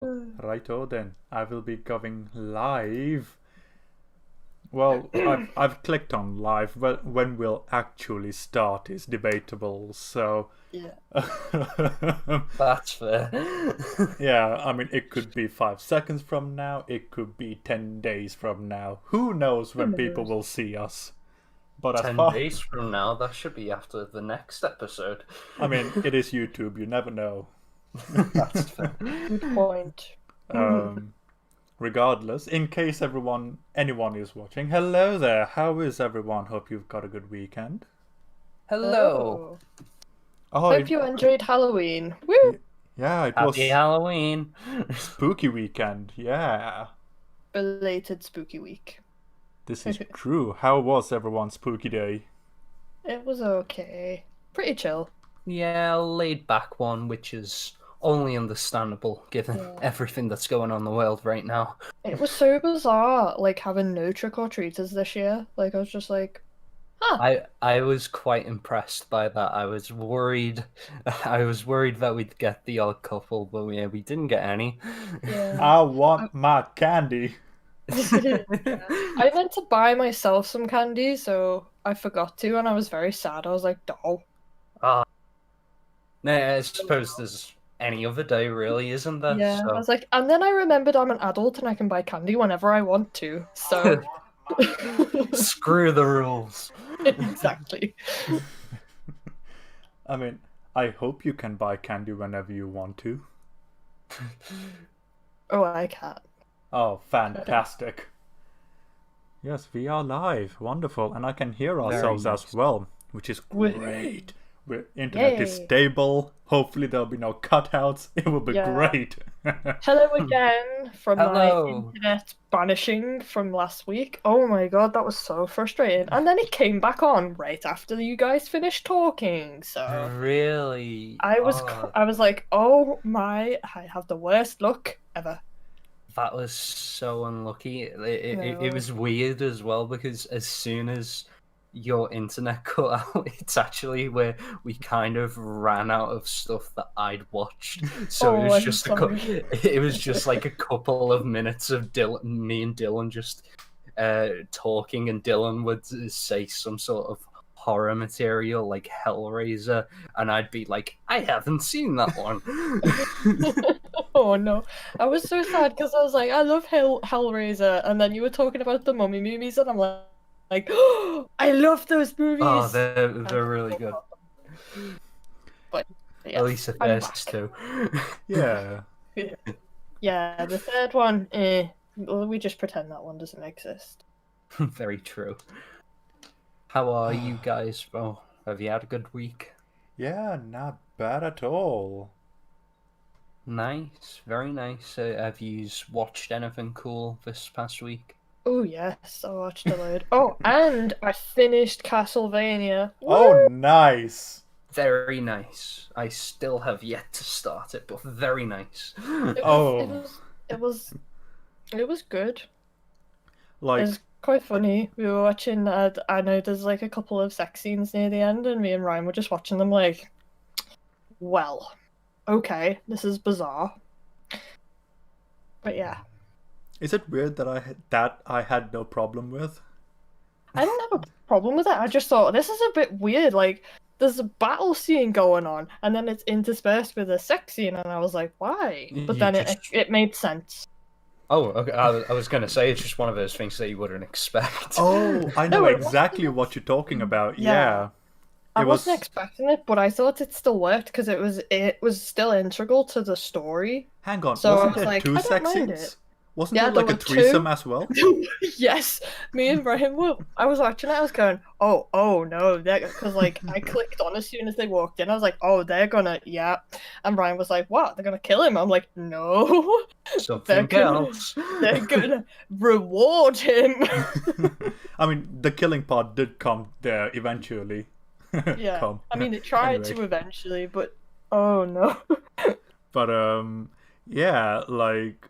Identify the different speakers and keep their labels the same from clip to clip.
Speaker 1: Righto then, I will be going live. Well, I've clicked on live, but when we'll actually start is debatable. So,
Speaker 2: Yeah.
Speaker 3: That's fair.
Speaker 1: yeah, I mean, it could be 5 seconds from now, it could be 10 days from now. Who knows when people will see us? But as
Speaker 3: 10
Speaker 1: far,
Speaker 3: days from now, that should be after the next episode.
Speaker 1: I mean, it is YouTube. You never know.
Speaker 3: That's fair.
Speaker 2: Good point.
Speaker 1: Regardless, in case anyone is watching, hello there. How is everyone? Hope you've got a good weekend.
Speaker 3: Hello.
Speaker 1: Oh,
Speaker 2: Hope you enjoyed Halloween. Woo!
Speaker 1: yeah, it
Speaker 3: Happy
Speaker 1: was
Speaker 3: Halloween.
Speaker 1: spooky weekend. Yeah,
Speaker 2: Belated spooky week.
Speaker 1: this is true. How was everyone's spooky day?
Speaker 2: It was okay. Pretty chill.
Speaker 3: Yeah, laid back one, which is only understandable given everything that's going on in the world right now.
Speaker 2: It was so bizarre, like having no trick-or-treaters this year. Like I was just like,
Speaker 3: I was quite impressed by that. I was worried that we'd get the odd couple, but yeah, we didn't get any.
Speaker 2: yeah.
Speaker 1: I want my candy.
Speaker 2: I meant to buy myself some candy, so I forgot to, and I was very sad. I was like, "Oh."
Speaker 3: Nah, I suppose there's any other day, really, isn't there?
Speaker 2: Yeah,
Speaker 3: So.
Speaker 2: I was like, and then I remembered I'm an adult and I can buy candy whenever I want to. So
Speaker 3: Screw the rules.
Speaker 2: exactly.
Speaker 1: I mean, I hope you can buy candy whenever you want to.
Speaker 2: Oh, I can't.
Speaker 1: Oh, fantastic. Yes, we are live. Wonderful. And I can hear ourselves as well, which is great. Internet is
Speaker 2: Yay.
Speaker 1: stable. Hopefully there'll be no cutouts. It will be great.
Speaker 2: Hello again from
Speaker 3: Hello.
Speaker 2: my internet banishing from last week. Oh my god, that was so frustrating. And then it came back on right after you guys finished talking. So
Speaker 3: Really?
Speaker 2: I was like, oh my, I have the worst luck ever.
Speaker 3: That was so unlucky. It was weird as well because as soon as your internet cut out, it's actually where we kind of ran out of stuff that I'd watched. So it was just it was just like a couple of minutes of me and Dylan just talking, and Dylan would say some sort of horror material like Hellraiser, and I'd be like, I haven't seen that one.
Speaker 2: Oh no, I was so sad because I was like, I love Hellraiser, and then you were talking about the mummy movies, and I'm like, oh, I love those movies.
Speaker 3: Oh, they're really good.
Speaker 2: But yes,
Speaker 3: at least the first two.
Speaker 1: Yeah.
Speaker 2: Yeah, the third one, well, we just pretend that one doesn't exist.
Speaker 3: Very true. How are you guys? Oh, have you had a good week?
Speaker 1: Yeah, not bad at all.
Speaker 3: Nice, very nice. Have you watched anything cool this past week?
Speaker 2: Oh yes, I watched a load. Oh, and I finished Castlevania.
Speaker 1: Oh, nice.
Speaker 3: Very nice. I still have yet to start it, but very nice.
Speaker 2: It was good.
Speaker 1: Like,
Speaker 2: It was quite funny. We were watching. I know there's like a couple of sex scenes near the end, and me and Ryan were just watching them. Like, well, okay, this is bizarre. But yeah,
Speaker 1: is it weird that I had no problem with?
Speaker 2: I didn't have a problem with it. I just thought this is a bit weird. Like, there's a battle scene going on, and then it's interspersed with a sex scene, and I was like, why? But then it made sense.
Speaker 3: Oh, okay. I was going to say it's just one of those things that you wouldn't expect.
Speaker 1: Oh, I know exactly what you're talking about. Yeah.
Speaker 2: I wasn't expecting it, but I thought it still worked because it was still integral to the story.
Speaker 1: Hang on,
Speaker 2: So
Speaker 1: wasn't
Speaker 2: I was
Speaker 1: there
Speaker 2: like,
Speaker 1: two
Speaker 2: I don't
Speaker 1: sex
Speaker 2: mind
Speaker 1: scenes?
Speaker 2: it.
Speaker 1: Wasn't
Speaker 2: Yeah,
Speaker 1: there like
Speaker 2: there
Speaker 1: a
Speaker 2: were
Speaker 1: threesome
Speaker 2: two.
Speaker 1: as well?
Speaker 2: Yes, me and Brian were. I was watching it. I was going, oh no, because like I clicked on as soon as they walked in. I was like, oh, they're gonna, yeah. And Brian was like, what? They're gonna kill him? I'm like, no.
Speaker 3: Something else.
Speaker 2: They're gonna reward him.
Speaker 1: I mean, the killing part did come there eventually.
Speaker 2: Yeah, I mean, it tried to eventually, but oh no.
Speaker 1: But yeah, like,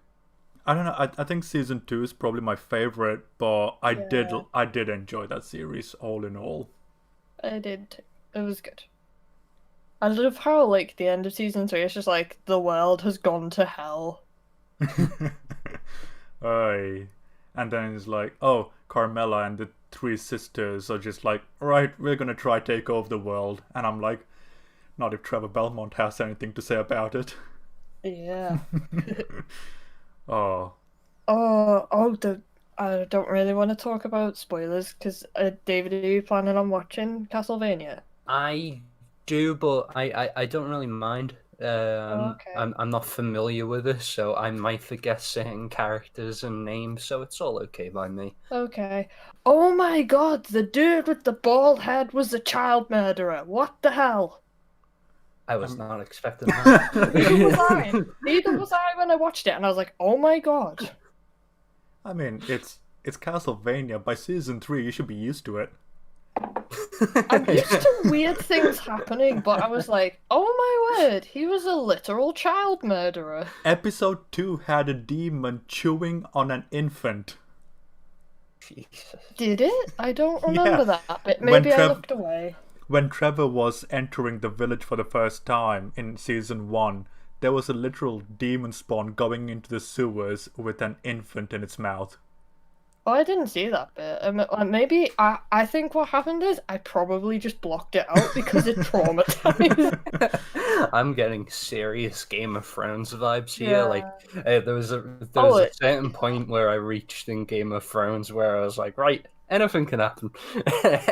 Speaker 1: I don't know. I think season 2 is probably my favorite, but I did enjoy that series all in all.
Speaker 2: I did too. It was good. I love how like the end of season 3 is just like the world has gone to hell.
Speaker 1: Aye. And then it's like, oh, Carmela and the three sisters are just like, right, we're gonna try take over the world. And I'm like, not if Trevor Belmont has anything to say about it.
Speaker 2: Yeah.
Speaker 1: Oh.
Speaker 2: I don't really want to talk about spoilers because David, are you planning on watching Castlevania?
Speaker 3: I do, but I don't really mind.
Speaker 2: Okay.
Speaker 3: I'm not familiar with this, so I might forget certain characters and names, so it's all okay by me.
Speaker 2: Okay. Oh my god, the dude with the bald head was a child murderer. What the hell?
Speaker 3: I was not expecting that.
Speaker 2: Neither was I. Neither was I when I watched it, and I was like, oh my god.
Speaker 1: I mean, it's Castlevania. By season 3, you should be used to it.
Speaker 2: I'm used to weird things happening, but I was like, oh my word, he was a literal child murderer.
Speaker 1: Episode 2 had a demon chewing on an infant.
Speaker 3: Jesus.
Speaker 2: Did it? I don't remember that bit.
Speaker 1: When
Speaker 2: Maybe I looked away.
Speaker 1: When Trevor was entering the village for the first time in season 1, there was a literal demon spawn going into the sewers with an infant in its mouth.
Speaker 2: Oh, I didn't see that bit. Maybe I think what happened is I probably just blocked it out because it traumatized.
Speaker 3: I'm getting serious Game of Thrones vibes here.
Speaker 2: Yeah.
Speaker 3: Like there was a certain point where I reached in Game of Thrones where I was like, right, anything can happen.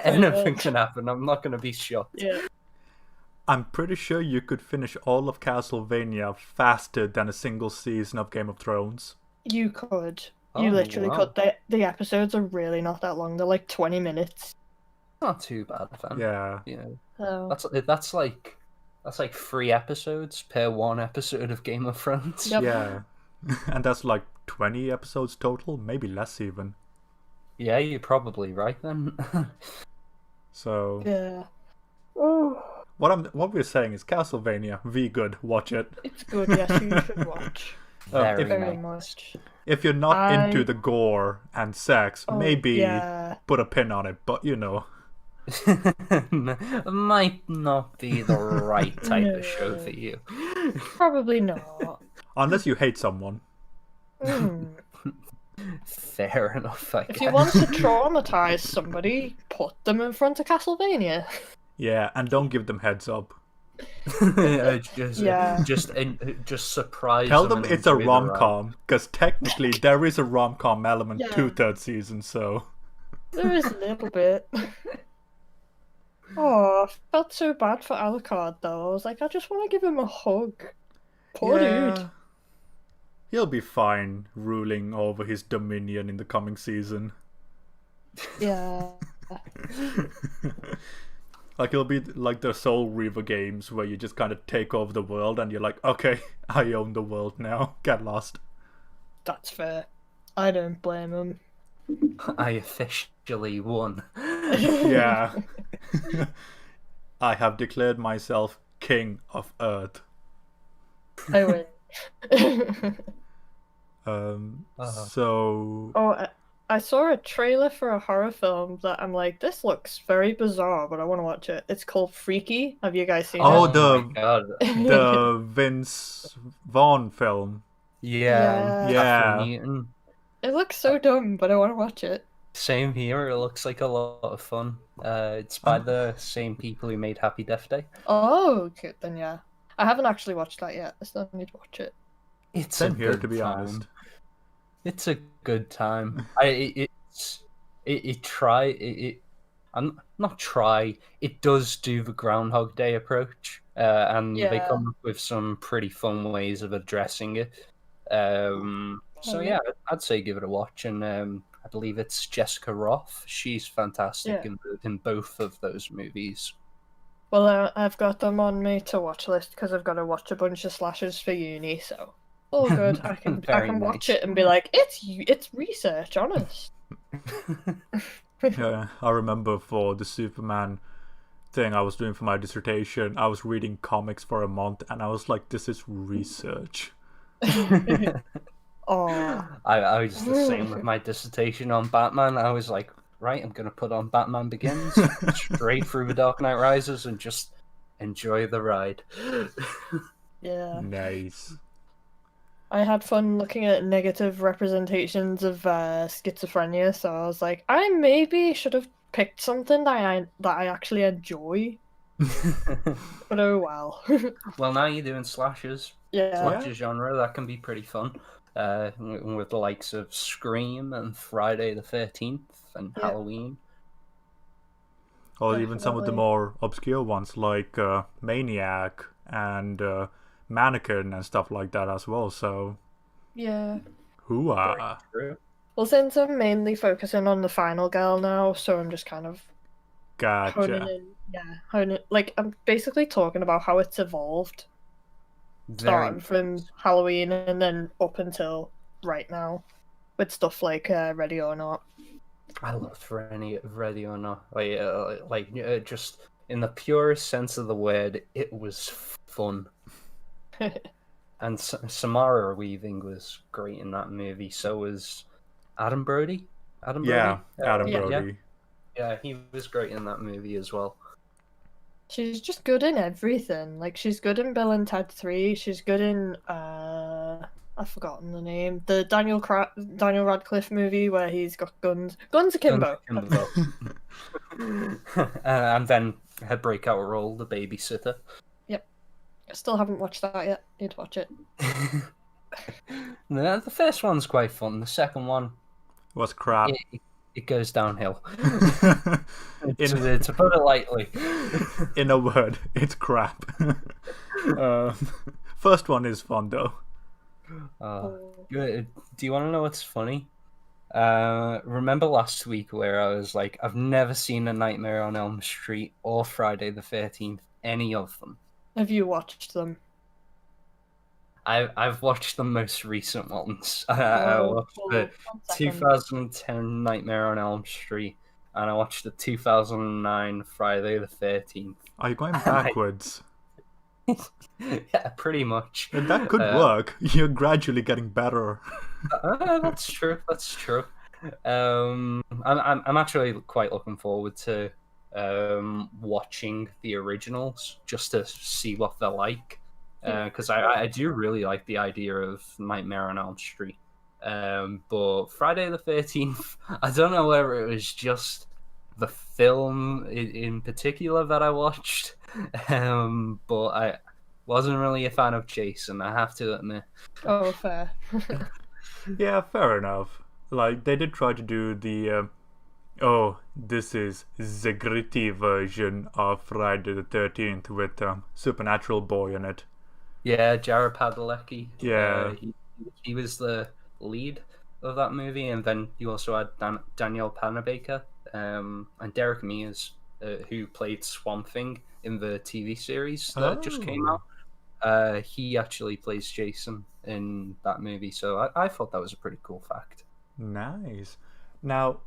Speaker 3: Anything can happen. I'm not gonna be shocked.
Speaker 2: Yeah.
Speaker 1: I'm pretty sure you could finish all of Castlevania faster than a single season of Game of Thrones.
Speaker 2: You could.
Speaker 3: Oh,
Speaker 2: You literally
Speaker 3: wow.
Speaker 2: could. The episodes are really not that long. They're like 20 minutes.
Speaker 3: Not too bad, fam.
Speaker 1: Yeah.
Speaker 3: You know,
Speaker 2: So,
Speaker 3: that's like 3 episodes per 1 episode of Game of Thrones.
Speaker 2: Yep.
Speaker 1: Yeah. And that's like 20 episodes total, maybe less even.
Speaker 3: Yeah, you're probably right then.
Speaker 1: So
Speaker 2: yeah. Oh,
Speaker 1: what we're saying is Castlevania, V good, watch it.
Speaker 2: it's good. Yes, you should watch.
Speaker 3: Very,
Speaker 2: Very
Speaker 3: nice.
Speaker 2: much.
Speaker 1: If you're not into the gore and sex,
Speaker 2: Oh,
Speaker 1: maybe
Speaker 2: yeah.
Speaker 1: put a pin on it, but you know.
Speaker 3: Might not be the right type of show
Speaker 2: No.
Speaker 3: for you.
Speaker 2: Probably not.
Speaker 1: Unless you hate someone.
Speaker 2: Hmm.
Speaker 3: Fair enough, I
Speaker 2: If
Speaker 3: guess.
Speaker 2: you want to traumatize somebody, put them in front of Castlevania.
Speaker 1: Yeah, and don't give them heads up.
Speaker 2: Yeah.
Speaker 3: Just surprise
Speaker 1: Tell
Speaker 3: them
Speaker 1: them
Speaker 3: and
Speaker 1: it's a
Speaker 3: enjoy the ride.
Speaker 1: rom-com, because technically there is a rom-com element
Speaker 2: Yeah.
Speaker 1: to third season, so...
Speaker 2: There is a little bit. Oh, I felt so bad for Alucard though. I was like, I just want to give him a hug. Poor dude.
Speaker 1: He'll be fine ruling over his dominion in the coming season.
Speaker 2: Yeah.
Speaker 1: Like, it'll be like the Soul Reaver games where you just kind of take over the world and you're like, okay, I own the world now. Get lost.
Speaker 2: That's fair. I don't blame him.
Speaker 3: I officially won.
Speaker 1: Yeah. I have declared myself king of Earth.
Speaker 2: I win.
Speaker 1: So...
Speaker 2: Oh, I saw a trailer for a horror film that I'm like, this looks very bizarre, but I want to watch it. It's called Freaky. Have you guys seen
Speaker 1: Oh,
Speaker 2: it?
Speaker 3: my God.
Speaker 1: the Vince Vaughn film.
Speaker 3: Yeah.
Speaker 1: Yeah.
Speaker 3: Catherine Newton.
Speaker 2: It looks so dumb, but I want to watch it.
Speaker 3: Same here. It looks like a lot of fun. It's by the same people who made Happy Death Day.
Speaker 2: Oh, good. Then yeah. I haven't actually watched that yet. I still need to watch it.
Speaker 3: It's
Speaker 1: Same
Speaker 3: a
Speaker 1: here,
Speaker 3: good
Speaker 1: to be
Speaker 3: time.
Speaker 1: honest.
Speaker 3: It's a good time. It does do the Groundhog Day approach, and they
Speaker 2: Yeah.
Speaker 3: come up with some pretty fun ways of addressing it. So yeah, I'd say give it a watch, and I believe it's Jessica Roth. She's fantastic in both of those movies.
Speaker 2: Well, I've got them on my to watch list because I've got to watch a bunch of slashers for uni, so all good. I can
Speaker 3: Very
Speaker 2: watch
Speaker 3: nice.
Speaker 2: it and be like, it's research, honest.
Speaker 1: Yeah, I remember for the Superman thing I was doing for my dissertation, I was reading comics for a month, and I was like, this is research.
Speaker 2: Oh,
Speaker 3: I was the same with my dissertation on Batman. I was like, right, I'm gonna put on Batman Begins straight through The Dark Knight Rises and just enjoy the ride.
Speaker 2: yeah.
Speaker 1: Nice.
Speaker 2: I had fun looking at negative representations of schizophrenia, so I was like, I maybe should have picked something that I actually enjoy. But oh well.
Speaker 3: Well, now you're doing slashers.
Speaker 2: Yeah.
Speaker 3: Slasher genre, that can be pretty fun. With the likes of Scream and Friday the 13th and
Speaker 2: Yeah.
Speaker 3: Halloween.
Speaker 1: Or even some of the
Speaker 2: Definitely.
Speaker 1: more obscure ones like Maniac and Mannequin and stuff like that as well. So,
Speaker 2: Yeah.
Speaker 1: hooah.
Speaker 3: True.
Speaker 2: Well, since I'm mainly focusing on the final girl now, so I'm just kind of honing
Speaker 1: Gotcha.
Speaker 2: in. Yeah, like I'm basically talking about how it's evolved, starting from Halloween and then up until right now, with stuff like Ready or Not.
Speaker 3: I loved Ready or Not. Just in the purest sense of the word, it was fun. And Samara Weaving was great in that movie. So was Adam Brody. Adam
Speaker 1: Yeah,
Speaker 3: Brody.
Speaker 1: Adam
Speaker 2: Yeah.
Speaker 1: Brody.
Speaker 3: Yeah, he was great in that movie as well.
Speaker 2: She's just good in everything. Like she's good in Bill and Ted 3. She's good in I've forgotten the name. The Daniel Radcliffe movie where he's got guns. Guns Akimbo.
Speaker 3: And then her breakout role, the babysitter.
Speaker 2: I still haven't watched that yet. Need to watch it.
Speaker 3: The first one's quite fun. The second one,
Speaker 1: Was crap.
Speaker 3: it goes downhill.
Speaker 1: In,
Speaker 3: to put it lightly.
Speaker 1: in a word, it's crap. First one is fun though.
Speaker 3: Do you want to know what's funny? Remember last week where I was like, I've never seen A Nightmare on Elm Street or Friday the 13th, any of them.
Speaker 2: Have you watched them?
Speaker 3: I've watched the most recent ones. I watched the 2010 Nightmare on Elm Street, and I watched the 2009 Friday the 13th.
Speaker 1: Are you going backwards?
Speaker 3: Yeah, pretty much.
Speaker 1: That could work. You're gradually getting better.
Speaker 3: That's true. That's true. I'm actually quite looking forward to watching the originals just to see what they're like, because I do really like the idea of Nightmare on Elm Street. But Friday the 13th, I don't know whether it was just the film in particular that I watched, but I wasn't really a fan of Jason, I have to admit.
Speaker 2: Oh, fair.
Speaker 1: Yeah, fair enough. Like, they did try to do the, this is the gritty version of Friday the 13th with Supernatural Boy in it.
Speaker 3: Yeah, Jared Padalecki.
Speaker 1: Yeah.
Speaker 3: He was the lead of that movie, and then you also had Danielle Panabaker and Derek Mears, who played Swamp Thing in the TV series that just came out. He actually plays Jason in that movie, so I thought that was a pretty cool fact.
Speaker 1: Nice. Now,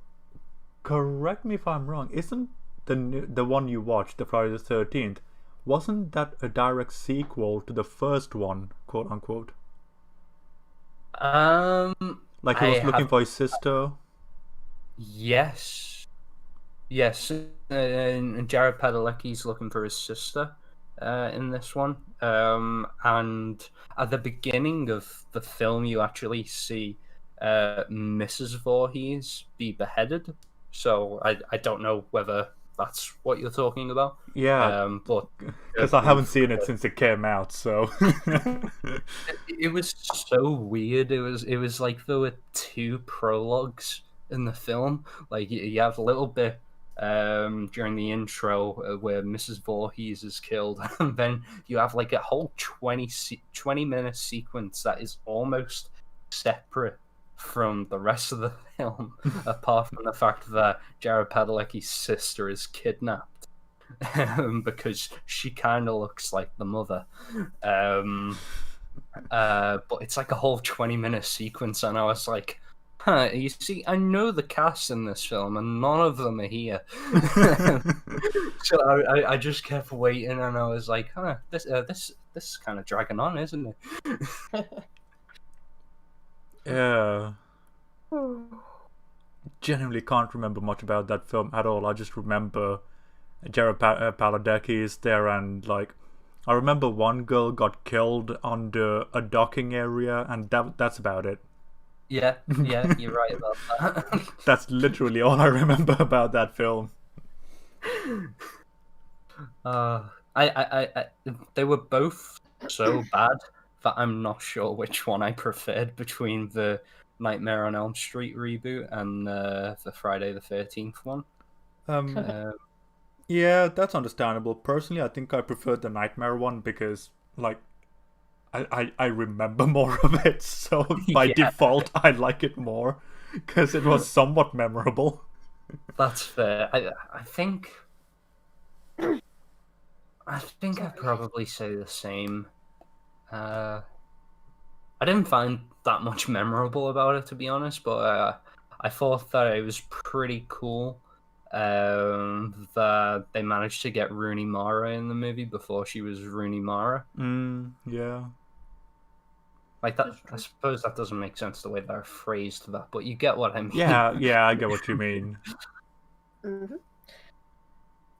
Speaker 1: correct me if I'm wrong. Isn't the one you watched, the Friday the 13th, wasn't that a direct sequel to the first one, quote unquote? Like he was looking for his sister.
Speaker 3: Yes, and Jared Padalecki's looking for his sister in this one. And at the beginning of the film, you actually see Mrs. Voorhees be beheaded. So I don't know whether that's what you're talking about.
Speaker 1: Yeah,
Speaker 3: but
Speaker 1: because I haven't seen it since it came out, so
Speaker 3: it was so weird. It was like there were two prologues in the film. Like you have a little bit during the intro where Mrs. Voorhees is killed, and then you have like a whole 20-minute sequence that is almost separate from the rest of the film, apart from the fact that Jared Padalecki's sister is kidnapped because she kind of looks like the mother. But it's like a whole 20-minute sequence, and I was like, you see, I know the cast in this film, and none of them are here. So I just kept waiting, and I was like, this is kind of dragging on, isn't it?
Speaker 1: Yeah. Genuinely can't remember much about that film at all. I just remember Jared Padalecki is there, and like I remember one girl got killed on a docking area, and that's about it.
Speaker 3: Yeah, you're right about that.
Speaker 1: That's literally all I remember about that film.
Speaker 3: They were both so bad that I'm not sure which one I preferred between the Nightmare on Elm Street reboot and the Friday the 13th one.
Speaker 1: Yeah, that's understandable. Personally, I think I preferred the Nightmare one because, like, I remember more of it, so by default, I like it more because it was somewhat memorable.
Speaker 3: That's fair. I think I'd probably say the same. I didn't find that much memorable about it, to be honest, but I thought that it was pretty cool that they managed to get Rooney Mara in the movie before she was Rooney Mara.
Speaker 1: Yeah.
Speaker 3: Like that, I suppose that doesn't make sense the way they're phrased that, but you get what I mean.
Speaker 1: Yeah, I get what you mean.
Speaker 2: Mm-hmm.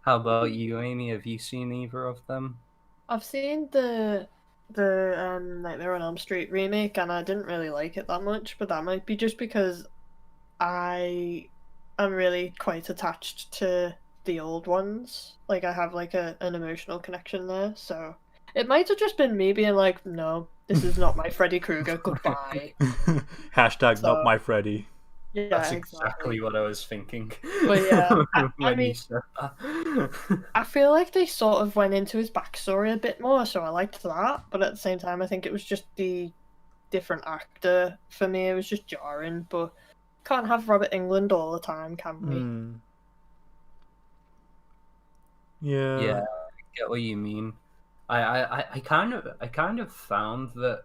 Speaker 3: How about you, Amy? Have you seen either of them?
Speaker 2: I've seen the Nightmare on Elm Street remake, and I didn't really like it that much, but that might be just because I am really quite attached to the old ones. Like, I have like an emotional connection there, so it might have just been me being like, no, this is not my Freddy Krueger, goodbye.
Speaker 1: Hashtag not my Freddy.
Speaker 2: Yeah,
Speaker 3: that's exactly what I was thinking.
Speaker 2: But yeah, I mean,
Speaker 3: you said that.
Speaker 2: I feel like they sort of went into his backstory a bit more, so I liked that. But at the same time, I think it was just the different actor for me. It was just jarring, but can't have Robert Englund all the time, can
Speaker 1: we? Yeah,
Speaker 3: I get what you mean. I kind of found that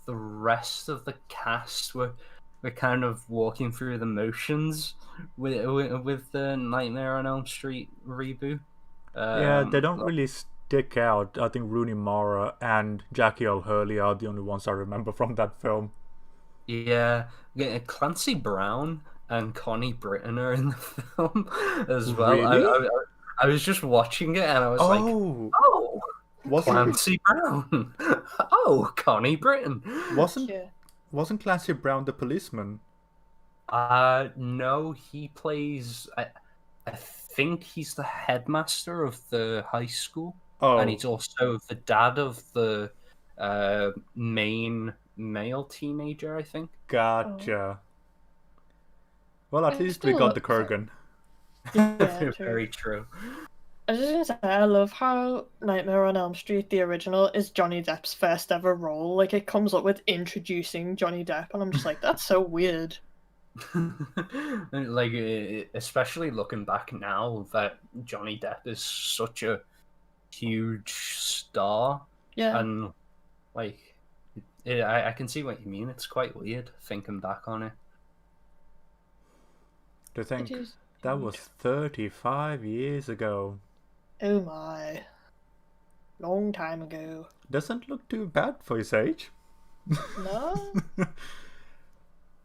Speaker 3: the rest of the cast were kind of walking through the motions with the Nightmare on Elm Street reboot.
Speaker 1: Yeah, they don't really stick out. I think Rooney Mara and Jackie Earle Haley are the only ones I remember from that film.
Speaker 3: Yeah, Clancy Brown and Connie Britton are in the film as well.
Speaker 1: Really?
Speaker 3: I was just watching it and I was like, oh, Clancy Brown. Oh, Connie Britton.
Speaker 1: Wasn't Clancy Brown the policeman?
Speaker 3: No, he plays. I think he's the headmaster of the high school, and he's also the dad of the main male teenager, I think.
Speaker 1: Gotcha. Well, at least we got the Kurgan.
Speaker 2: Yeah,
Speaker 3: very true.
Speaker 2: I was just gonna say, I love how Nightmare on Elm Street, the original, is Johnny Depp's first ever role. Like, it comes up with introducing Johnny Depp, and I'm just like, that's so weird.
Speaker 3: Like, especially looking back now that Johnny Depp is such a huge star.
Speaker 2: Yeah.
Speaker 3: And, like, I can see what you mean. It's quite weird thinking back on it.
Speaker 1: To think that was 35 years ago.
Speaker 2: Oh my. Long time ago.
Speaker 1: Doesn't look too bad for his age.
Speaker 2: No?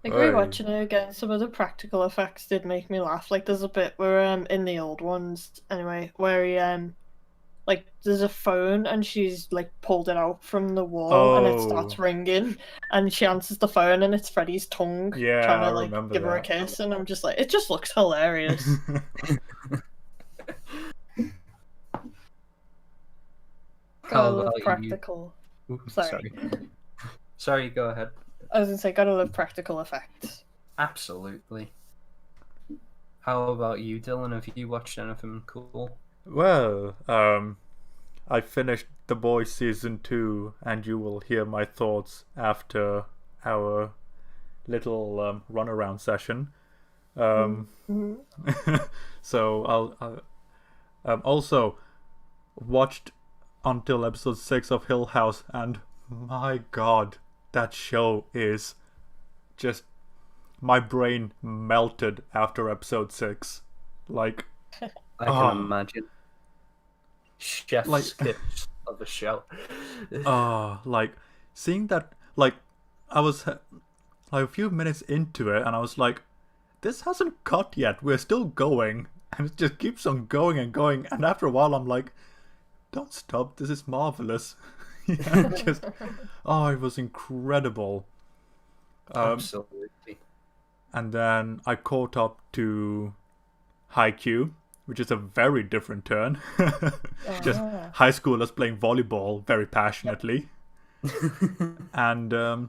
Speaker 2: Like, rewatching it again, some of the practical effects did make me laugh. Like, there's a bit where, in the old ones, anyway, where he, like, there's a phone and she's, like, pulled it out from the wall and it starts ringing and she answers the phone and it's Freddy's tongue trying to, like, give her a kiss, and I'm just like, it just looks hilarious. Gotta love practical.
Speaker 3: Sorry, go ahead.
Speaker 2: I was gonna say, gotta love practical effects.
Speaker 3: Absolutely. How about you, Dylan? Have you watched anything cool?
Speaker 1: Well, I finished The Boys Season 2, and you will hear my thoughts after our little runaround session. So I'll also watched until episode 6 of Hill House, and my god, that show is just, my brain melted after episode 6. Like,
Speaker 3: I can imagine. Chef's kiss of the show.
Speaker 1: Like, seeing that, like, I was like a few minutes into it and I was like, this hasn't cut yet, we're still going, and it just keeps on going and going, and after a while I'm like, don't stop, this is marvelous. Yeah, just, oh, it was incredible.
Speaker 3: Absolutely.
Speaker 1: And then I caught up to Haikyuu, which is a very different turn. Just high schoolers playing volleyball very passionately. And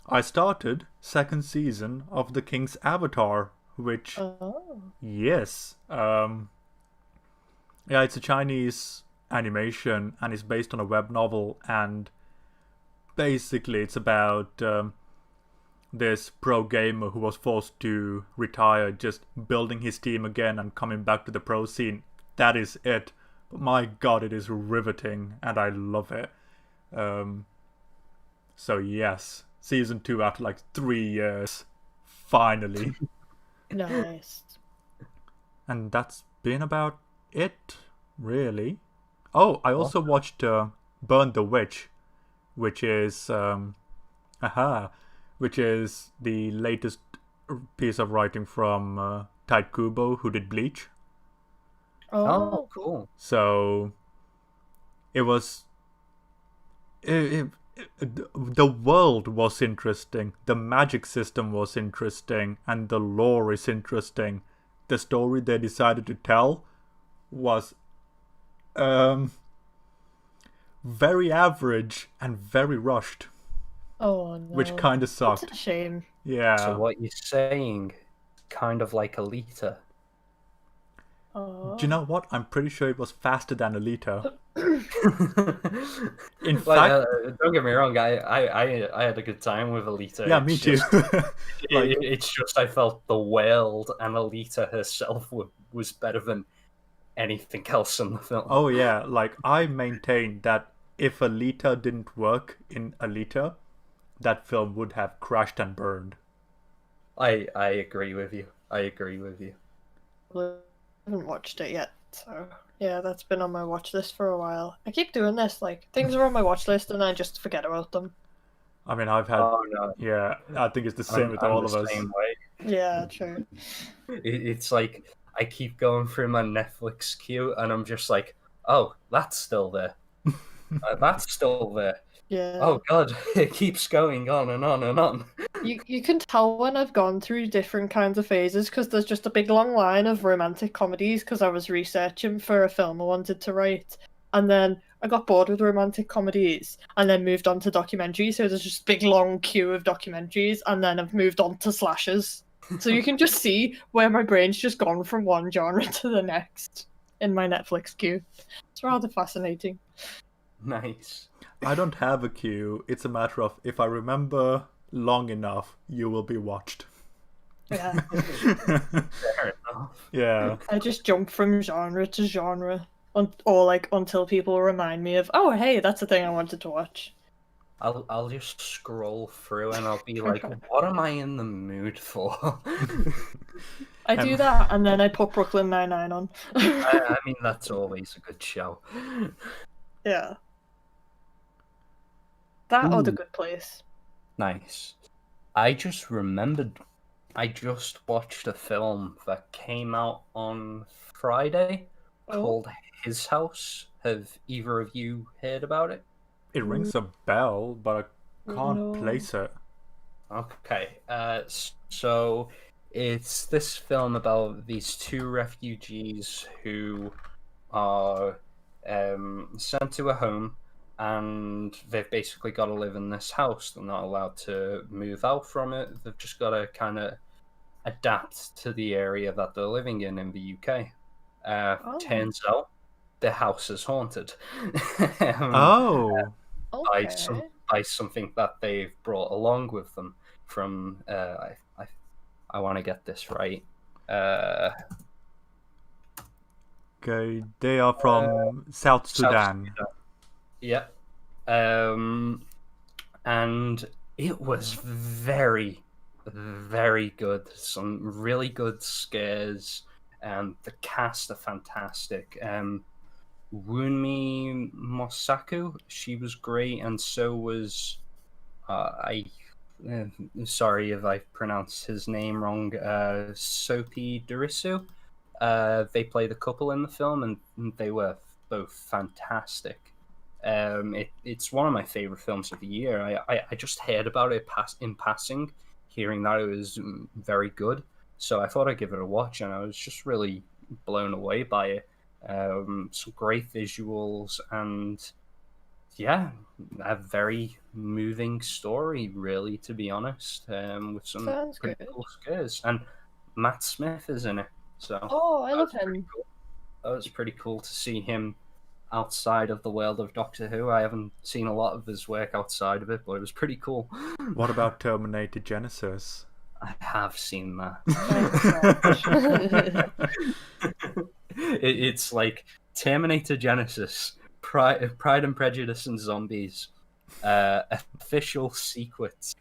Speaker 1: I started second season of The King's Avatar, which, yes, yeah, it's a Chinese animation and it's based on a web novel, and basically it's about this pro gamer who was forced to retire, just building his team again and coming back to the pro scene. That is it. But my god, it is riveting and I love it. So yes, season 2 after like 3 years, finally.
Speaker 2: Nice.
Speaker 1: And that's been about it, really. Oh, I also watched Burn the Witch, which is which is the latest piece of writing from Tite Kubo, who did Bleach.
Speaker 3: Oh, cool.
Speaker 1: So it was the world was interesting, the magic system was interesting, and the lore is interesting. The story they decided to tell was very average and very rushed.
Speaker 2: Oh no.
Speaker 1: Which kind of sucked.
Speaker 2: That's a shame.
Speaker 1: Yeah.
Speaker 3: So what you're saying, kind of like Alita.
Speaker 2: Oh.
Speaker 1: Do you know what? I'm pretty sure it was faster than Alita. In
Speaker 3: Well,
Speaker 1: fact,
Speaker 3: don't get me wrong. I had a good time with Alita.
Speaker 1: yeah, me too.
Speaker 3: It's just I felt the world and Alita herself was better than anything else in the film.
Speaker 1: Oh yeah, like I maintain that if Alita didn't work in Alita, that film would have crashed and burned.
Speaker 3: I agree with you. I agree with you.
Speaker 2: I haven't watched it yet, so yeah, that's been on my watch list for a while. I keep doing this, like things are on my watch list and I just forget about them.
Speaker 1: I mean, I've had, yeah, I think it's the same with all of us.
Speaker 3: Same way.
Speaker 2: Yeah, true.
Speaker 3: It's like I keep going through my Netflix queue and I'm just like, oh, that's still there. That's still there.
Speaker 2: Yeah.
Speaker 3: Oh god, it keeps going on and on and on.
Speaker 2: You can tell when I've gone through different kinds of phases because there's just a big long line of romantic comedies because I was researching for a film I wanted to write, and then I got bored with romantic comedies and then moved on to documentaries. So there's just a big long queue of documentaries, and then I've moved on to slashers. So you can just see where my brain's just gone from one genre to the next in my Netflix queue. It's rather fascinating.
Speaker 3: Nice.
Speaker 1: I don't have a queue. It's a matter of if I remember long enough, you will be watched.
Speaker 2: Yeah.
Speaker 3: Fair enough.
Speaker 1: Yeah.
Speaker 2: I just jump from genre to genre, or like until people remind me of, oh hey, that's a thing I wanted to watch.
Speaker 3: I'll just scroll through and I'll be like, what am I in the mood for?
Speaker 2: I do that, and then I put Brooklyn Nine-Nine on.
Speaker 3: I mean, that's always a good show.
Speaker 2: Yeah. That or The
Speaker 3: Ooh.
Speaker 2: Good Place.
Speaker 3: Nice. I just remembered, I just watched a film that came out on Friday called His House. Have either of you heard about it?
Speaker 1: It rings a bell, but I can't place it.
Speaker 3: Okay, so it's this film about these two refugees who are sent to a home, and they've basically got to live in this house. They're not allowed to move out from it. They've just got to kind of adapt to the area that they're living in the UK. Turns out the house is haunted.
Speaker 2: Okay.
Speaker 3: By something that they've brought along with them from I want to get this right.
Speaker 1: Okay, they are from South Sudan.
Speaker 3: Yeah. And it was very, very good. Some really good scares. The cast are fantastic. Wunmi Mosaku, she was great, and so was sorry if I pronounced his name wrong. Sophie Derisu. They played a couple in the film, and they were both fantastic. It's one of my favorite films of the year. I just heard about it in passing, hearing that it was very good. So I thought I'd give it a watch, and I was just really blown away by it. Some great visuals, and yeah, a very moving story, really, to be honest, with some
Speaker 2: Sounds
Speaker 3: pretty
Speaker 2: good.
Speaker 3: cool scares. And Matt Smith is in it, so
Speaker 2: Oh, I love
Speaker 3: that was pretty
Speaker 2: him.
Speaker 3: cool. That was pretty cool to see him outside of the world of Doctor Who. I haven't seen a lot of his work outside of it, but it was pretty cool.
Speaker 1: What about Terminator Genesis?
Speaker 3: I have seen that. It's like Terminator Genesis, Pride and Prejudice and Zombies, official secrets,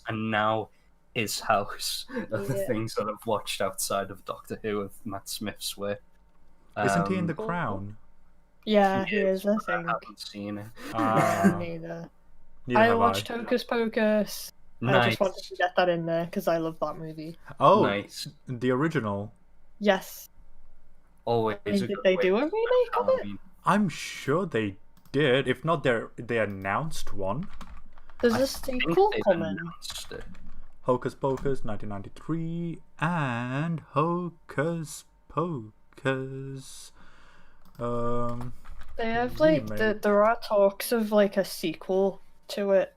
Speaker 3: and now His House are the
Speaker 2: Yeah.
Speaker 3: things that I've watched outside of Doctor Who of Matt Smith's work.
Speaker 1: Isn't he in The
Speaker 2: Cool.
Speaker 1: Crown?
Speaker 2: Yeah, he is, I
Speaker 3: I
Speaker 2: think.
Speaker 3: haven't seen it.
Speaker 2: Neither.
Speaker 1: Neither
Speaker 2: I
Speaker 1: have
Speaker 2: watched Hocus Pocus. I
Speaker 3: Nice.
Speaker 2: just wanted to get that in there because I love that movie.
Speaker 1: Oh,
Speaker 3: Nice.
Speaker 1: the original.
Speaker 2: Yes.
Speaker 3: Always a
Speaker 2: Did
Speaker 3: good
Speaker 2: they
Speaker 3: way
Speaker 2: do
Speaker 3: to
Speaker 2: a
Speaker 3: start
Speaker 2: remake of it?
Speaker 3: Halloween.
Speaker 1: I'm sure they did. If not, they announced one.
Speaker 2: There's
Speaker 3: I
Speaker 2: a
Speaker 3: think
Speaker 2: sequel
Speaker 3: they've
Speaker 2: coming.
Speaker 3: announced it.
Speaker 1: Hocus Pocus 1993 and Hocus Pocus.
Speaker 2: They have like
Speaker 1: remake.
Speaker 2: there are talks of like a sequel to it,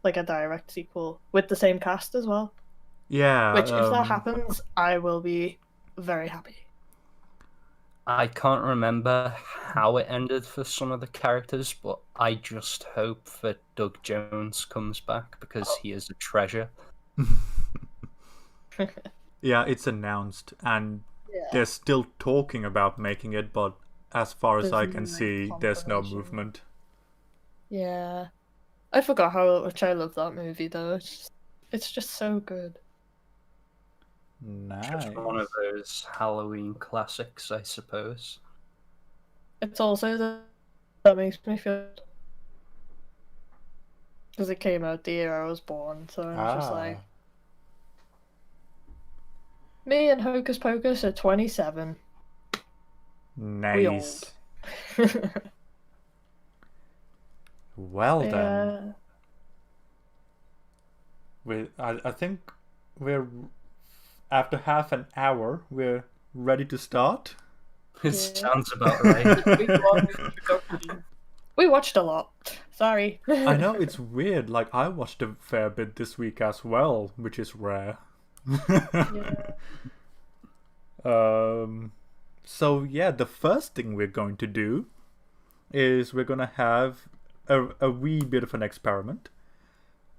Speaker 2: like a direct sequel with the same cast as well.
Speaker 1: Yeah.
Speaker 2: Which, if that happens, I will be very happy.
Speaker 3: I can't remember how it ended for some of the characters, but I just hope that Doug Jones comes back because he is a treasure.
Speaker 1: Yeah, it's announced, and
Speaker 2: Yeah.
Speaker 1: they're still talking about making it, but as far as
Speaker 2: There's
Speaker 1: I
Speaker 2: no,
Speaker 1: can
Speaker 2: like,
Speaker 1: see, there's no
Speaker 2: confirmation.
Speaker 1: movement.
Speaker 2: Yeah. I forgot how much I love that movie though. It's just so good.
Speaker 1: Nice.
Speaker 3: Just one of those Halloween classics, I suppose.
Speaker 2: It's also that makes me feel because it came out the year I was born, so I'm just like me and Hocus Pocus are 27.
Speaker 1: Nice. Well then, I think we're after half an hour. We're ready to start.
Speaker 3: It
Speaker 2: Yeah.
Speaker 3: sounds about right.
Speaker 2: We watched a lot. Sorry.
Speaker 1: I know it's weird. Like I watched a fair bit this week as well, which is rare.
Speaker 2: Yeah.
Speaker 1: So yeah, the first thing we're going to do is we're gonna have a wee bit of an experiment.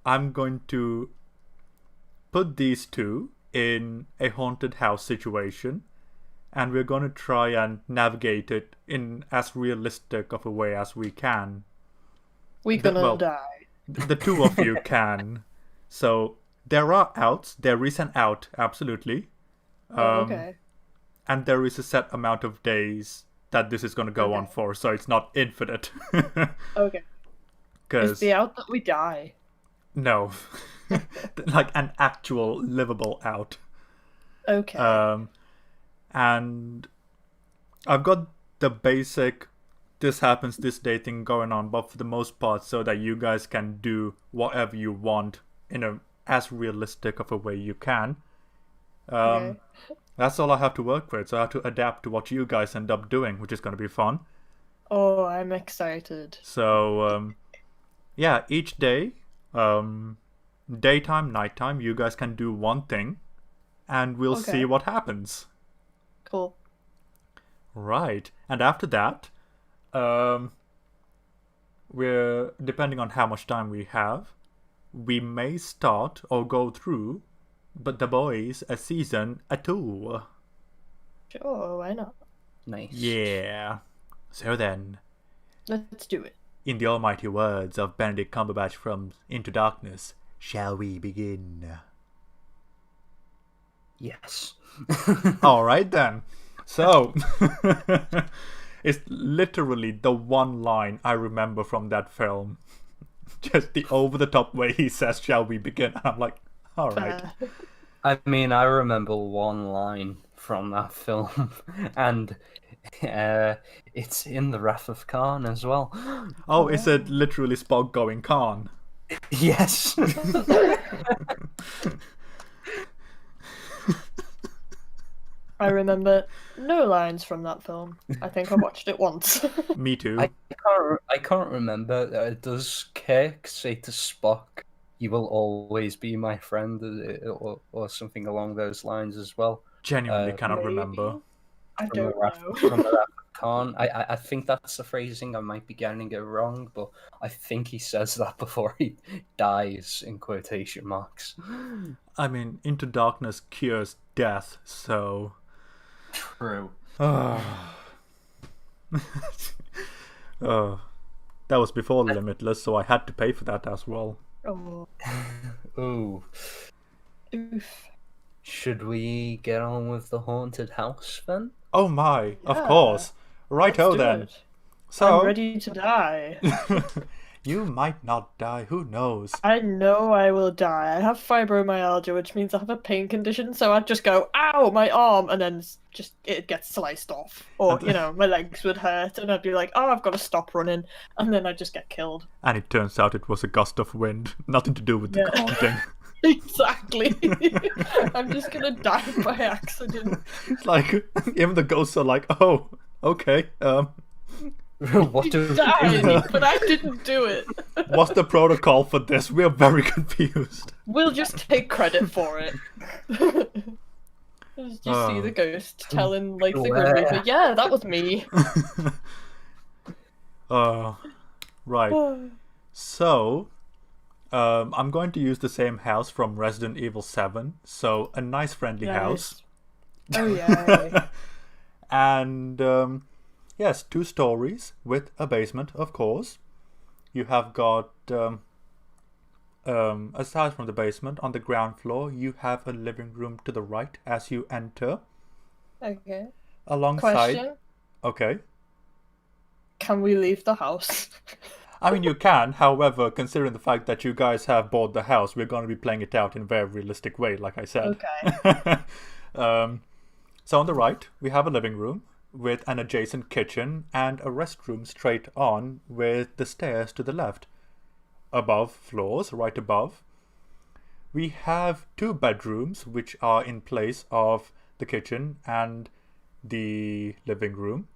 Speaker 1: I'm going to put these two in a haunted house situation, and we're gonna try and navigate it in as realistic of a way as we can.
Speaker 2: We're gonna
Speaker 1: well,
Speaker 2: die.
Speaker 1: The two of you can. So there are outs. There is an out, absolutely.
Speaker 2: Okay.
Speaker 1: And there is a set amount of days that this is going to go on
Speaker 2: Okay.
Speaker 1: for, so it's not infinite.
Speaker 2: Okay. Is
Speaker 1: Because
Speaker 2: the out that we die?
Speaker 1: no, like an actual livable out.
Speaker 2: Okay.
Speaker 1: And I've got the basic this happens this day thing going on, but for the most part, so that you guys can do whatever you want in a as realistic of a way you can.
Speaker 2: Okay.
Speaker 1: That's all I have to work with, so I have to adapt to what you guys end up doing, which is going to be fun.
Speaker 2: Oh, I'm excited.
Speaker 1: So, yeah, each day, daytime, nighttime, you guys can do one thing, and we'll
Speaker 2: Okay.
Speaker 1: see what happens.
Speaker 2: Cool.
Speaker 1: Right, and after that, we're depending on how much time we have, we may start or go through, but the boys a season 2.
Speaker 2: Sure, why not?
Speaker 3: Nice.
Speaker 1: Yeah. So then,
Speaker 2: Let's do it.
Speaker 1: in the almighty words of Benedict Cumberbatch from Into Darkness, shall we begin?
Speaker 3: Yes.
Speaker 1: All right then. So, it's literally the one line I remember from that film. Just the over-the-top way he says, shall we begin? And I'm like, all right.
Speaker 3: I mean, I remember one line from that film, and It's in the Wrath of Khan as well.
Speaker 1: Oh, is it literally Spock going Khan?
Speaker 3: Yes.
Speaker 2: I remember no lines from that film. I think I watched it once.
Speaker 1: Me too.
Speaker 3: I can't remember. Does Kirk say to Spock, "You will always be my friend," or something along those lines as well?
Speaker 1: Genuinely cannot
Speaker 2: maybe.
Speaker 1: remember.
Speaker 2: I
Speaker 3: From
Speaker 2: don't
Speaker 3: the Wrath
Speaker 2: know.
Speaker 3: from the Wrath of Khan. I think that's the phrasing. I might be getting it wrong, but I think he says that before he dies, in quotation marks.
Speaker 1: I mean, Into Darkness cures death, so.
Speaker 3: True.
Speaker 1: That was before Limitless, so I had to pay for that as well.
Speaker 2: Oh,
Speaker 3: Ooh.
Speaker 2: oof.
Speaker 3: Should we get on with the haunted house then?
Speaker 1: Oh my, of
Speaker 2: Yeah.
Speaker 1: course. Righto
Speaker 2: Let's do
Speaker 1: then.
Speaker 2: it.
Speaker 1: So,
Speaker 2: I'm ready to die.
Speaker 1: you might not die, who knows?
Speaker 2: I know I will die. I have fibromyalgia, which means I have a pain condition, so I'd just go, ow, my arm, and then just it gets sliced off. Or, you know, my legs would hurt, and I'd be like, oh, I've got to stop running, and then I'd just get killed.
Speaker 1: And it turns out it was a gust of wind, nothing to do with the
Speaker 2: Yeah.
Speaker 1: haunting.
Speaker 2: Exactly. I'm just gonna die by accident.
Speaker 1: It's like, even the ghosts are like, oh, okay,
Speaker 3: What do we do?
Speaker 2: Died, but I didn't do it.
Speaker 1: what's the protocol for this? We're very confused.
Speaker 2: We'll just take credit for it. Just see the ghost telling like the Grim Reaper, yeah, that was me.
Speaker 1: Right. So, I'm going to use the same house from Resident Evil 7. So, a nice friendly house.
Speaker 2: Oh yeah.
Speaker 1: And, yes, 2 stories with a basement, of course. You have got, aside from the basement, on the ground floor, you have a living room to the right as you enter.
Speaker 2: Okay.
Speaker 1: Alongside.
Speaker 2: Question.
Speaker 1: Okay.
Speaker 2: Can we leave the house?
Speaker 1: I mean, you can, however, considering the fact that you guys have bought the house, we're going to be playing it out in a very realistic way, like I said.
Speaker 2: Okay.
Speaker 1: So on the right, we have a living room with an adjacent kitchen and a restroom straight on with the stairs to the left. Above floors, right above, we have 2 bedrooms which are in place of the kitchen and the living room,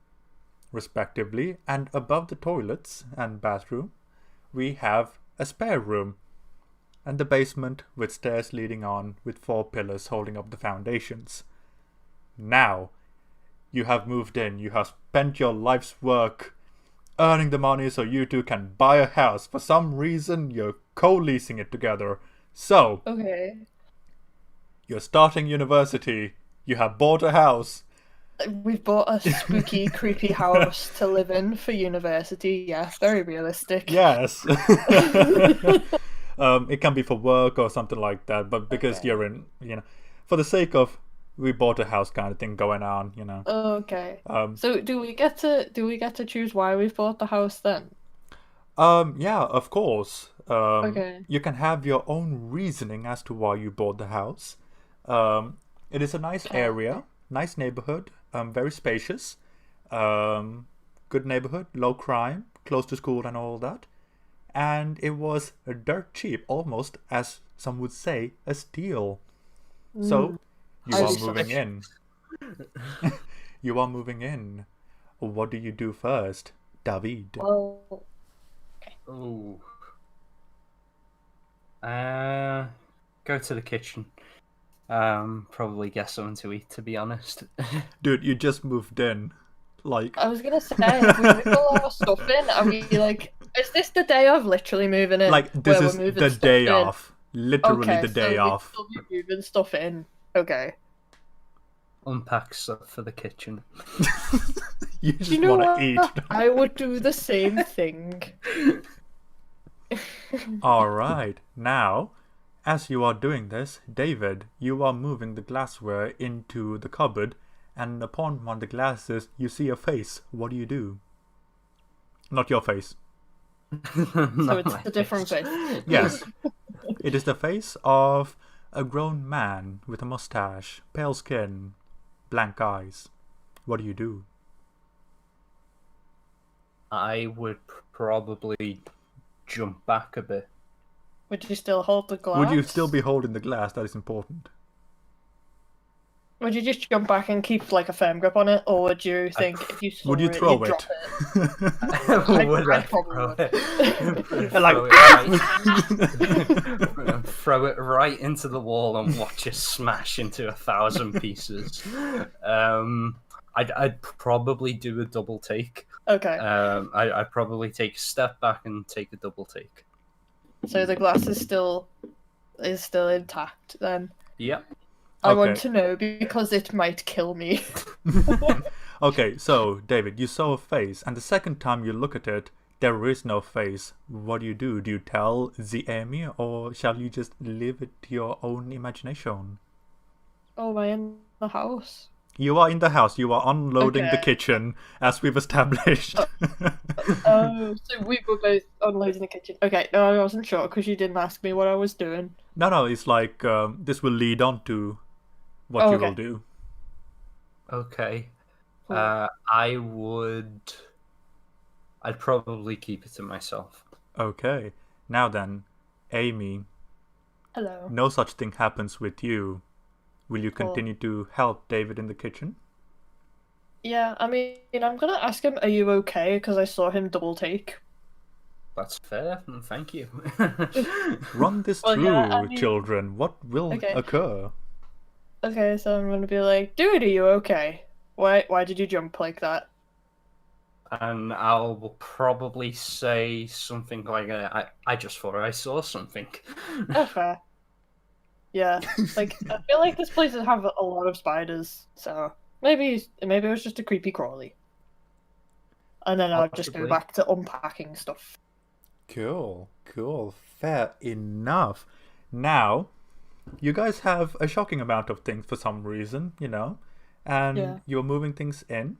Speaker 1: respectively, and above the toilets and bathroom, we have a spare room and the basement with stairs leading on with 4 pillars holding up the foundations. Now, you have moved in, you have spent your life's work earning the money so you two can buy a house. For some reason, you're co-leasing it together. So,
Speaker 2: Okay.
Speaker 1: you're starting university, you have bought a house.
Speaker 2: We've bought a spooky, creepy house to live in for university. Yeah, very realistic.
Speaker 1: Yes. It can be for work or something like that, but because
Speaker 2: Okay.
Speaker 1: you're in, for the sake of we bought a house kind of thing going on,
Speaker 2: Okay.
Speaker 1: Um,
Speaker 2: So do we get to choose why we've bought the house then?
Speaker 1: Yeah, of course.
Speaker 2: Okay.
Speaker 1: You can have your own reasoning as to why you bought the house. It is a nice
Speaker 2: Okay.
Speaker 1: area, nice neighborhood, very spacious, good neighborhood, low crime, close to school and all that. And it was dirt cheap, almost, as some would say, a steal. So, you
Speaker 2: I
Speaker 1: are
Speaker 2: see.
Speaker 1: moving in. You are moving in. What do you do first, David?
Speaker 2: Well,
Speaker 3: Ooh. Go to the kitchen. Probably get something to eat, to be honest.
Speaker 1: Dude, you just moved in. Like,
Speaker 2: I was gonna say, have we moved all our stuff in? Are we like, is this the day of literally moving in?
Speaker 1: this
Speaker 2: where we're
Speaker 1: is
Speaker 2: moving
Speaker 1: the
Speaker 2: stuff
Speaker 1: day
Speaker 2: in?
Speaker 1: off. Literally
Speaker 2: Okay,
Speaker 1: the day
Speaker 2: so
Speaker 1: off.
Speaker 2: we'll still be moving stuff in. Okay.
Speaker 3: Unpack stuff for the kitchen.
Speaker 1: You just
Speaker 2: You know
Speaker 1: want to
Speaker 2: what?
Speaker 1: eat.
Speaker 2: I would do the same thing.
Speaker 1: Alright, now, as you are doing this, David, you are moving the glassware into the cupboard, and upon one of the glasses, you see a face. What do you do? Not your face.
Speaker 2: So it's a different face.
Speaker 1: Yes. It is the face of a grown man with a mustache, pale skin, blank eyes. What do you do?
Speaker 3: I would probably jump back a bit.
Speaker 2: Would you still hold the glass?
Speaker 1: Would you still be holding the glass? That is important.
Speaker 2: Would you just jump back and keep like a firm grip on it, or would you think if you saw
Speaker 1: Would you
Speaker 2: it,
Speaker 1: throw
Speaker 2: you'd
Speaker 1: it?
Speaker 2: drop it?
Speaker 3: Would
Speaker 2: I
Speaker 3: I
Speaker 2: probably
Speaker 3: throw
Speaker 2: would.
Speaker 3: it? Throw it right into the wall and watch it smash into 1,000 pieces. I'd probably do a double take.
Speaker 2: Okay.
Speaker 3: I'd probably take a step back and take a double take.
Speaker 2: So the glass is still intact then.
Speaker 3: Yep.
Speaker 2: I
Speaker 1: Okay.
Speaker 2: want to know because it might kill me.
Speaker 1: Okay, so David, you saw a face, and the second time you look at it, there is no face. What do? Do you tell the Amy, or shall you just leave it to your own imagination?
Speaker 2: Oh, am I in the house?
Speaker 1: You are in the house. You are unloading the
Speaker 2: Okay.
Speaker 1: kitchen, as we've established.
Speaker 2: Oh, so we were both unloading the kitchen. Okay, no, I wasn't sure because you didn't ask me what I was doing.
Speaker 1: No, it's like this will lead on to what
Speaker 2: Oh,
Speaker 1: you
Speaker 2: okay.
Speaker 1: will do.
Speaker 3: Okay.
Speaker 2: Cool.
Speaker 3: I'd probably keep it to myself.
Speaker 1: Okay. Now then, Amy,
Speaker 2: Hello.
Speaker 1: no such thing happens with you. Will you
Speaker 2: Cool.
Speaker 1: continue to help David in the kitchen?
Speaker 2: Yeah, I mean, I'm gonna ask him, are you okay? Because I saw him double take.
Speaker 3: That's fair. Thank you.
Speaker 1: Run this
Speaker 2: Well,
Speaker 1: through,
Speaker 2: yeah, I mean-
Speaker 1: children. What will
Speaker 2: Okay.
Speaker 1: occur?
Speaker 2: Okay, so I'm gonna be like, dude, are you okay? Why did you jump like that?
Speaker 3: And I'll probably say something like, I just thought I saw something.
Speaker 2: Oh, fair. Yeah, like I feel like this place has have a lot of spiders, so maybe it was just a creepy crawly. And then I'll just go
Speaker 3: Possibly.
Speaker 2: back to unpacking stuff.
Speaker 1: Cool. Fair enough. Now, you guys have a shocking amount of things for some reason, and
Speaker 2: Yeah.
Speaker 1: you're moving things in,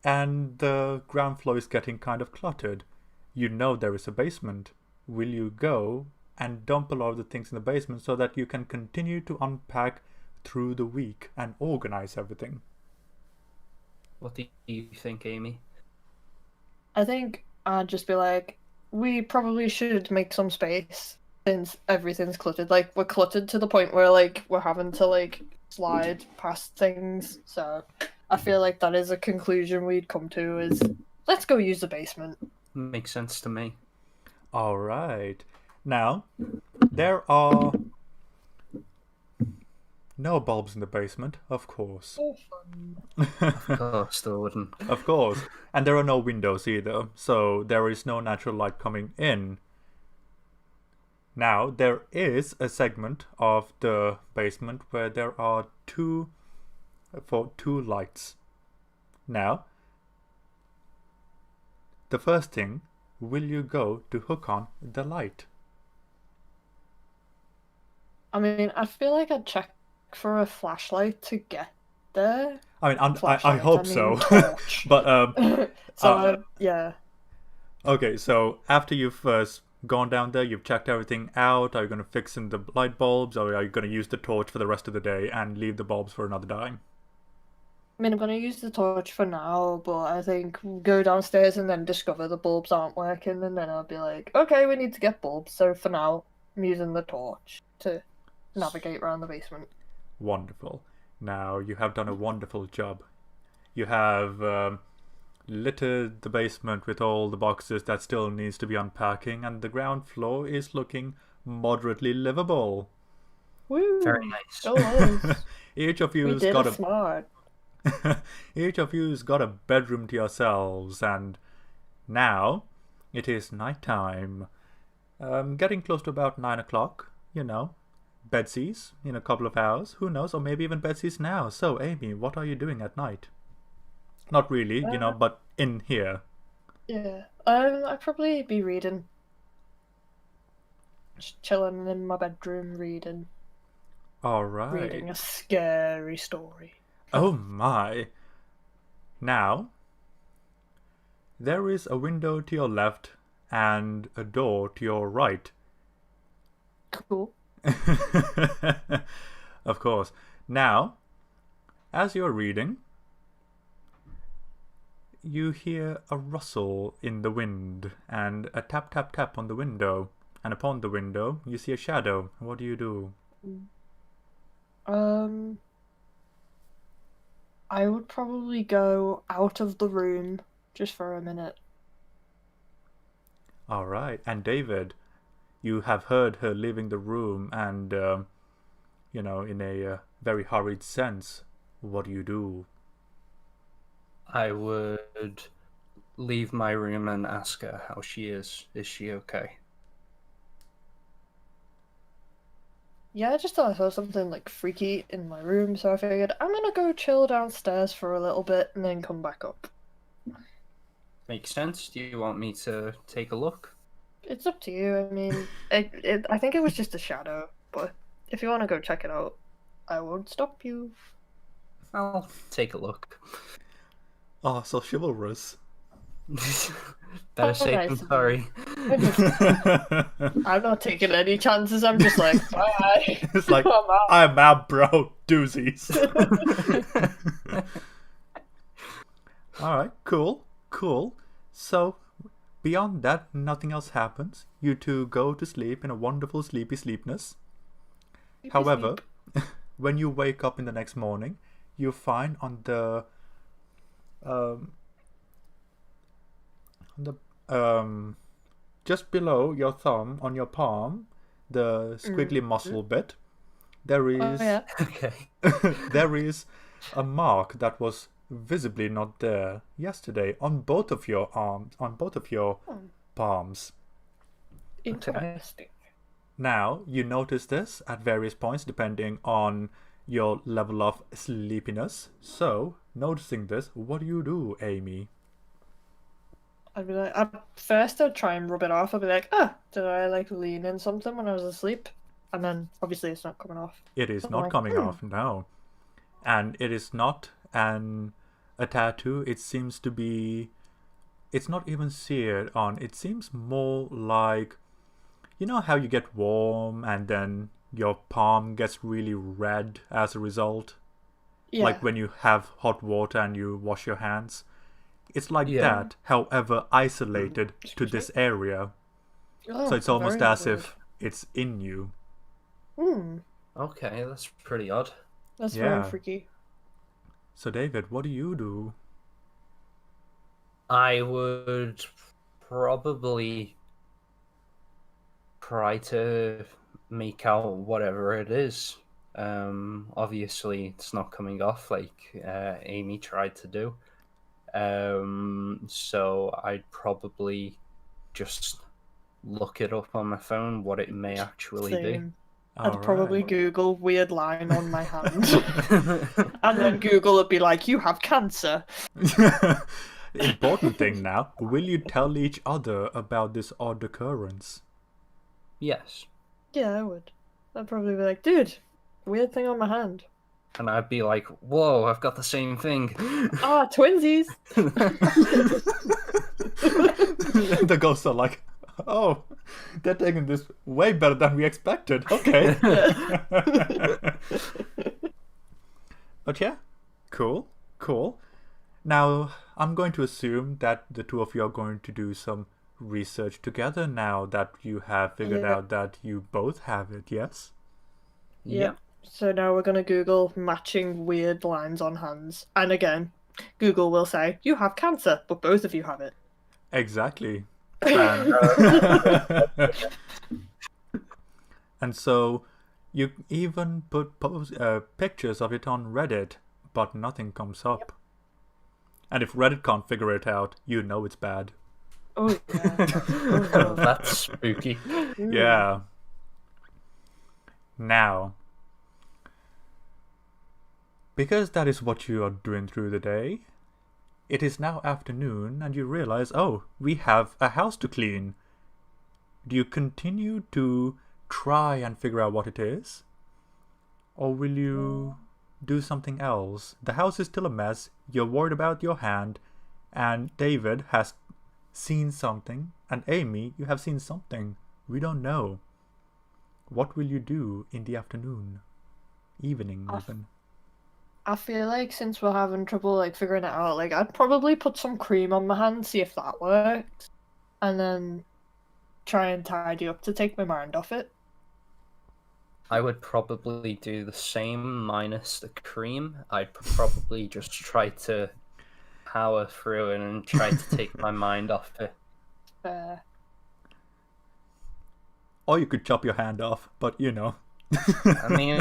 Speaker 1: and the ground floor is getting kind of cluttered. You know there is a basement. Will you go and dump a lot of the things in the basement so that you can continue to unpack through the week and organize everything?
Speaker 3: What do you think, Amy?
Speaker 2: I think I'd just be like, we probably should make some space since everything's cluttered. Like we're cluttered to the point where like we're having to like slide past things. So I feel like that is a conclusion we'd come to is let's go use the basement.
Speaker 3: Makes sense to me.
Speaker 1: All right. Now, there are no bulbs in the basement, of course.
Speaker 2: Oh, fun.
Speaker 3: Of course, there wouldn't.
Speaker 1: Of course. And there are no windows either, so there is no natural light coming in. Now, there is a segment of the basement where there are two lights. Now, the first thing, will you go to hook on the light?
Speaker 2: I mean, I feel like I'd check for a flashlight to get there.
Speaker 1: I mean, I
Speaker 2: Flashlight,
Speaker 1: hope
Speaker 2: I mean,
Speaker 1: so.
Speaker 2: torch.
Speaker 1: But,
Speaker 2: So yeah.
Speaker 1: okay, so after you've gone down there, you've checked everything out, are you going to fix in the light bulbs, or are you going to use the torch for the rest of the day and leave the bulbs for another time?
Speaker 2: I mean, I'm gonna use the torch for now, but I think go downstairs and then discover the bulbs aren't working, and then I'll be like, okay, we need to get bulbs. So for now, I'm using the torch to navigate around the basement.
Speaker 1: Wonderful. Now, you have done a wonderful job. You have littered the basement with all the boxes that still needs to be unpacking, and the ground floor is looking moderately livable.
Speaker 2: Woo!
Speaker 3: Very nice.
Speaker 2: Go on.
Speaker 1: Each of
Speaker 2: We
Speaker 1: you's
Speaker 2: did
Speaker 1: got
Speaker 2: it smart.
Speaker 1: Each of you's got a bedroom to yourselves, and now it is night time. Getting close to about 9 o'clock, Bedsies in a couple of hours, who knows, or maybe even bedsies now. So, Amy, what are you doing at night? Not really, but in here.
Speaker 2: Yeah. I'd probably be reading. Just chilling in my bedroom reading.
Speaker 1: All right.
Speaker 2: Reading a scary story.
Speaker 1: Oh my. Now, there is a window to your left and a door to your right.
Speaker 2: Cool.
Speaker 1: Of course. Now, as you're reading, you hear a rustle in the wind and a tap tap tap on the window. And upon the window, you see a shadow. What do you do?
Speaker 2: I would probably go out of the room just for a minute.
Speaker 1: All right. And David, you have heard her leaving the room and, in a very hurried sense. What do you do?
Speaker 3: I would leave my room and ask her how she is. Is she okay?
Speaker 2: Yeah, I just thought I saw something like freaky in my room, so I figured I'm gonna go chill downstairs for a little bit and then come back up.
Speaker 3: Makes sense. Do you want me to take a look?
Speaker 2: It's up to you. I mean, I think it was just a shadow, but if you want to go check it out, I won't stop you.
Speaker 3: I'll take a look.
Speaker 1: Oh, so chivalrous.
Speaker 3: Better safe than sorry.
Speaker 2: I'm not taking any chances. I'm just like, bye.
Speaker 1: It's like, I'm out, bro. Doozies. Alright, cool. So, beyond that, nothing else happens. You two go to sleep in a wonderful sleepiness. However, when you wake up in the next morning, you find on the just below your thumb on your palm, the squiggly muscle bit, there is
Speaker 3: Okay.
Speaker 1: there is a mark that was visibly not there yesterday on both of your arms, on both of your palms.
Speaker 2: Interesting.
Speaker 1: Now, you notice this at various points depending on your level of sleepiness. So, noticing this, what do you do, Amy?
Speaker 2: I'd be like, at first I'd try and rub it off. I'd be like, did I like lean in something when I was asleep? And then obviously it's not coming off.
Speaker 1: It is
Speaker 2: I'm
Speaker 1: not
Speaker 2: like,
Speaker 1: coming off, no. And it is not a tattoo. It seems to be, it's not even seared on. It seems more like, you know how you get warm and then your palm gets really red as a result?
Speaker 2: Yeah.
Speaker 1: Like when you have hot water and you wash your hands. It's like that, however isolated to this area. So it's almost as if it's in you.
Speaker 3: Okay, that's pretty odd.
Speaker 2: That's very freaky.
Speaker 1: So David, what do you do?
Speaker 3: I would probably try to make out whatever it is. Obviously, it's not coming off like Amy tried to do. So I'd probably just look it up on my phone what it may actually be.
Speaker 2: I'd probably Google weird line on my hand. And then Google would be like, you have cancer.
Speaker 1: Important thing now, will you tell each other about this odd occurrence?
Speaker 3: Yes.
Speaker 2: Yeah, I would. I'd probably be like, dude, weird thing on my hand.
Speaker 3: And I'd be like, whoa, I've got the same thing.
Speaker 2: Twinsies!
Speaker 1: The ghosts are like, oh, they're taking this way better than we expected. Okay. But yeah, cool. Now, I'm going to assume that the two of you are going to do some research together now that you have figured out that you both have it, yes?
Speaker 2: Yeah. So now we're going to Google matching weird lines on hands. And again, Google will say, you have cancer, but both of you have it.
Speaker 1: Exactly. And so you even put pictures of it on Reddit, but nothing comes up. Yep. And if Reddit can't figure it out, you know it's bad.
Speaker 2: Oh, yeah.
Speaker 3: Oh, that's spooky.
Speaker 1: Yeah. Now, because that is what you are doing through the day, it is now afternoon and you realize, oh, we have a house to clean. Do you continue to try and figure out what it is? Or will you do something else? The house is still a mess, you're worried about your hand, and David has seen something, and Amy, you have seen something. We don't know. What will you do in the afternoon? Evening, even.
Speaker 2: I feel like since we're having trouble like figuring it out, like I'd probably put some cream on my hand, see if that works, and then try and tidy up to take my mind off it.
Speaker 3: I would probably do the same minus the cream. I'd probably just try to power through it and try to take my mind off it.
Speaker 1: Or you could chop your hand off, but
Speaker 3: I mean,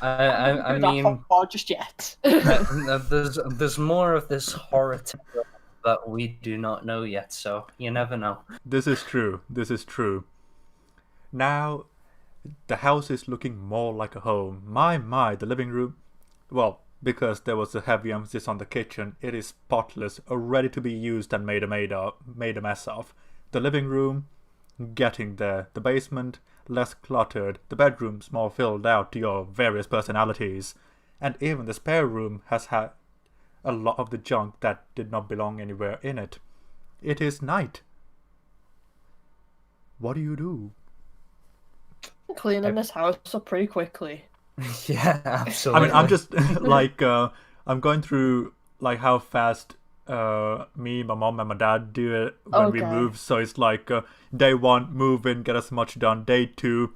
Speaker 3: I mean,
Speaker 2: not just yet.
Speaker 3: there's more of this horror tale that we do not know yet, so you never know.
Speaker 1: This is true. This is true. Now, the house is looking more like a home. My, the living room. Well, because there was a heavy emphasis on the kitchen, it is spotless, ready to be used and made a mess of. The living room, getting there. The basement, less cluttered. The bedrooms more filled out to your various personalities. And even the spare room has had a lot of the junk that did not belong anywhere in it. It is night. What do you do?
Speaker 2: Cleaning this house up pretty quickly.
Speaker 3: Yeah, absolutely.
Speaker 1: I mean, I'm just I'm going through like how fast me, my mom, and my dad do it when we move. So it's like day 1, move in, get as much done. Day 2,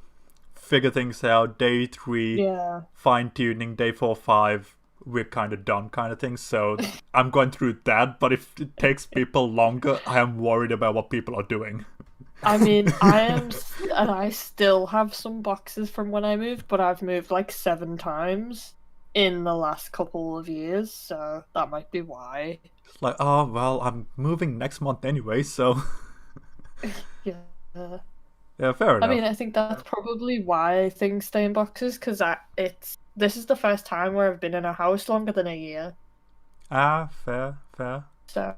Speaker 1: figure things out. Day 3, fine tuning. Day 4, 5, we're kind of done, kind of thing. So I'm going through that. But if it takes people longer, I am worried about what people are doing.
Speaker 2: I mean, I am, and I still have some boxes from when I moved, but I've moved like 7 times in the last couple of years, so that might be why.
Speaker 1: It's like, oh, well, I'm moving next month anyway, so...
Speaker 2: Yeah.
Speaker 1: Yeah, fair enough.
Speaker 2: I mean, I think that's probably why things stay in boxes, because this is the first time where I've been in a house longer than a year.
Speaker 1: Ah, fair.
Speaker 2: So,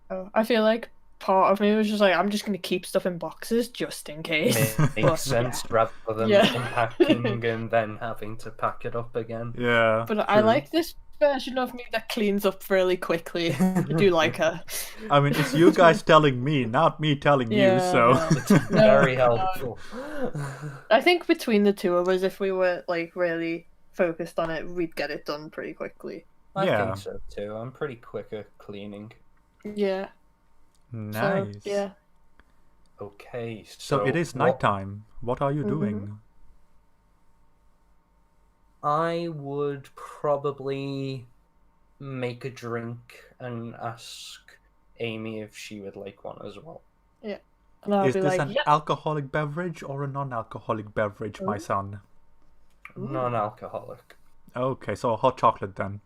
Speaker 2: I feel like part of me was just like, I'm just going to keep stuff in boxes just in case.
Speaker 3: Makes sense rather than unpacking and then having to pack it up again.
Speaker 1: Yeah.
Speaker 2: But true. I like this version of me that cleans up fairly quickly. I do like her.
Speaker 1: I mean, it's you guys telling me, not me telling you, so...
Speaker 3: It's very helpful.
Speaker 2: I think between the two of us, if we were like really focused on it, we'd get it done pretty quickly.
Speaker 3: I think so too. I'm pretty quick at cleaning.
Speaker 2: Yeah.
Speaker 1: Nice.
Speaker 2: So, yeah.
Speaker 3: Okay,
Speaker 1: so it is nighttime. What are you doing?
Speaker 3: I would probably make a drink and ask Amy if she would like one as well.
Speaker 2: Yeah. And
Speaker 1: is this an alcoholic beverage or a non-alcoholic beverage, my son?
Speaker 3: Non-alcoholic.
Speaker 1: Okay, so a hot chocolate then.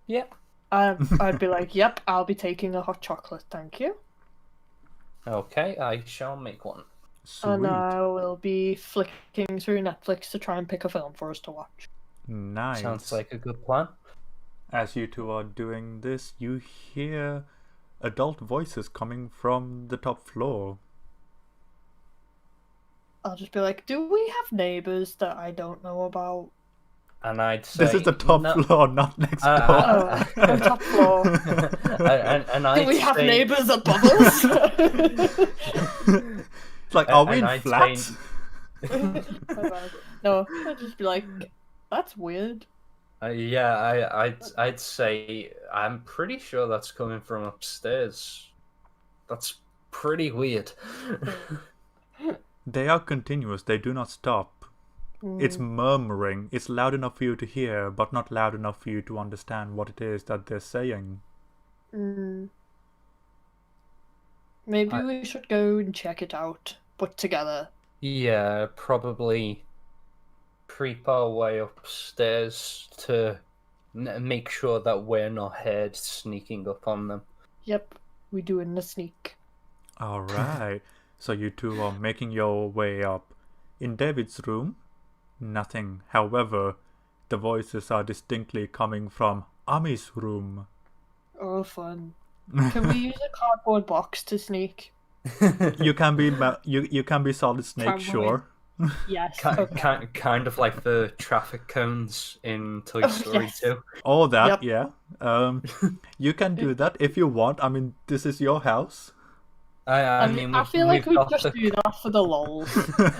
Speaker 3: Yep.
Speaker 2: I'd be like, yep, I'll be taking a hot chocolate, thank you.
Speaker 3: Okay, I shall make one.
Speaker 1: Sweet.
Speaker 2: And I will be flicking through Netflix to try and pick a film for us to watch.
Speaker 1: Nice.
Speaker 3: Sounds like a good plan.
Speaker 1: As you two are doing this, you hear adult voices coming from the top floor.
Speaker 2: I'll just be like, do we have neighbours that I don't know about?
Speaker 3: And I'd say...
Speaker 1: This is the top floor, not next door.
Speaker 2: Top floor.
Speaker 3: and I'd
Speaker 2: do we have
Speaker 3: say...
Speaker 2: neighbours above us?
Speaker 1: It's like, are we in flats?
Speaker 2: No, I'd just be like, that's weird.
Speaker 3: I'd say I'm pretty sure that's coming from upstairs. That's pretty weird.
Speaker 1: They are continuous. They do not stop. It's murmuring. It's loud enough for you to hear, but not loud enough for you to understand what it is that they're saying.
Speaker 2: Maybe we should go and check it out, but together.
Speaker 3: Yeah, probably creep our way upstairs to make sure that we're not heard sneaking up on them.
Speaker 2: Yep, we do in the sneak.
Speaker 1: Alright, so you two are making your way up. In David's room, nothing. However, the voices are distinctly coming from Ami's room.
Speaker 2: Oh, fun. Can we use a cardboard box to sneak?
Speaker 1: You can be Solid Snake, sure.
Speaker 2: Yes.
Speaker 3: Kind of like the traffic cones in Toy Story 2.
Speaker 1: Oh, that, yeah. You can do that if you want. I mean, this is your house.
Speaker 3: I
Speaker 2: I feel like we just do that for the lols.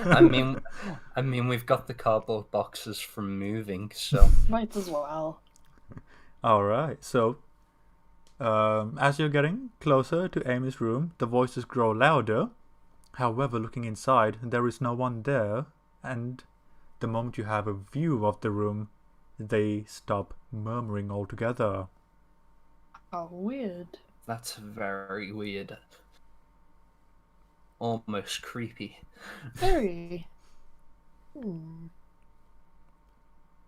Speaker 3: I mean, we've got the cardboard boxes from moving, so
Speaker 2: Might as well.
Speaker 1: All right. So, as you're getting closer to Amy's room, the voices grow louder. However, looking inside, there is no one there, and the moment you have a view of the room, they stop murmuring altogether.
Speaker 2: How weird.
Speaker 3: that's very weird. Almost creepy.
Speaker 2: Very.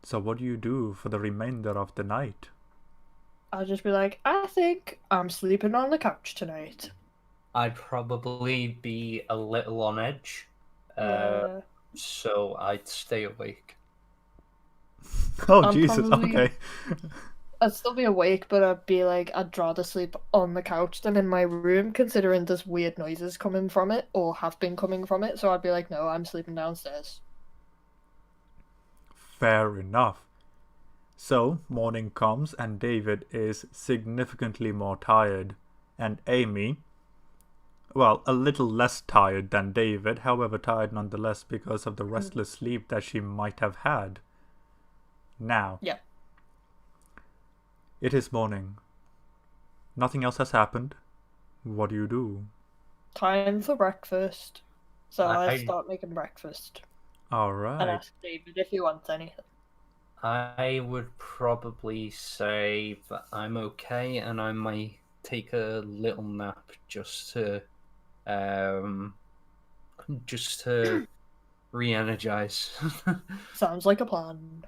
Speaker 1: So, what do you do for the remainder of the night?
Speaker 2: I'll just be like, I think I'm sleeping on the couch tonight.
Speaker 3: I'd probably be a little on edge,
Speaker 2: Yeah.
Speaker 3: so I'd stay awake.
Speaker 1: Oh,
Speaker 2: I'm
Speaker 1: Jesus,
Speaker 2: probably-
Speaker 1: okay.
Speaker 2: I'd still be awake, but I'd be like, I'd rather sleep on the couch than in my room, considering there's weird noises coming from it, or have been coming from it, so I'd be like, no, I'm sleeping downstairs.
Speaker 1: Fair enough. So, morning comes and David is significantly more tired, and Amy, well, a little less tired than David, however tired nonetheless because of the restless sleep that she might have had. Now,
Speaker 2: Yeah.
Speaker 1: it is morning. Nothing else has happened. What do you do?
Speaker 2: Time for breakfast. So I
Speaker 3: I-
Speaker 2: start making breakfast.
Speaker 1: All
Speaker 2: And
Speaker 1: right.
Speaker 2: ask David if he wants anything.
Speaker 3: I would probably say that I'm okay, and I might take a little nap just to re-energize.
Speaker 2: Sounds like a plan.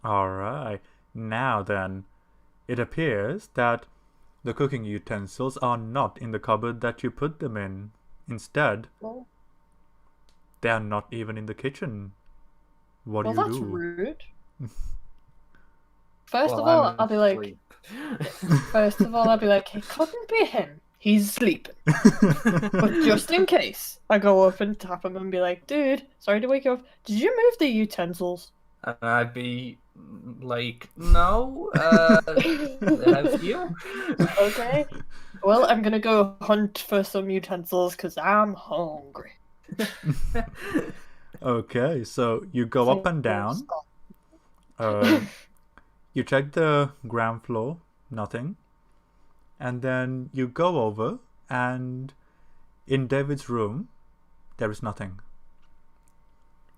Speaker 1: All right. Now then, it appears that the cooking utensils are not in the cupboard that you put them in. Instead,
Speaker 2: Well,
Speaker 1: they are not even in the kitchen. What do you
Speaker 2: that's
Speaker 1: do?
Speaker 2: rude. First
Speaker 3: Well,
Speaker 2: of all,
Speaker 3: I'm
Speaker 2: I'll be like,
Speaker 3: asleep.
Speaker 2: it couldn't be him. He's sleeping. But just in case, I go up and tap him and be like, dude, sorry to wake you up. Did you move the utensils?
Speaker 3: And I'd be like, no, have you?
Speaker 2: Okay. Well, I'm gonna go hunt for some utensils because I'm hungry.
Speaker 1: Okay, so you go up and down. You check the ground floor, nothing. And then you go over, and in David's room, there is nothing.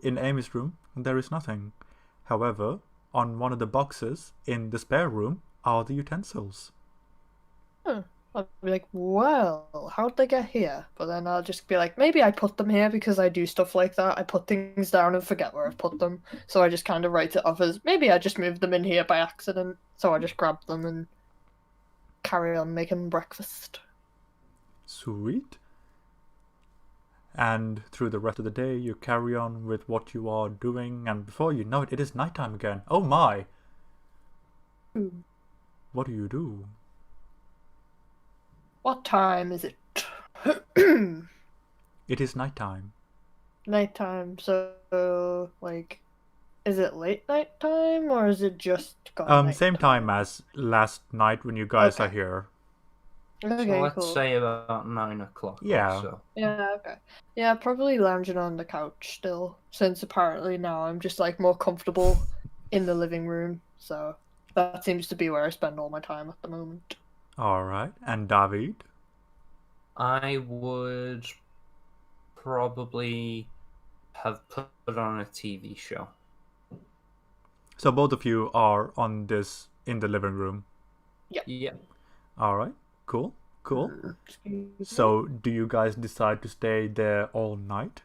Speaker 1: In Amy's room, there is nothing. However, on one of the boxes in the spare room are the utensils.
Speaker 2: I'll be like, well, how'd they get here? But then I'll just be like, maybe I put them here because I do stuff like that. I put things down and forget where I've put them. So I just kind of write it off as, maybe I just moved them in here by accident. So I just grab them and carry on making breakfast.
Speaker 1: Sweet. And through the rest of the day, you carry on with what you are doing, and before you know it, it is nighttime again. Oh my!
Speaker 2: Ooh.
Speaker 1: What do you do?
Speaker 2: What time is it?
Speaker 1: It is nighttime.
Speaker 2: Nighttime, so, like, is it late night time or is it just gone
Speaker 1: Same time as last night when you guys are
Speaker 2: Okay.
Speaker 1: here.
Speaker 2: Okay,
Speaker 3: So let's
Speaker 2: cool.
Speaker 3: say about 9 o'clock.
Speaker 1: Yeah.
Speaker 3: Or so.
Speaker 2: Yeah, okay. Yeah, probably lounging on the couch still, since apparently now I'm just like more comfortable in the living room, so that seems to be where I spend all my time at the moment.
Speaker 1: Alright. And David?
Speaker 3: I would probably have put on a TV show.
Speaker 1: So both of you are on this in the living room.
Speaker 3: Yeah.
Speaker 1: Alright. Cool. Cool.
Speaker 2: Excuse me.
Speaker 1: So do you guys decide to stay there all night?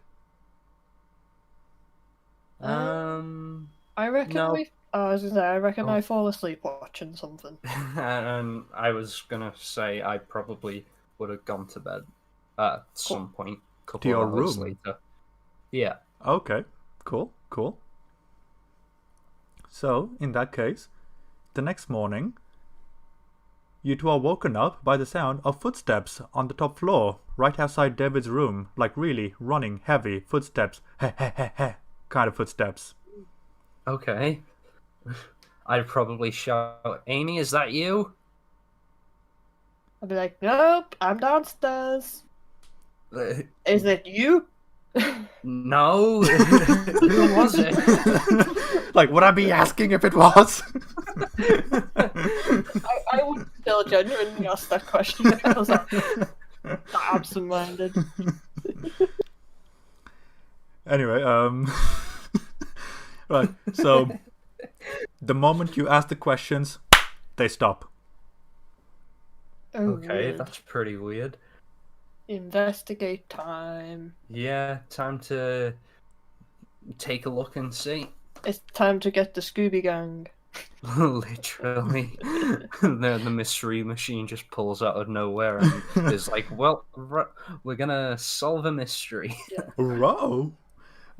Speaker 2: I reckon
Speaker 3: no.
Speaker 2: I was gonna say, I reckon
Speaker 3: Oh.
Speaker 2: I fall asleep watching something.
Speaker 3: And I was gonna say I probably would have gone to bed at some point. Couple
Speaker 1: your
Speaker 3: of hours
Speaker 1: room?
Speaker 3: later. Yeah.
Speaker 1: Okay. Cool. Cool. So, in that case, the next morning, you two are woken up by the sound of footsteps on the top floor, right outside David's room, like really running, heavy footsteps, kind of footsteps.
Speaker 3: Okay. I'd probably shout, Amy, is that you?
Speaker 2: I'd be like, nope, I'm downstairs. Is it you?
Speaker 3: No. Who was it?
Speaker 1: Like, would I be asking if it was?
Speaker 2: I would still genuinely ask that question if I was like, absent-minded.
Speaker 1: Anyway, right. So, the moment you ask the questions, they stop.
Speaker 2: Oh,
Speaker 3: Okay,
Speaker 2: weird.
Speaker 3: that's pretty weird.
Speaker 2: Investigate time.
Speaker 3: Yeah, time to take a look and see.
Speaker 2: It's time to get the Scooby Gang.
Speaker 3: Literally, the mystery machine just pulls out of nowhere and is like, "Well, we're gonna solve a mystery."
Speaker 1: Row.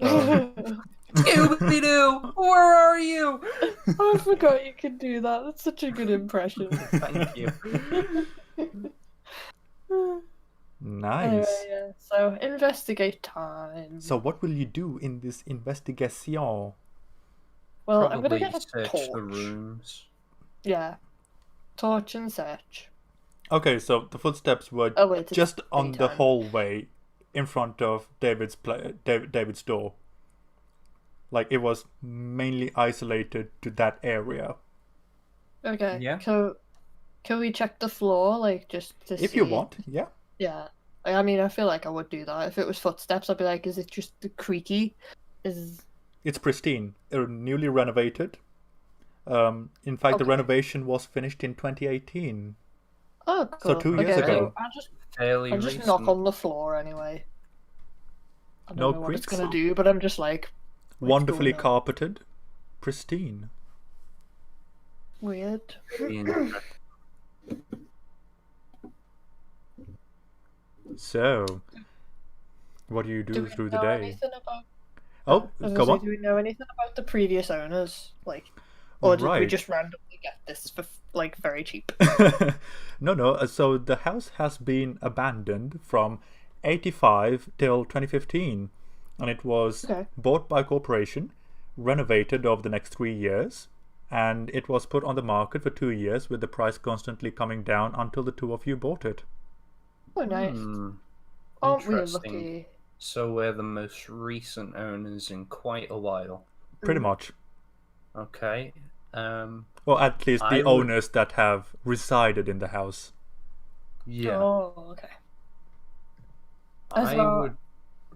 Speaker 3: Scooby Doo, where are you?
Speaker 2: I forgot you could do that. That's such a good impression.
Speaker 3: Thank you.
Speaker 1: Nice.
Speaker 2: Anyway, yeah. So investigate time.
Speaker 1: So, what will you do in this investigation?
Speaker 2: Well, I'm gonna
Speaker 3: Probably
Speaker 2: get a
Speaker 3: search
Speaker 2: torch.
Speaker 3: the rooms.
Speaker 2: Yeah, torch and search.
Speaker 1: Okay, so the footsteps were
Speaker 2: Oh wait, it's
Speaker 1: just on the
Speaker 2: daytime.
Speaker 1: hallway in front of David's door. Like, it was mainly isolated to that area.
Speaker 2: Okay.
Speaker 3: Yeah.
Speaker 2: So, can we check the floor, like, just to see?
Speaker 1: If you want, yeah.
Speaker 2: Yeah. I mean, I feel like I would do that. If it was footsteps, I'd be like, is it just the creaky?
Speaker 1: It's pristine. Newly renovated. In fact, the
Speaker 2: Okay.
Speaker 1: renovation was finished in 2018.
Speaker 2: Oh,
Speaker 1: So
Speaker 2: cool.
Speaker 1: 2 years
Speaker 2: Okay,
Speaker 1: ago.
Speaker 2: so
Speaker 3: Fairly
Speaker 2: I'll just
Speaker 3: recent.
Speaker 2: knock on the floor anyway. I
Speaker 1: No
Speaker 2: don't know what it's
Speaker 1: creaks?
Speaker 2: gonna do, but I'm just like, what's
Speaker 1: Wonderfully
Speaker 2: going on?
Speaker 1: carpeted. Pristine.
Speaker 2: Weird.
Speaker 1: So, what do you do
Speaker 2: Do we
Speaker 1: through the
Speaker 2: know
Speaker 1: day?
Speaker 2: anything about?
Speaker 1: Oh,
Speaker 2: I was
Speaker 1: go
Speaker 2: gonna
Speaker 1: on.
Speaker 2: say, do we know anything about the previous owners? Like, or did we
Speaker 1: Right.
Speaker 2: just randomly get this for like very cheap?
Speaker 1: No. So the house has been abandoned from 85 till 2015, and it was
Speaker 2: Okay.
Speaker 1: bought by a corporation, renovated over the next 3 years, and it was put on the market for 2 years with the price constantly coming down until the two of you bought it.
Speaker 2: Oh, nice.
Speaker 3: Hmm,
Speaker 2: Aren't we
Speaker 3: interesting.
Speaker 2: lucky?
Speaker 3: So we're the most recent owners in quite a while.
Speaker 1: Pretty much.
Speaker 3: Okay.
Speaker 1: Or at least the
Speaker 3: I would-
Speaker 1: owners that have resided in the house.
Speaker 3: Yeah.
Speaker 2: Oh, okay. As
Speaker 3: I
Speaker 2: well-
Speaker 3: would.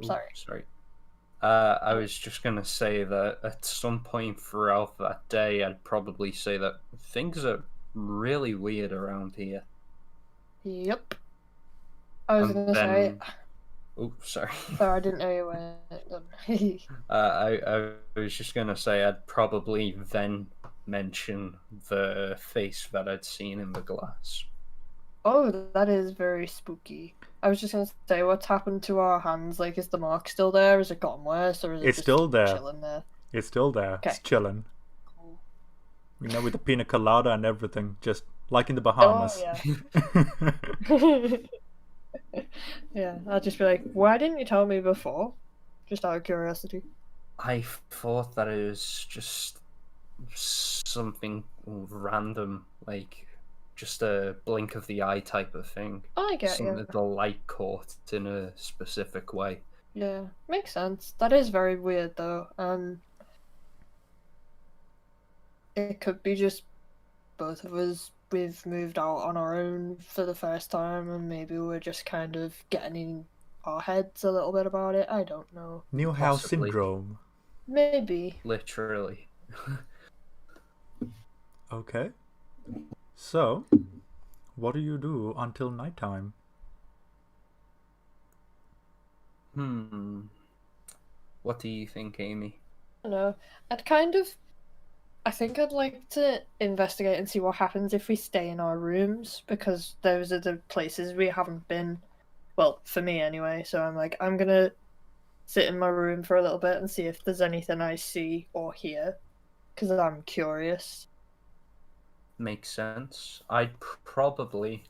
Speaker 3: Ooh,
Speaker 2: sorry.
Speaker 3: Sorry. I was just gonna say that at some point throughout that day, I'd probably say that things are really weird around here.
Speaker 2: Yep. I was
Speaker 3: And
Speaker 2: gonna say.
Speaker 3: then- Oh, sorry.
Speaker 2: Oh, I didn't know you were done.
Speaker 3: I was just gonna say I'd probably then mention the face that I'd seen in the glass.
Speaker 2: Oh, that is very spooky. I was just gonna say, what's happened to our hands? Like, is the mark still there? Has it gotten worse, or is it
Speaker 1: It's
Speaker 2: just
Speaker 1: still there.
Speaker 2: chilling there?
Speaker 1: It's still there. It's
Speaker 2: Okay.
Speaker 1: chilling.
Speaker 2: Cool.
Speaker 1: You know, with the pina colada and everything, just like in the Bahamas.
Speaker 2: Oh yeah. Yeah, I'll just be like, why didn't you tell me before? Just out of curiosity.
Speaker 3: I thought that it was just something random, like just a blink of the eye type of thing.
Speaker 2: I get
Speaker 3: Something
Speaker 2: you.
Speaker 3: that the light caught in a specific way.
Speaker 2: Yeah, makes sense. That is very weird though. It could be just both of us. We've moved out on our own for the first time, and maybe we're just kind of getting in our heads a little bit about it. I don't know.
Speaker 1: New house
Speaker 3: Possibly.
Speaker 1: syndrome.
Speaker 2: Maybe.
Speaker 3: Literally.
Speaker 1: Okay. So, what do you do until nighttime?
Speaker 3: What do you think, Amy?
Speaker 2: I don't know. I think I'd like to investigate and see what happens if we stay in our rooms, because those are the places we haven't been. Well, for me anyway. So I'm like, I'm gonna sit in my room for a little bit and see if there's anything I see or hear, because I'm curious.
Speaker 3: Makes sense. I'd probably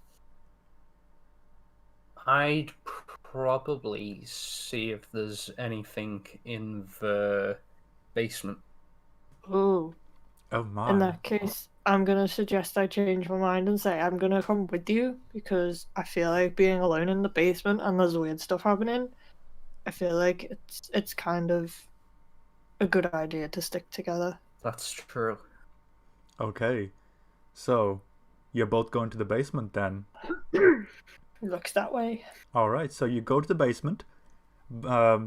Speaker 3: see if there's anything in the basement.
Speaker 2: Ooh.
Speaker 1: Oh my.
Speaker 2: In that case, I'm gonna suggest I change my mind and say I'm gonna come with you because I feel like being alone in the basement and there's weird stuff happening. I feel like it's kind of a good idea to stick together.
Speaker 3: That's true.
Speaker 1: Okay. So, you're both going to the basement then.
Speaker 2: Looks that way.
Speaker 1: Alright, so you go to the basement.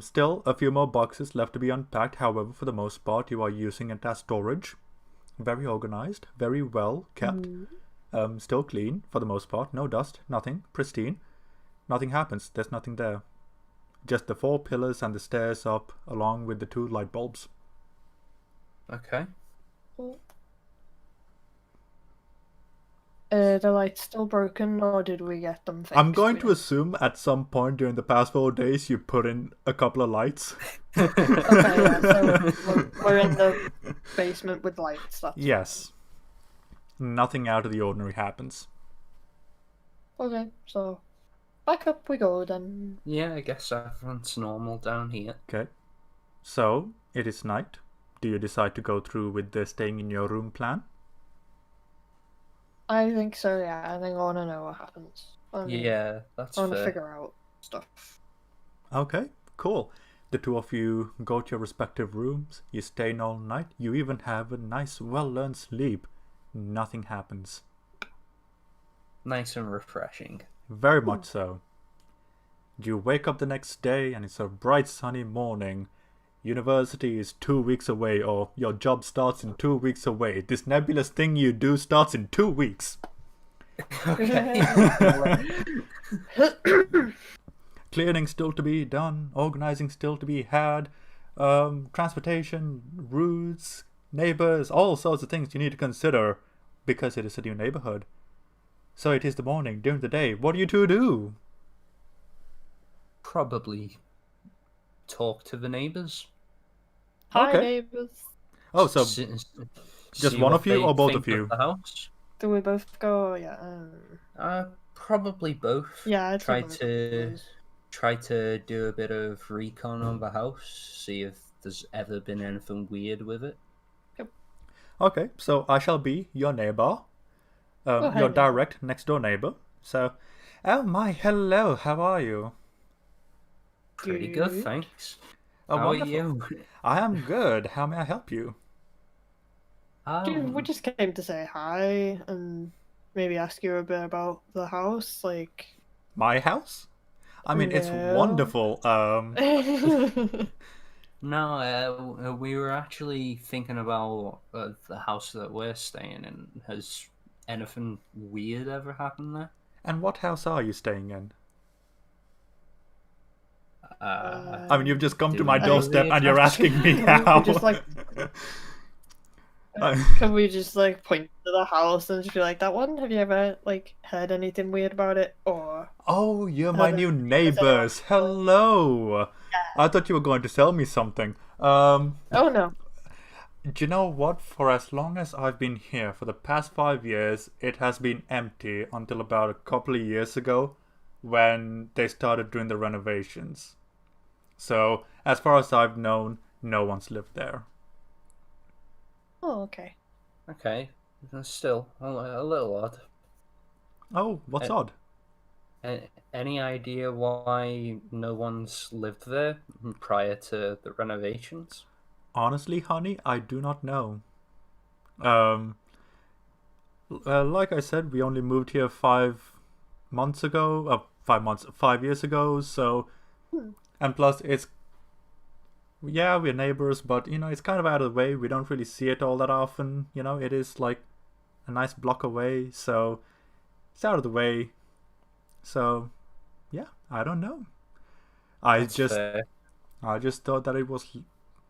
Speaker 1: Still, a few more boxes left to be unpacked. However, for the most part, you are using it as storage. Very organized, very well kept. Still clean for the most part. No dust, nothing. Pristine. Nothing happens. There's nothing there. Just the 4 pillars and the stairs up, along with the 2 light bulbs.
Speaker 3: Okay.
Speaker 2: The light's still broken, or did we get them fixed?
Speaker 1: I'm going to assume at some point during the past 4 days you put in a couple of lights.
Speaker 2: Okay, yeah, so we're in the basement with lights. That's
Speaker 1: Yes. Nothing out of the ordinary happens.
Speaker 2: okay. So back up we go then.
Speaker 3: Yeah, I guess everyone's normal down here.
Speaker 1: Okay. So, it is night. Do you decide to go through with the staying in your room plan?
Speaker 2: I think so. Yeah, I think I want to know what happens.
Speaker 3: Yeah, that's
Speaker 2: I want to
Speaker 3: fair.
Speaker 2: figure out stuff.
Speaker 1: Okay, cool. The 2 of you go to your respective rooms. You stay in all night. You even have a nice, well-earned sleep. Nothing happens.
Speaker 3: Nice and refreshing.
Speaker 1: Very much so. You wake up the next day and it's a bright sunny morning. University is 2 weeks away, or your job starts in 2 weeks away. This nebulous thing you do starts in 2 weeks.
Speaker 3: Okay.
Speaker 1: Cleaning still to be done, organizing still to be had, transportation, routes, neighbors, all sorts of things you need to consider because it is a new neighborhood. So it is the morning. During the day, what do you 2 do?
Speaker 3: Probably talk to the neighbors.
Speaker 2: Hi,
Speaker 1: Okay.
Speaker 2: neighbors.
Speaker 1: Oh, so just one of you or both of you?
Speaker 3: The house.
Speaker 2: Do we both go? Yeah.
Speaker 3: Probably both.
Speaker 2: Yeah. I'd say
Speaker 3: Try
Speaker 2: both
Speaker 3: to
Speaker 2: of us.
Speaker 3: try to do a bit of recon on the house. See if there's ever been anything weird with it.
Speaker 1: Okay, so I shall be your neighbor.
Speaker 2: hi,
Speaker 1: Your
Speaker 2: neighbor.
Speaker 1: direct next door neighbor. So, oh my, hello, how are you?
Speaker 3: Pretty good,
Speaker 2: Good.
Speaker 3: thanks.
Speaker 1: Oh,
Speaker 3: How
Speaker 1: wonderful.
Speaker 3: are you?
Speaker 1: I am good. How may I help you?
Speaker 2: We just came to say hi and maybe ask you a bit about the house, like.
Speaker 1: My house? I mean, it's
Speaker 2: No.
Speaker 1: wonderful.
Speaker 3: No, we were actually thinking about the house that we're staying in. Has anything weird ever happened there?
Speaker 1: And what house are you staying in?
Speaker 3: Uh,
Speaker 1: I mean, you've just come to
Speaker 3: do
Speaker 1: my
Speaker 3: we know
Speaker 1: doorstep
Speaker 3: the
Speaker 1: and you're
Speaker 3: exact-
Speaker 1: asking me
Speaker 2: We
Speaker 1: how.
Speaker 2: just, like-
Speaker 1: Uh,
Speaker 2: Can we just like point to the house and just be like, that one? Have you ever like heard anything weird about it? Or
Speaker 1: Oh, you're my
Speaker 2: Hello.
Speaker 1: new neighbors. Hello. I thought you were going to sell me something.
Speaker 2: oh no.
Speaker 1: Do you know what? For as long as I've been here, for the past 5 years, it has been empty until about a couple of years ago when they started doing the renovations. So, as far as I've known, no one's lived there.
Speaker 2: Oh, okay.
Speaker 3: Okay, still a little odd.
Speaker 1: Oh, what's odd?
Speaker 3: Any idea why no one's lived there prior to the renovations?
Speaker 1: Honestly, honey, I do not know. Like I said, we only moved here 5 months ago. 5 years ago. So, and plus, yeah, we're neighbors, but it's kind of out of the way. We don't really see it all that often. It is like a nice block away, so it's out of the way. So, yeah, I don't know.
Speaker 3: That's fair.
Speaker 1: I just thought that it was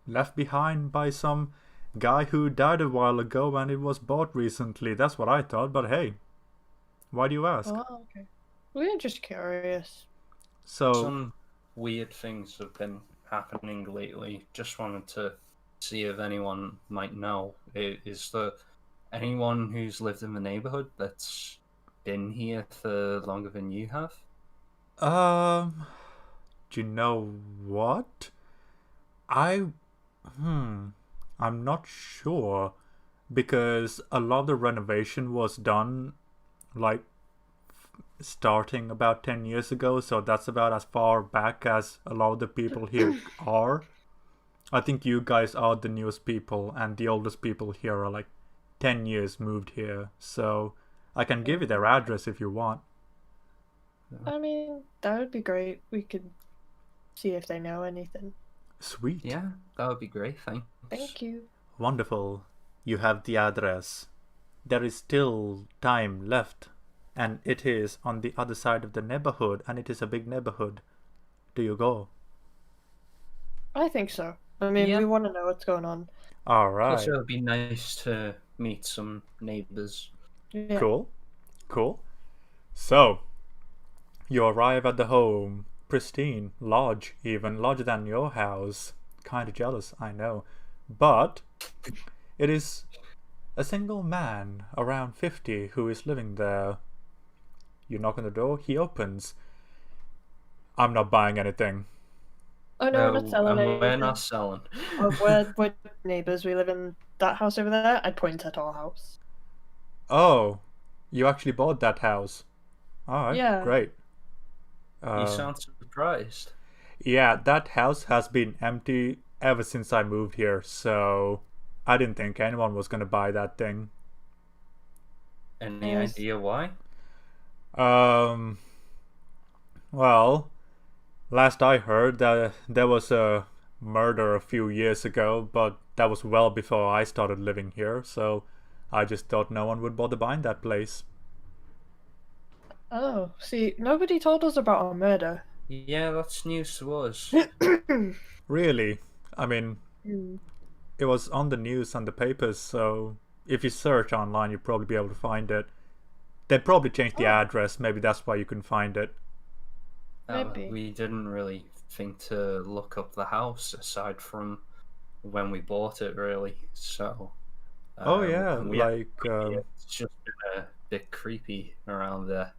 Speaker 1: left behind by some guy who died a while ago and it was bought recently. That's what I thought, but hey, why do you ask?
Speaker 2: Oh, okay. We're just curious.
Speaker 1: So,
Speaker 3: Some weird things have been happening lately. Just wanted to see if anyone might know. Is there anyone who's lived in the neighborhood that's been here for longer than you have?
Speaker 1: do you know what? I'm not sure. because a lot of the renovation was done like starting about 10 years ago, so that's about as far back as a lot of the people here are. I think you guys are the newest people, and the oldest people here are like 10 years moved here, so I can give you their address if you want.
Speaker 2: I mean, that would be great. We could see if they know anything.
Speaker 1: Sweet.
Speaker 3: Yeah, that would be great. Thanks.
Speaker 2: Thank you.
Speaker 1: Wonderful. You have the address. There is still time left, and it is on the other side of the neighborhood, and it is a big neighborhood. Do you go?
Speaker 2: I think so. I mean,
Speaker 3: Yeah.
Speaker 2: we want to know what's going on.
Speaker 1: All right.
Speaker 3: Also, it'd be nice to meet some neighbors.
Speaker 2: Yeah.
Speaker 1: Cool. So, you arrive at the home. Pristine, large, even larger than your house. Kinda jealous, I know. But it is a single man, around 50, who is living there. You knock on the door, he opens. I'm not buying anything.
Speaker 2: Oh no, we're not selling
Speaker 3: and
Speaker 2: anything.
Speaker 3: we're not selling.
Speaker 2: Oh, we're neighbours. We live in that house over there. I point at our house.
Speaker 1: Oh, you actually bought that house. Alright,
Speaker 2: Yeah.
Speaker 1: great.
Speaker 3: You sound surprised.
Speaker 1: Yeah, that house has been empty ever since I moved here, so I didn't think anyone was gonna buy that thing.
Speaker 3: Any
Speaker 2: Yes.
Speaker 3: idea why?
Speaker 1: Well, last I heard that there was a murder a few years ago, but that was well before I started living here, so I just thought no one would bother buying that place.
Speaker 2: Oh, see, nobody told us about a murder.
Speaker 3: Yeah, that's news to us.
Speaker 1: Really? I mean,
Speaker 2: Hmm.
Speaker 1: it was on the news and the papers, so if you search online, you'll probably be able to find it. They'd probably change the address, maybe that's why you couldn't find it.
Speaker 2: Maybe.
Speaker 3: We didn't really think to look up the house aside from when we bought it, really. So.
Speaker 1: Oh yeah,
Speaker 3: we
Speaker 1: like
Speaker 3: it's just been a bit creepy around there.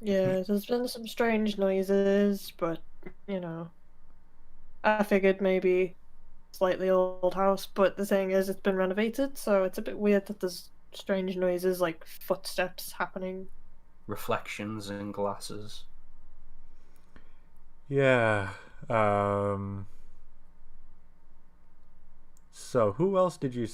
Speaker 2: Yeah, there's been some strange noises, but you know, I figured maybe slightly old house. But the thing is, it's been renovated, so it's a bit weird that there's strange noises like footsteps happening.
Speaker 3: Reflections in glasses.
Speaker 1: yeah. So who else did you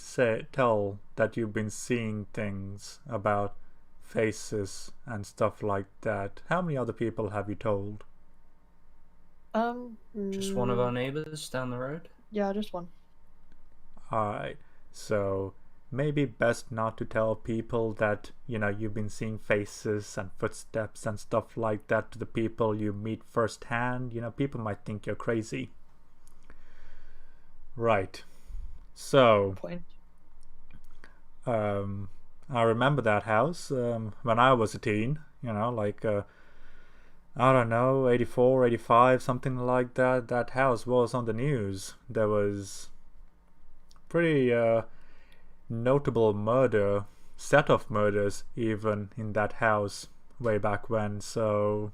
Speaker 1: tell that you've been seeing things about faces and stuff like that? How many other people have you told?
Speaker 3: Just one of our neighbors down the road.
Speaker 2: Yeah, just one.
Speaker 1: Alright, so maybe best not to tell people that, you've been seeing faces and footsteps and stuff like that to the people you meet firsthand. People might think you're crazy. Right. So,
Speaker 2: Point.
Speaker 1: I remember that house when I was a teen, I don't know, 84, 85, something like that. That house was on the news. There was pretty notable set of murders even in that house way back when. So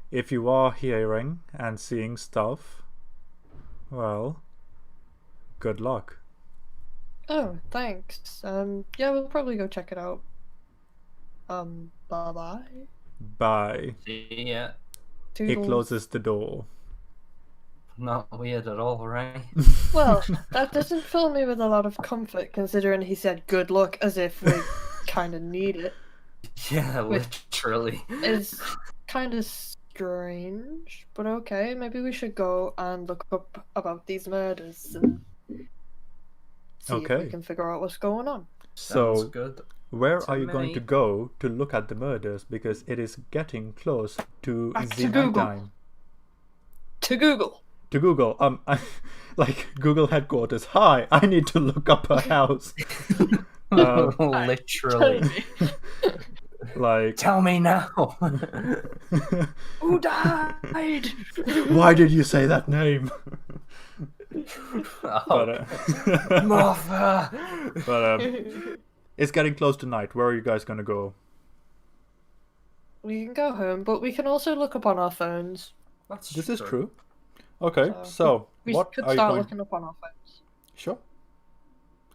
Speaker 1: if you are hearing and seeing stuff, well, good luck.
Speaker 2: Oh, thanks. Yeah, we'll probably go check it out. Bye-bye.
Speaker 1: Bye.
Speaker 3: See ya.
Speaker 1: He
Speaker 2: Toodles.
Speaker 1: closes the door.
Speaker 3: Not weird at all, right?
Speaker 2: Well, that doesn't fill me with a lot of comfort, considering he said good luck as if we kind of need it.
Speaker 3: Yeah,
Speaker 2: Which-
Speaker 3: literally.
Speaker 2: It's kind of strange, but okay, maybe we should go and look up about these murders and see if
Speaker 1: Okay.
Speaker 2: we can figure out what's going on.
Speaker 3: Sounds
Speaker 1: So,
Speaker 3: good.
Speaker 1: where
Speaker 3: To
Speaker 1: are you going
Speaker 3: me.
Speaker 1: to go to look at the murders? Because it is getting close to
Speaker 2: Back
Speaker 1: the
Speaker 2: to Google.
Speaker 1: nighttime.
Speaker 2: To Google.
Speaker 1: To Google, like Google headquarters. Hi, I need to look up a house.
Speaker 3: Literally.
Speaker 1: Like,
Speaker 3: Tell me now.
Speaker 2: Who died?
Speaker 1: why did you say that name?
Speaker 3: Oh,
Speaker 1: But,
Speaker 3: Martha.
Speaker 1: but it's getting close to night. Where are you guys gonna go?
Speaker 2: We can go home, but we can also look up on our phones.
Speaker 1: This is true. Okay,
Speaker 2: So,
Speaker 1: so
Speaker 2: We
Speaker 1: what
Speaker 2: could
Speaker 1: are you
Speaker 2: start
Speaker 1: going?
Speaker 2: looking up on our phones.
Speaker 1: Sure.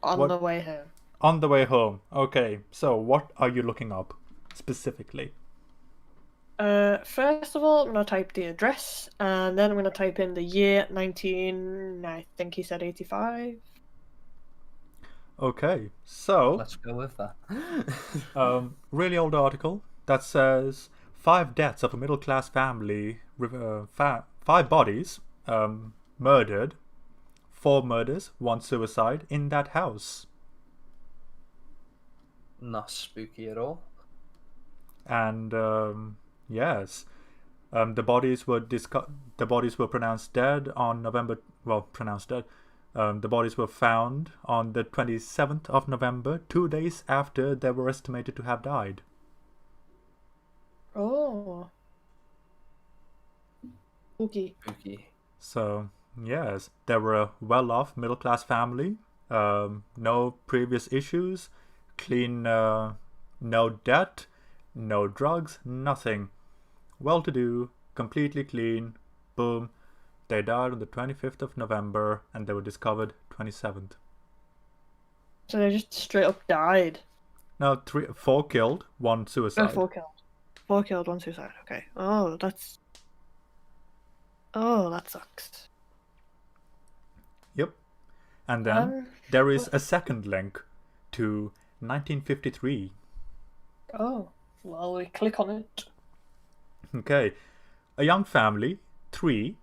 Speaker 2: On the way home.
Speaker 1: On the way home. Okay, so what are you looking up specifically?
Speaker 2: First of all, I'm gonna type the address, and then I'm gonna type in the year 19. I think he said 85.
Speaker 1: Okay, so
Speaker 3: Let's go with that.
Speaker 1: really old article that says 5 deaths of a middle-class family, 5 bodies murdered, 4 murders, 1 suicide in that house.
Speaker 3: Not spooky at all.
Speaker 1: And yes, the bodies were pronounced dead on November. Well, pronounced dead. The bodies were found on the 27th of November, 2 days after they were estimated to have died.
Speaker 2: Oh. Spooky.
Speaker 3: Spooky.
Speaker 1: So yes, they were a well-off middle-class family. No previous issues, clean, no debt, no drugs, nothing. Well-to-do, completely clean. Boom. They died on the 25th of November, and they were discovered 27th.
Speaker 2: So they just straight up died.
Speaker 1: No, 4 killed, 1 suicide.
Speaker 2: 4 killed. 4 killed, 1 suicide. Okay. Oh, that sucks.
Speaker 1: Yep. And then there is a second link to 1953.
Speaker 2: Oh, well, we click on it.
Speaker 1: Okay. A young family, 3.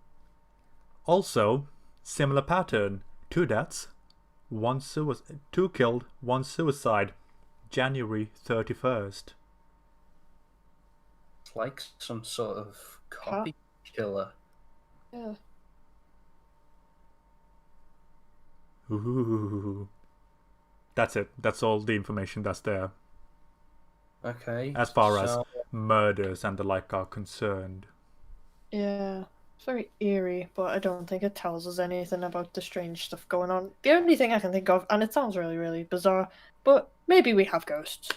Speaker 1: Also, similar pattern. 2 deaths, 2 killed, 1 suicide. January 31st.
Speaker 3: It's like some sort of copy killer.
Speaker 2: Yeah.
Speaker 1: Ooh. That's it. That's all the information that's there.
Speaker 3: Okay.
Speaker 1: As far as murders and the like are concerned.
Speaker 2: Yeah. It's very eerie, but I don't think it tells us anything about the strange stuff going on. The only thing I can think of, and it sounds really, really bizarre, but maybe we have ghosts.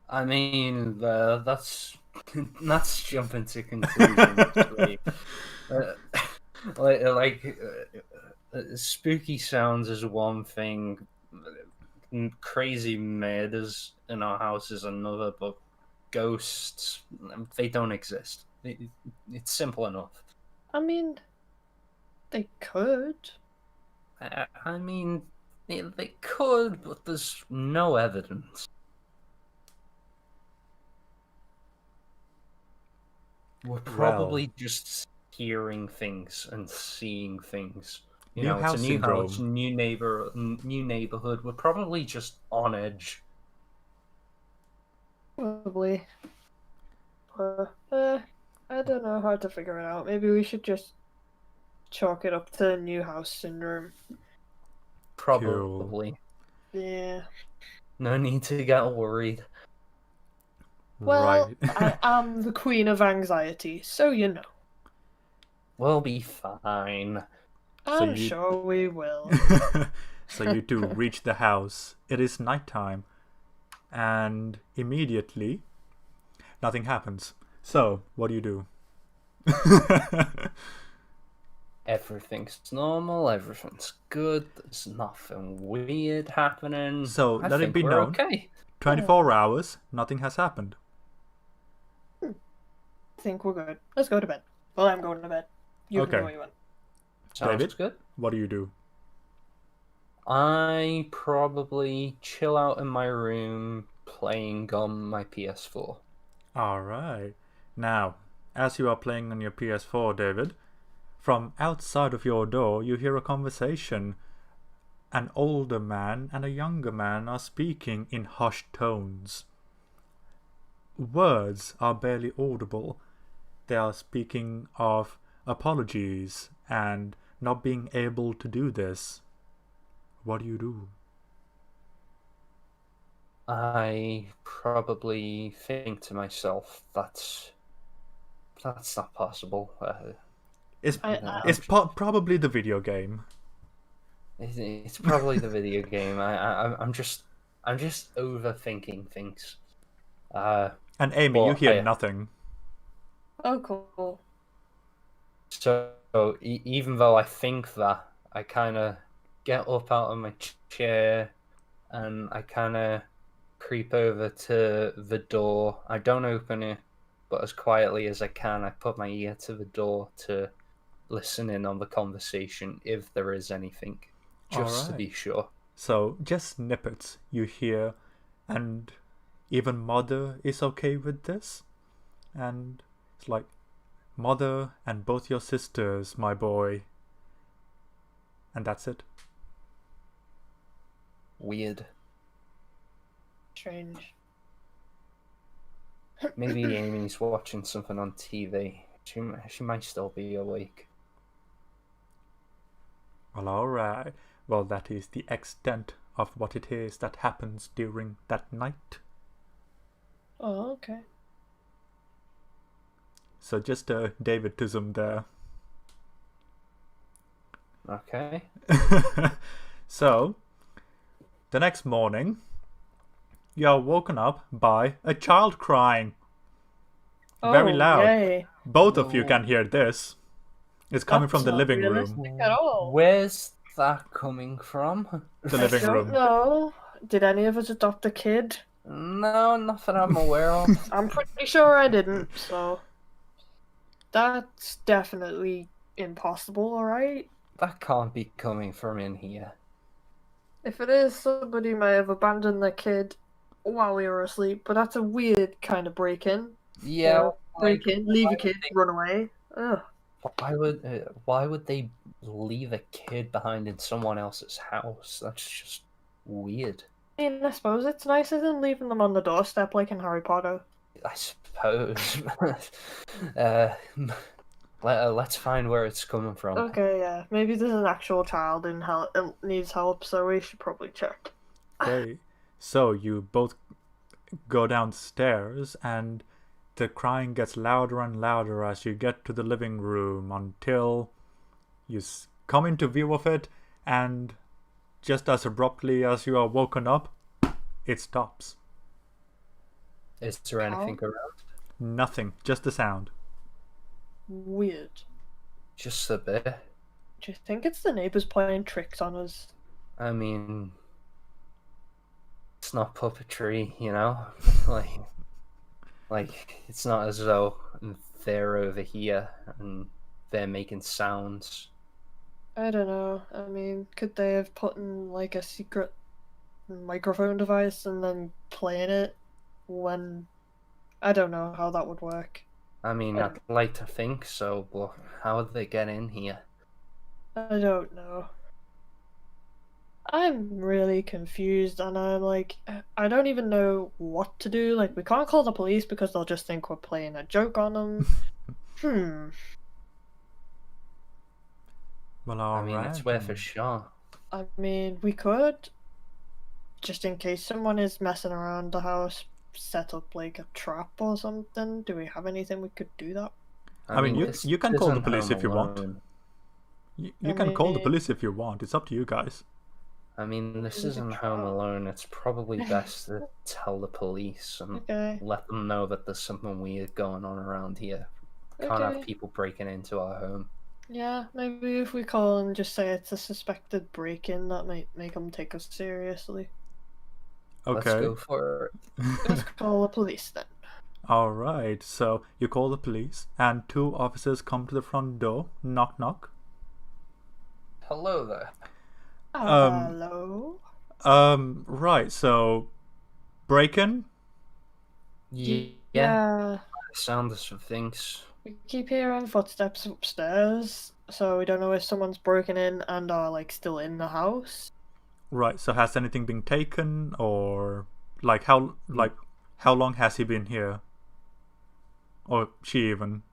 Speaker 3: I mean, that's jumping to conclusions. Spooky sounds is one thing. Crazy murders in our house is another, but ghosts, they don't exist. It's simple enough.
Speaker 2: I mean, they could.
Speaker 3: I mean, they could, but there's no evidence. We're probably just hearing things and seeing things. You know, it's a new house, new neighborhood. We're probably just on edge.
Speaker 2: Probably. I don't know how to figure it out. Maybe we should just chalk it up to new house syndrome.
Speaker 3: Probably.
Speaker 2: Cool. Yeah.
Speaker 3: No need to get worried.
Speaker 2: Well,
Speaker 1: right.
Speaker 2: I am the queen of anxiety, so you know.
Speaker 3: We'll be fine.
Speaker 2: I'm sure we will.
Speaker 1: So you two reach the house. It is nighttime. And immediately, nothing happens. So, what do?
Speaker 3: Everything's normal, everything's good, there's nothing weird happening.
Speaker 1: So, let it be known,
Speaker 3: okay.
Speaker 1: 24 hours, nothing has happened.
Speaker 2: I think we're good. Let's go to bed. Well, I'm going to bed. You can do what you want.
Speaker 3: Sounds
Speaker 1: David,
Speaker 3: good.
Speaker 1: What do?
Speaker 3: I probably chill out in my room playing on my PS4.
Speaker 1: Alright. Now, as you are playing on your PS4, David, from outside of your door you hear a conversation. An older man and a younger man are speaking in hushed tones. Words are barely audible. They are speaking of apologies and not being able to do this. What do?
Speaker 3: I probably think to myself, that's not possible.
Speaker 1: It's probably the video game.
Speaker 3: It's probably the video game. I'm just overthinking things.
Speaker 1: And Amy, you hear nothing.
Speaker 2: Oh, cool.
Speaker 3: So even though I think that, I kind of get up out of my chair and I kind of creep over to the door. I don't open it, but as quietly as I can, I put my ear to the door to listen in on the conversation if there is anything, just to
Speaker 1: Alright.
Speaker 3: be sure.
Speaker 1: So, just snippets you hear, and even Mother is okay with this. And it's like, Mother and both your sisters, my boy. And that's it.
Speaker 3: Weird.
Speaker 2: Strange.
Speaker 3: Maybe Amy's watching something on TV. She might still be awake.
Speaker 1: Well, alright. Well, that is the extent of what it is that happens during that night.
Speaker 2: Oh, okay.
Speaker 1: So just a Davidism there.
Speaker 3: Okay.
Speaker 1: So, the next morning, you are woken up by a child crying. Very
Speaker 2: Oh,
Speaker 1: loud.
Speaker 2: Yay.
Speaker 1: Both of you can hear this. It's coming from
Speaker 2: That's
Speaker 1: the
Speaker 2: not
Speaker 1: living
Speaker 2: realistic
Speaker 1: room.
Speaker 2: at all.
Speaker 3: Where's that coming from?
Speaker 1: The
Speaker 2: I
Speaker 1: living
Speaker 2: don't
Speaker 1: room.
Speaker 2: know. Did any of us adopt a kid?
Speaker 3: No, not that I'm aware of.
Speaker 2: I'm pretty sure I didn't, so that's definitely impossible, alright?
Speaker 3: That can't be coming from in here.
Speaker 2: If it is, somebody may have abandoned their kid while we were asleep, but that's a weird kind of break-in.
Speaker 3: Yeah,
Speaker 2: Break in, leave
Speaker 3: why
Speaker 2: your kid,
Speaker 3: would they-
Speaker 2: run away. Ugh.
Speaker 3: Why would they leave a kid behind in someone else's house? That's just weird.
Speaker 2: I mean, I suppose it's nicer than leaving them on the doorstep like in Harry Potter.
Speaker 3: I suppose. Let's find where it's coming from.
Speaker 2: Okay, yeah. Maybe there's an actual child in needs help, so we should probably check.
Speaker 1: Okay. So you both go downstairs, and the crying gets louder and louder as you get to the living room until you come into view of it, and just as abruptly as you are woken up, it stops.
Speaker 3: Is there anything around?
Speaker 1: Nothing, just the sound.
Speaker 2: Weird.
Speaker 3: Just a bit.
Speaker 2: Do you think it's the neighbors playing tricks on us?
Speaker 3: I mean, it's not puppetry, you know? like it's not as though they're over here and they're making sounds.
Speaker 2: I don't know. I mean, could they have put in like a secret microphone device and then playing it when... I don't know how that would work.
Speaker 3: I mean, I'd like to think so, but how would they get in here?
Speaker 2: I don't know. I'm really confused, and I'm like, I don't even know what to do. Like, we can't call the police because they'll just think we're playing a joke on them.
Speaker 1: Well,
Speaker 3: I mean, it's worth a shot.
Speaker 2: I mean, we could, just in case someone is messing around the house, set up like a trap or something. Do we have anything we could do that?
Speaker 1: I mean, you can call the
Speaker 3: isn't
Speaker 1: police
Speaker 3: Home
Speaker 1: if you want.
Speaker 3: Alone.
Speaker 1: You can call the police if you want. It's up to you guys.
Speaker 3: I mean, this isn't Home Alone. It's probably best to tell the police and
Speaker 2: Okay.
Speaker 3: let them know that there's something weird going on around here. We can't have people breaking into our home.
Speaker 2: Yeah, maybe if we call and just say it's a suspected break-in, that might make them take us seriously.
Speaker 1: Okay.
Speaker 3: Let's go for it.
Speaker 2: Let's call the police then.
Speaker 1: Alright, so you call the police, and 2 officers come to the front door. Knock, knock.
Speaker 3: Hello there.
Speaker 2: Hello?
Speaker 1: Right, so... Break-in?
Speaker 3: Yeah. Sound of some things.
Speaker 2: We keep hearing footsteps upstairs, so we don't know if someone's broken in and are, like, still in the house.
Speaker 1: Right, so has anything been taken, or... how long has he been here? Or she even?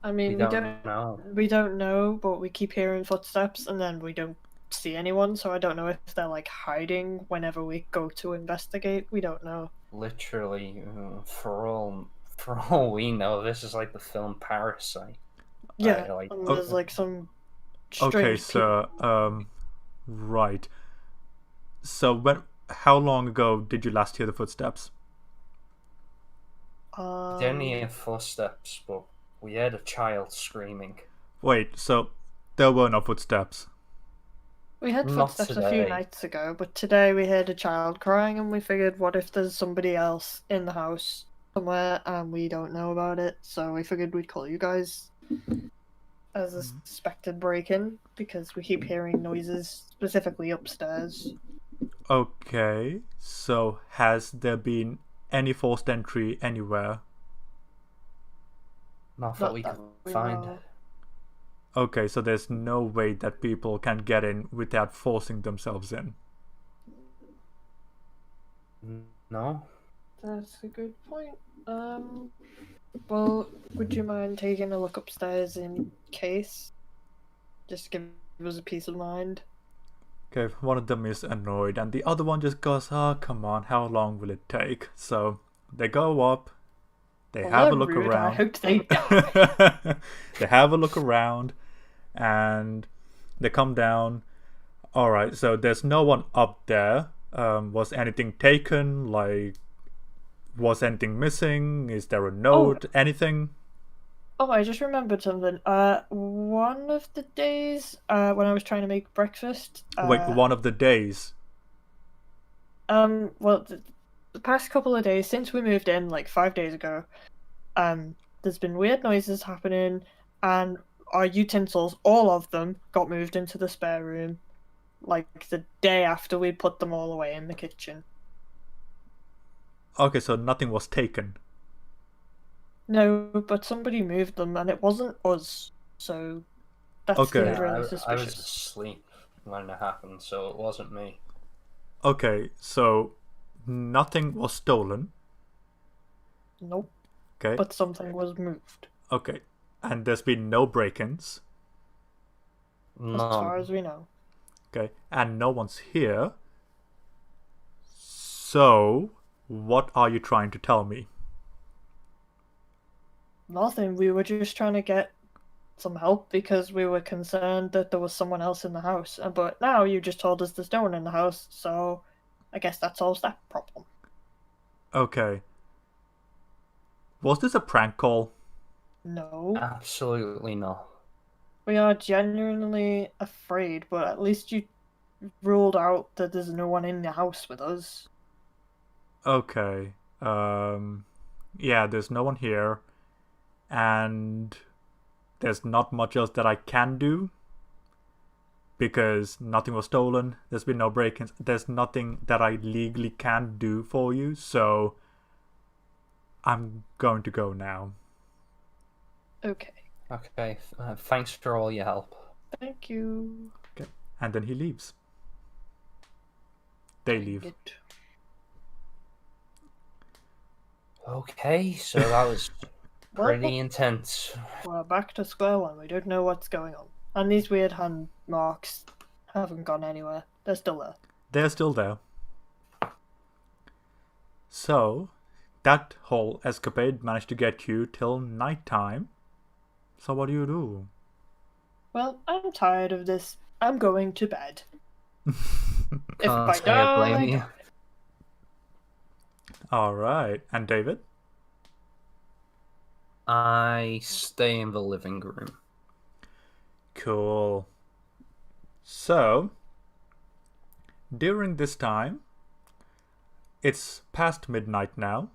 Speaker 2: I mean,
Speaker 3: We don't know.
Speaker 2: We don't know, but we keep hearing footsteps, and then we don't see anyone, so I don't know if they're, like, hiding whenever we go to investigate. We don't know.
Speaker 3: Literally, for all we know, this is like the film Parasite.
Speaker 2: Yeah,
Speaker 3: Like,
Speaker 2: and there's, like, some
Speaker 1: Okay,
Speaker 2: strange
Speaker 1: so, right. So, how long ago did you last hear the footsteps?
Speaker 2: people.
Speaker 3: we didn't hear footsteps, but we heard a child screaming.
Speaker 1: Wait, so there were no footsteps?
Speaker 2: We heard
Speaker 3: Not
Speaker 2: footsteps a few
Speaker 3: today.
Speaker 2: nights ago, but today we heard a child crying, and we figured, what if there's somebody else in the house somewhere and we don't know about it? So we figured we'd call you guys as a suspected break-in because we keep hearing noises, specifically upstairs.
Speaker 1: Okay, so has there been any forced entry anywhere?
Speaker 3: Not that we can find.
Speaker 2: know.
Speaker 1: Okay, so there's no way that people can get in without forcing themselves in.
Speaker 3: No.
Speaker 2: That's a good point. Well, would you mind taking a look upstairs in case? Just to give us a peace of mind.
Speaker 1: Okay, one of them is annoyed, and the other one just goes, "Oh, come on, how long will it take?" So they go up, they
Speaker 2: Well,
Speaker 1: have a
Speaker 2: they're
Speaker 1: look
Speaker 2: rude,
Speaker 1: around.
Speaker 2: I hope they die.
Speaker 1: They have a look around, and they come down. All right, so there's no one up there. Was anything taken? Like, was anything missing? Is there a note? Anything?
Speaker 2: Oh, I just remembered something. One of the days, when I was trying to make breakfast.
Speaker 1: Wait, one of the days.
Speaker 2: Well, the past couple of days since we moved in, like 5 days ago, there's been weird noises happening, and our utensils, all of them, got moved into the spare room, like the day after we put them all away in the kitchen.
Speaker 1: Okay, so nothing was taken.
Speaker 2: No, but somebody moved them, and it wasn't us, so that
Speaker 1: Okay.
Speaker 2: seems really
Speaker 3: I was
Speaker 2: suspicious.
Speaker 3: asleep when it happened, so it wasn't me.
Speaker 1: Okay, so nothing was stolen.
Speaker 2: Nope,
Speaker 1: Okay.
Speaker 2: but something was moved,
Speaker 1: Okay. And there's been no break-ins.
Speaker 2: as far
Speaker 3: No.
Speaker 2: as we know.
Speaker 1: Okay. And no one's here. So, what are you trying to tell me?
Speaker 2: Nothing, we were just trying to get some help because we were concerned that there was someone else in the house. But now you just told us there's no one in the house, so I guess that solves that problem.
Speaker 1: Okay. Was this a prank call?
Speaker 2: No,
Speaker 3: Absolutely not.
Speaker 2: we are genuinely afraid, but at least you ruled out that there's no one in the house with us.
Speaker 1: Okay. Yeah, there's no one here. And there's not much else that I can do. Because nothing was stolen. There's been no break-ins. There's nothing that I legally can do for you. So, I'm going to go now.
Speaker 2: Okay,
Speaker 3: Okay, thanks for all your help.
Speaker 2: thank you.
Speaker 1: And then he leaves. They leave.
Speaker 2: Good.
Speaker 3: Okay, so that was
Speaker 2: Well,
Speaker 3: pretty intense.
Speaker 2: we're back to square one. We don't know what's going on. And these weird hand marks haven't gone anywhere. They're still there.
Speaker 1: They're still there. So, that whole escapade managed to get you till nighttime. So what do you do?
Speaker 2: Well, I'm tired of this. I'm going to bed. If
Speaker 3: Can't
Speaker 2: I
Speaker 3: say I
Speaker 2: die,
Speaker 3: blame you.
Speaker 2: die.
Speaker 1: Alright, and David?
Speaker 3: I stay in the living room.
Speaker 1: Cool. So, during this time, it's past midnight now,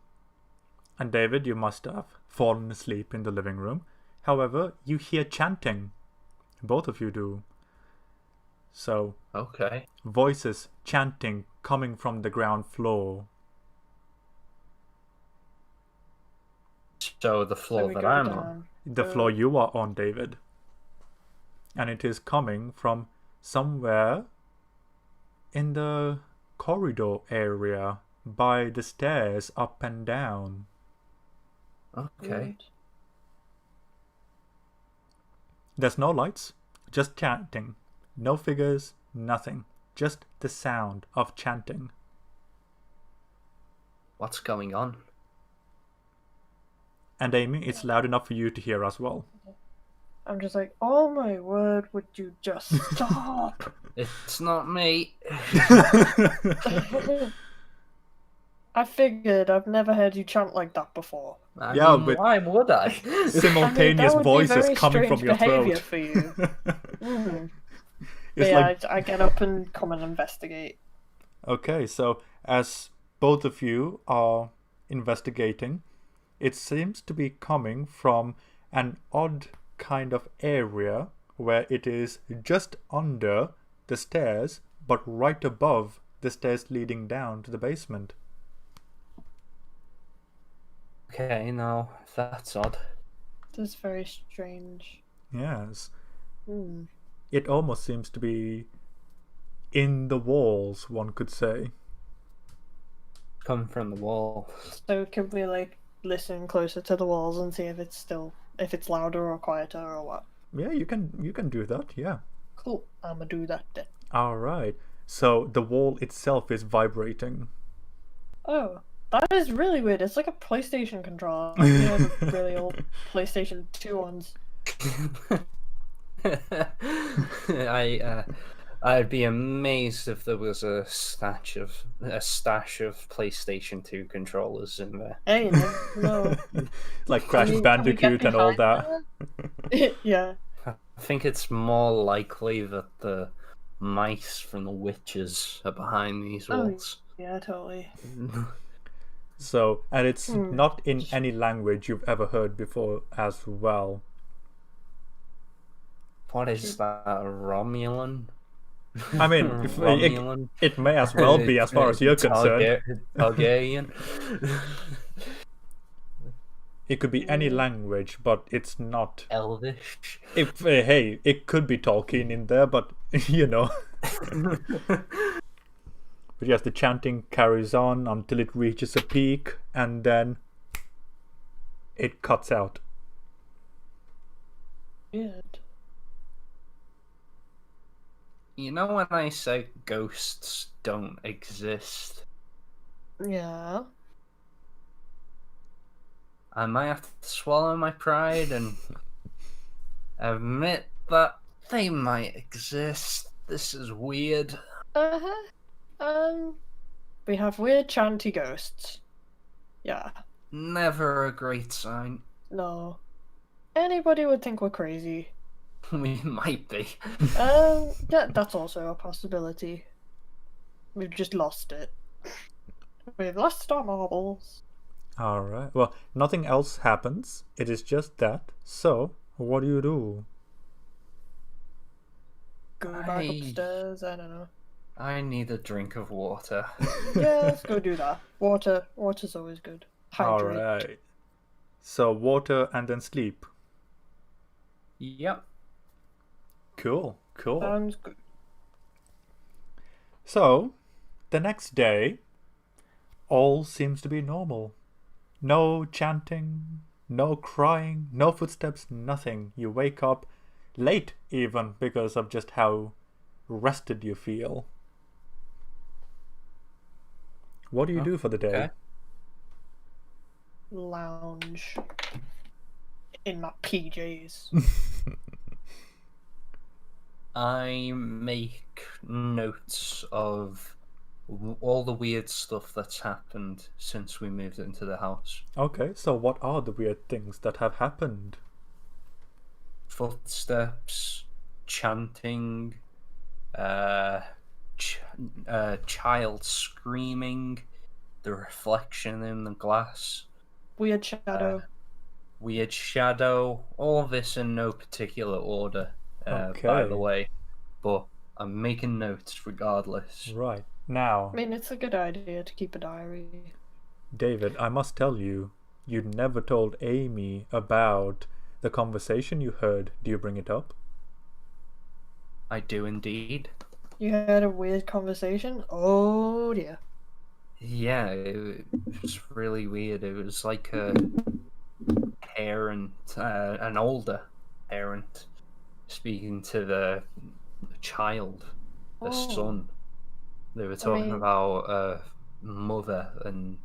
Speaker 1: and David, you must have fallen asleep in the living room. However, you hear chanting. Both of you do. So,
Speaker 3: Okay.
Speaker 1: voices chanting coming from the ground floor.
Speaker 3: So the
Speaker 2: So
Speaker 3: floor
Speaker 2: we
Speaker 3: that
Speaker 2: go
Speaker 3: I'm on.
Speaker 2: down.
Speaker 1: The floor you are on, David. And it is coming from somewhere in the corridor area by the stairs up and down.
Speaker 3: Okay.
Speaker 2: Weird.
Speaker 1: There's no lights, just chanting. No figures, nothing. Just the sound of chanting.
Speaker 3: What's going on?
Speaker 1: And Amy, it's loud enough for you to hear as well.
Speaker 2: I'm just like, oh my word, would you just stop?
Speaker 3: It's not me.
Speaker 2: I figured, I've never heard you chant like that before.
Speaker 3: I
Speaker 1: Yeah,
Speaker 3: mean,
Speaker 1: but-
Speaker 3: why would I?
Speaker 1: Simultaneous
Speaker 2: that would be
Speaker 1: voices
Speaker 2: very
Speaker 1: coming from
Speaker 2: strange
Speaker 1: your
Speaker 2: behaviour
Speaker 1: throat.
Speaker 2: for you. Mm.
Speaker 1: It's
Speaker 2: yeah,
Speaker 1: like,
Speaker 2: I get up and come and investigate.
Speaker 1: okay, so as both of you are investigating, it seems to be coming from an odd kind of area where it is just under the stairs, but right above the stairs leading down to the basement.
Speaker 3: Okay, now that's odd.
Speaker 2: That's very strange.
Speaker 1: Yes.
Speaker 2: Hmm.
Speaker 1: It almost seems to be in the walls, one could say.
Speaker 3: Coming from the wall.
Speaker 2: So could we like listen closer to the walls and see if it's louder or quieter or what?
Speaker 1: Yeah, you can do that, yeah.
Speaker 2: Cool. I'ma do that then.
Speaker 1: Alright. So the wall itself is vibrating.
Speaker 2: Oh, that is really weird. It's like a PlayStation controller. You know, the really old PlayStation 2 ones.
Speaker 3: I'd be amazed if there was a stash of PlayStation 2 controllers in there.
Speaker 2: Hey, no.
Speaker 1: Like Crash
Speaker 2: Can we
Speaker 1: Bandicoot
Speaker 2: get
Speaker 1: and all
Speaker 2: behind
Speaker 1: that.
Speaker 2: Yeah.
Speaker 3: I think it's more likely that the mice from the witches are behind these
Speaker 2: Oh,
Speaker 3: walls.
Speaker 2: Yeah, totally.
Speaker 1: So, and it's not in any language you've ever heard before as well.
Speaker 3: What is that, Romulan?
Speaker 1: I mean,
Speaker 3: Romulan?
Speaker 1: it may as well be as far as you're concerned.
Speaker 3: Targaryen?
Speaker 1: It could be any language, but it's not.
Speaker 3: Elvish?
Speaker 1: Hey, it could be Tolkien in there, but you know. But yes, the chanting carries on until it reaches a peak, and then it cuts out.
Speaker 2: Weird.
Speaker 3: You know when I say ghosts don't exist?
Speaker 2: Yeah.
Speaker 3: I might have to swallow my pride and admit that they might exist. This is weird.
Speaker 2: We have weird chanty ghosts. Yeah.
Speaker 3: Never a great sign.
Speaker 2: No. Anybody would think we're crazy.
Speaker 3: We might be.
Speaker 2: That's also a possibility. We've just lost it. We've lost our marbles.
Speaker 1: Alright, well, nothing else happens. It is just that. So, what do you do?
Speaker 2: Go back upstairs, I don't know.
Speaker 3: I need a drink of water.
Speaker 2: Yeah, let's go do that. Water's always good. Hydrate.
Speaker 1: Alright. So, water and then sleep.
Speaker 3: Yep.
Speaker 1: Cool.
Speaker 2: Sounds good.
Speaker 1: So, the next day, all seems to be normal. No chanting, no crying, no footsteps, nothing. You wake up late even because of just how rested you feel. What do you do for the day?
Speaker 3: Okay.
Speaker 2: Lounge. In my PJs.
Speaker 3: I make notes of all the weird stuff that's happened since we moved into the house.
Speaker 1: Okay, so what are the weird things that have happened?
Speaker 3: Footsteps, chanting, child screaming, the reflection in the glass,
Speaker 2: Weird shadow.
Speaker 3: weird shadow, all of this in no particular order, by
Speaker 1: Okay.
Speaker 3: the way. But I'm making notes regardless.
Speaker 1: Right. Now,
Speaker 2: I mean, it's a good idea to keep a diary.
Speaker 1: David, I must tell you, you never told Amy about the conversation you heard. Do you bring it up?
Speaker 3: I do indeed.
Speaker 2: You had a weird conversation? Oh dear.
Speaker 3: Yeah, it was really weird. It was like a parent, an older parent, speaking to the child, the
Speaker 2: Oh.
Speaker 3: son. They were talking
Speaker 2: mean-
Speaker 3: about mother and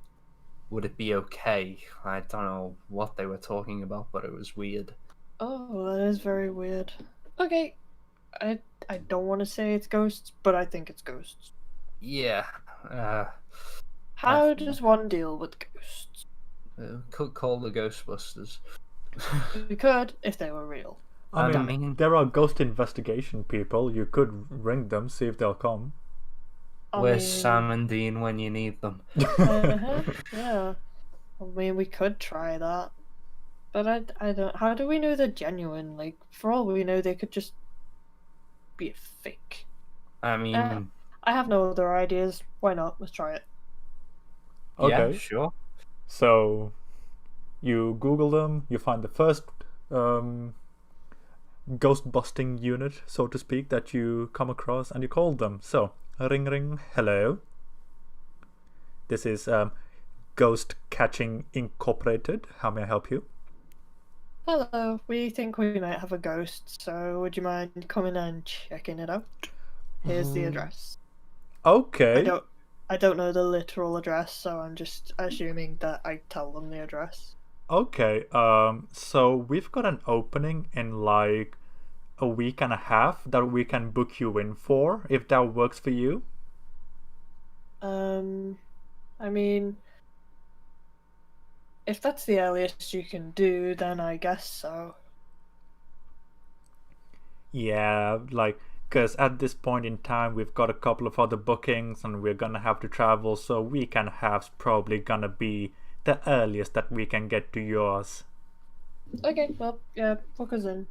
Speaker 3: would it be okay? I don't know what they were talking about, but it was weird.
Speaker 2: Oh, that is very weird. Okay. I don't want to say it's ghosts, but I think it's ghosts.
Speaker 3: Yeah,
Speaker 2: How does one deal with ghosts?
Speaker 3: could call the Ghostbusters.
Speaker 2: We could if they were real.
Speaker 1: I
Speaker 3: I
Speaker 1: mean,
Speaker 3: mean,
Speaker 1: there are ghost investigation people. You could ring them, see if they'll come.
Speaker 2: I
Speaker 3: where's
Speaker 2: mean,
Speaker 3: Sam and Dean when you need them?
Speaker 2: yeah. I mean, we could try that. But I don't. How do we know they're genuine? Like, for all we know, they could just be fake.
Speaker 3: I mean,
Speaker 2: I have no other ideas. Why not? Let's try it.
Speaker 3: yeah,
Speaker 1: Okay,
Speaker 3: sure.
Speaker 1: so you Google them, you find the first ghost busting unit, so to speak, that you come across, and you call them. So, ring ring, hello. This is Ghost Catching Incorporated. How may I help you?
Speaker 2: Hello. We think we might have a ghost, so would you mind coming and checking it out? Here's the address.
Speaker 1: Okay.
Speaker 2: I don't know the literal address, so I'm just assuming that I tell them the address.
Speaker 1: Okay. So we've got an opening in like a week and a half that we can book you in for, if that works for you.
Speaker 2: I mean, if that's the earliest you can do, then I guess so.
Speaker 1: Yeah, like, because at this point in time, we've got a couple of other bookings and we're gonna have to travel, so week and a half's probably gonna be the earliest that we can get to yours.
Speaker 2: Okay, well, yeah, book us in.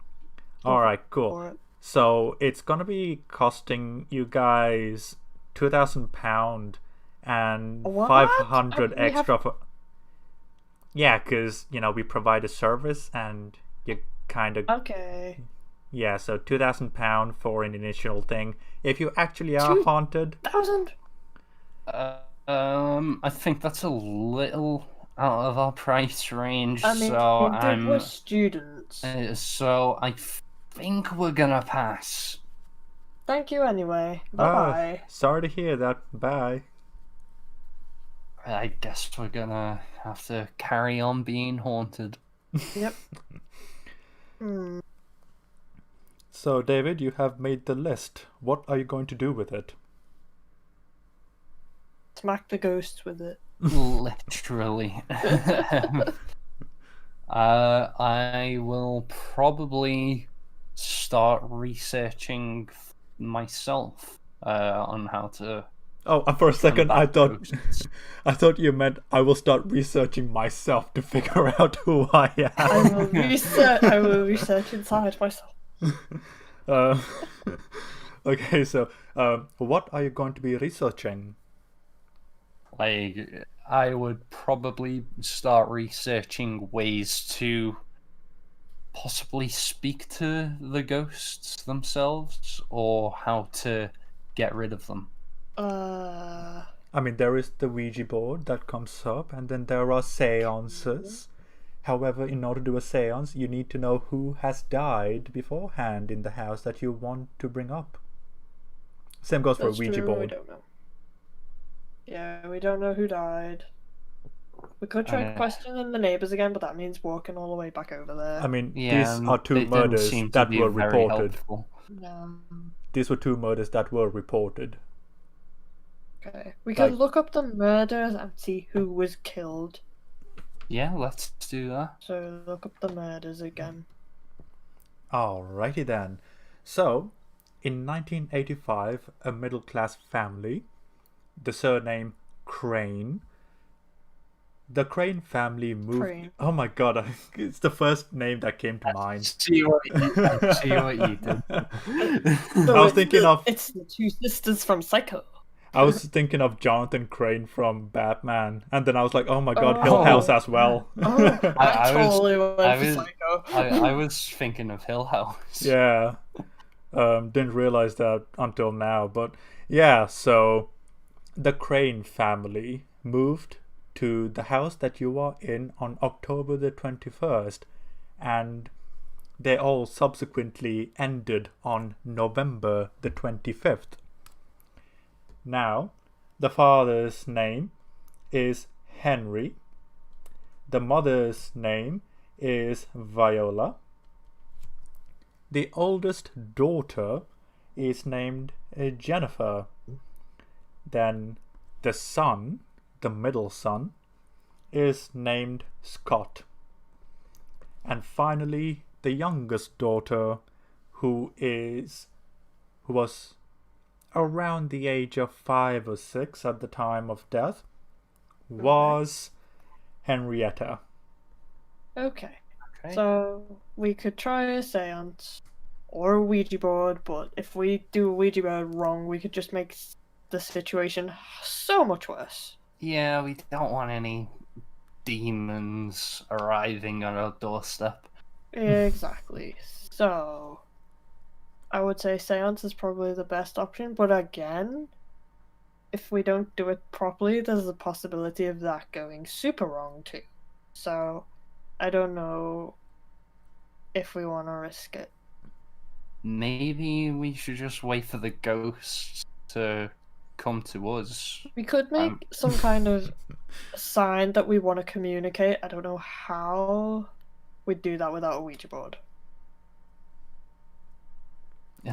Speaker 1: Alright, cool.
Speaker 2: For it.
Speaker 1: So it's gonna be costing you guys £2,000 and
Speaker 2: What?
Speaker 1: 500
Speaker 2: We have-
Speaker 1: extra for. Yeah, because we provide a service and you kind of.
Speaker 2: Okay.
Speaker 1: Yeah, so £2,000 for an initial thing. If you actually are haunted,
Speaker 2: 1,000.
Speaker 3: I think that's a little out of our price range.
Speaker 2: I mean,
Speaker 3: so
Speaker 2: we're students.
Speaker 3: So I think we're gonna pass.
Speaker 2: Thank you anyway. Bye.
Speaker 1: sorry to hear that. Bye.
Speaker 3: I guess we're gonna have to carry on being haunted.
Speaker 2: Yep. Hmm.
Speaker 1: So, David, you have made the list. What are you going to do with it?
Speaker 2: Smack the ghost with it.
Speaker 3: Literally. I will probably start researching myself on how to.
Speaker 1: Oh, and for a second, I thought
Speaker 3: ghosts.
Speaker 1: I thought you meant I will start researching myself to figure out who I am.
Speaker 2: I will research inside myself.
Speaker 1: Uh, okay, so what are you going to be researching?
Speaker 3: Like, I would probably start researching ways to possibly speak to the ghosts themselves, or how to get rid of them.
Speaker 1: I mean, there is the Ouija board that comes up, and then there are seances. However, in order to do a seance, you need to know who has died beforehand in the house that you want to bring up. Same goes for a
Speaker 2: That's
Speaker 1: Ouija
Speaker 2: true,
Speaker 1: board.
Speaker 2: We don't know. Yeah, we don't know who died. We could try questioning the neighbours again, but that means walking all the way back over there.
Speaker 1: I mean,
Speaker 3: Yeah,
Speaker 1: these are
Speaker 3: they
Speaker 1: two
Speaker 3: didn't
Speaker 1: murders
Speaker 3: seem to
Speaker 1: that
Speaker 3: be
Speaker 1: were
Speaker 3: very
Speaker 1: reported.
Speaker 3: helpful.
Speaker 1: These were two murders that were reported.
Speaker 2: Okay. We could look up the murders and see who was killed.
Speaker 3: Yeah, let's do that.
Speaker 2: So look up the murders again.
Speaker 1: Alrighty then. So, in 1985, a middle-class family, the surname Crane. The Crane family moved.
Speaker 2: Crane.
Speaker 1: Oh my god, it's the first name that came to mind.
Speaker 3: See what you did.
Speaker 1: I was thinking of.
Speaker 2: It's the two sisters from Psycho.
Speaker 1: I was thinking of Jonathan Crane from Batman, and then I was like, "Oh my god, Hill
Speaker 2: Oh.
Speaker 1: House as well."
Speaker 2: Oh, I
Speaker 3: I was-
Speaker 2: totally went
Speaker 3: I
Speaker 2: for
Speaker 3: was-
Speaker 2: Psycho.
Speaker 3: I was thinking of Hill House.
Speaker 1: Yeah. Didn't realize that until now, but yeah. So, the Crane family moved to the house that you are in on October the 21st, and they all subsequently ended on November the 25th. Now, the father's name is Henry. The mother's name is Viola. The oldest daughter is named Jennifer. Then the son, the middle son, is named Scott. And finally, the youngest daughter, who was around the age of 5 or 6 at the time of death, was Henrietta.
Speaker 2: Okay.
Speaker 3: Okay.
Speaker 2: So we could try a seance or a Ouija board, but if we do a Ouija board wrong, we could just make the situation so much worse.
Speaker 3: Yeah, we don't want any demons arriving on our doorstep.
Speaker 2: Exactly. So I would say seance is probably the best option, but again, if we don't do it properly, there's a possibility of that going super wrong too. So I don't know if we want to risk it.
Speaker 3: Maybe we should just wait for the ghosts to come to us.
Speaker 2: We could make some kind of sign that we want to communicate. I don't know how we'd do that without a Ouija board.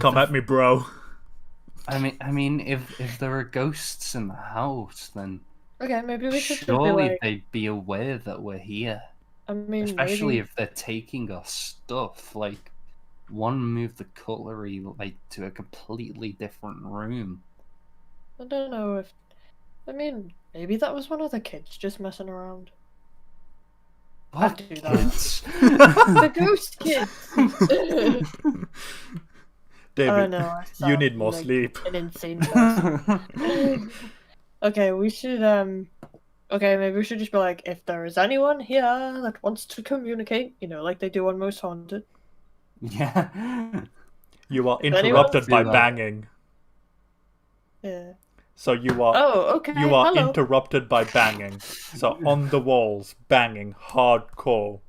Speaker 1: Come at me, bro.
Speaker 3: I mean, if there are ghosts in the house, then
Speaker 2: Okay, maybe we should just be
Speaker 3: surely
Speaker 2: like,
Speaker 3: they'd be aware that we're here.
Speaker 2: I mean,
Speaker 3: Especially
Speaker 2: maybe,
Speaker 3: if they're taking our stuff. Like, one moved the cutlery like to a completely different room.
Speaker 2: I don't know if, I mean, maybe that was one of the kids just messing around.
Speaker 3: What
Speaker 2: I'd do that.
Speaker 3: kids?
Speaker 2: The ghost kids!
Speaker 1: David,
Speaker 2: Oh no, I
Speaker 1: you
Speaker 2: sound
Speaker 1: need more
Speaker 2: like
Speaker 1: sleep.
Speaker 2: an insane person. Okay, we should, okay, maybe we should just be like, if there is anyone here that wants to communicate, you know, like they do on Most Haunted.
Speaker 3: Yeah.
Speaker 1: You are
Speaker 2: If anyone-
Speaker 1: interrupted by
Speaker 3: Do that.
Speaker 1: banging.
Speaker 2: Yeah.
Speaker 1: So you are
Speaker 2: Oh, okay.
Speaker 1: you are
Speaker 2: hello.
Speaker 1: interrupted by banging. So on the walls, banging hardcore,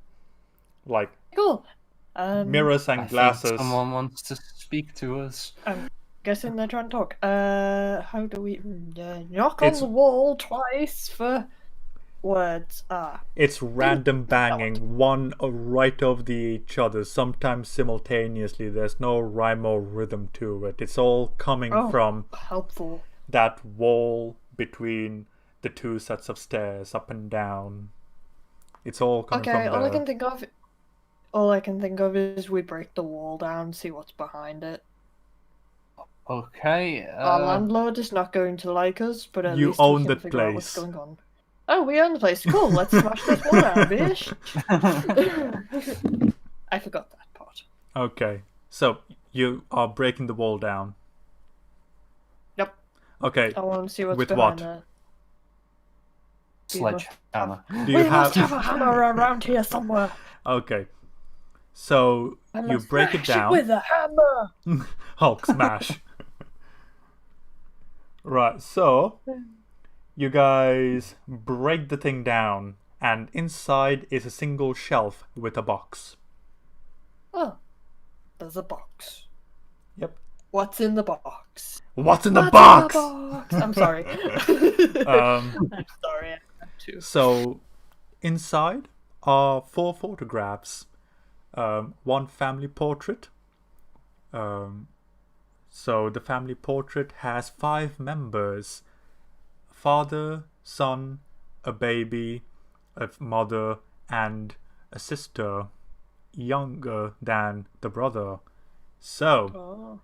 Speaker 1: like
Speaker 2: Cool.
Speaker 1: mirrors
Speaker 3: I
Speaker 1: and
Speaker 3: think
Speaker 1: glasses.
Speaker 3: someone wants to speak to us.
Speaker 2: Guessing they're trying to talk. How do we knock
Speaker 1: It's-
Speaker 2: on the wall twice for words?
Speaker 1: It's random banging, one right over each other, sometimes simultaneously. There's no rhyme or rhythm to it. It's all coming
Speaker 2: Oh.
Speaker 1: from
Speaker 2: Helpful.
Speaker 1: that wall between the two sets of stairs, up and down. It's all coming
Speaker 2: Okay,
Speaker 1: from
Speaker 2: all I
Speaker 1: there.
Speaker 2: can think of is we break the wall down, see what's behind it.
Speaker 3: Okay.
Speaker 2: Our landlord is not going to like us, but at
Speaker 1: You
Speaker 2: least
Speaker 1: own
Speaker 2: we can
Speaker 1: the
Speaker 2: figure out what's
Speaker 1: place.
Speaker 2: going on. Oh, we own the place. Cool. Let's smash this wall down, bitch. I forgot that part.
Speaker 1: Okay, so you are breaking the wall down.
Speaker 2: Yep.
Speaker 1: Okay,
Speaker 2: I want to see what's
Speaker 1: With
Speaker 2: behind
Speaker 1: what?
Speaker 2: there.
Speaker 3: Sledgehammer.
Speaker 1: do
Speaker 2: We
Speaker 1: you
Speaker 2: must
Speaker 1: have?
Speaker 2: have a hammer around here somewhere.
Speaker 1: Okay, so
Speaker 2: I
Speaker 1: you
Speaker 2: must
Speaker 1: break it
Speaker 2: smash
Speaker 1: down.
Speaker 2: with a hammer.
Speaker 1: Hulk smash. Right, so you guys break the thing down, and inside is a single shelf with a box.
Speaker 2: Oh, there's a box.
Speaker 1: Yep.
Speaker 2: What's in the box?
Speaker 1: What's in the
Speaker 2: What's
Speaker 1: box?
Speaker 2: in the box? I'm sorry. I'm sorry. I had to.
Speaker 1: So inside are 4 photographs. One family portrait. So the family portrait has 5 members: father, son, a baby, a mother, and a sister younger than the brother. So
Speaker 2: Oh.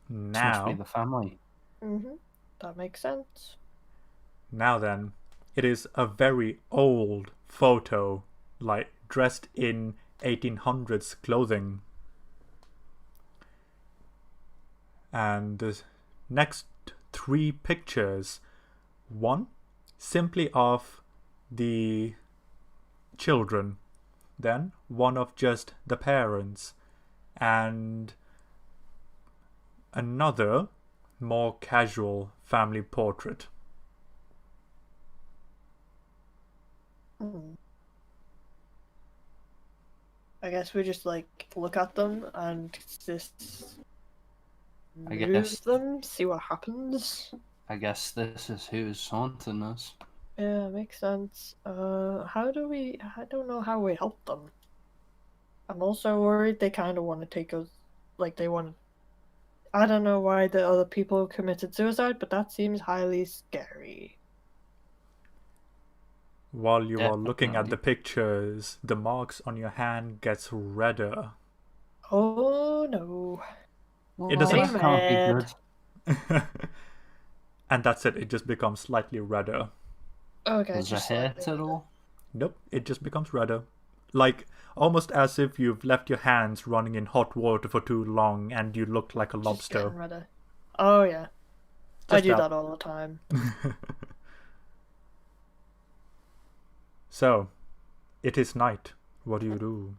Speaker 3: This must be
Speaker 1: now,
Speaker 3: the family.
Speaker 2: That makes sense.
Speaker 1: now then, it is a very old photo, like dressed in 1800s clothing. And the next 3 pictures, one simply of the children, then one of just the parents, and another more casual family portrait.
Speaker 2: I guess we just like look at them and just
Speaker 3: I
Speaker 2: move
Speaker 3: guess-
Speaker 2: them, see what happens.
Speaker 3: I guess this is who's haunting us.
Speaker 2: Yeah, makes sense. How do we? I don't know how we help them. I'm also worried they kind of want to take us, like they want. I don't know why the other people committed suicide, but that seems highly scary.
Speaker 1: While you are looking at the
Speaker 3: Definitely.
Speaker 1: pictures, the marks on your hand gets redder.
Speaker 2: Oh no.
Speaker 3: Well,
Speaker 1: It doesn't.
Speaker 3: that can't be
Speaker 2: Mad.
Speaker 3: good.
Speaker 1: And that's it. It just becomes slightly redder.
Speaker 2: Okay,
Speaker 3: Was there
Speaker 2: just slightly
Speaker 3: hurt at
Speaker 2: redder.
Speaker 3: all?
Speaker 1: Nope, it just becomes redder. Like, almost as if you've left your hands running in hot water for too long and you look like a
Speaker 2: Just
Speaker 1: lobster.
Speaker 2: getting redder. Oh yeah. I
Speaker 1: Just
Speaker 2: do
Speaker 1: that.
Speaker 2: that all the time.
Speaker 1: So, it is night. What do you do?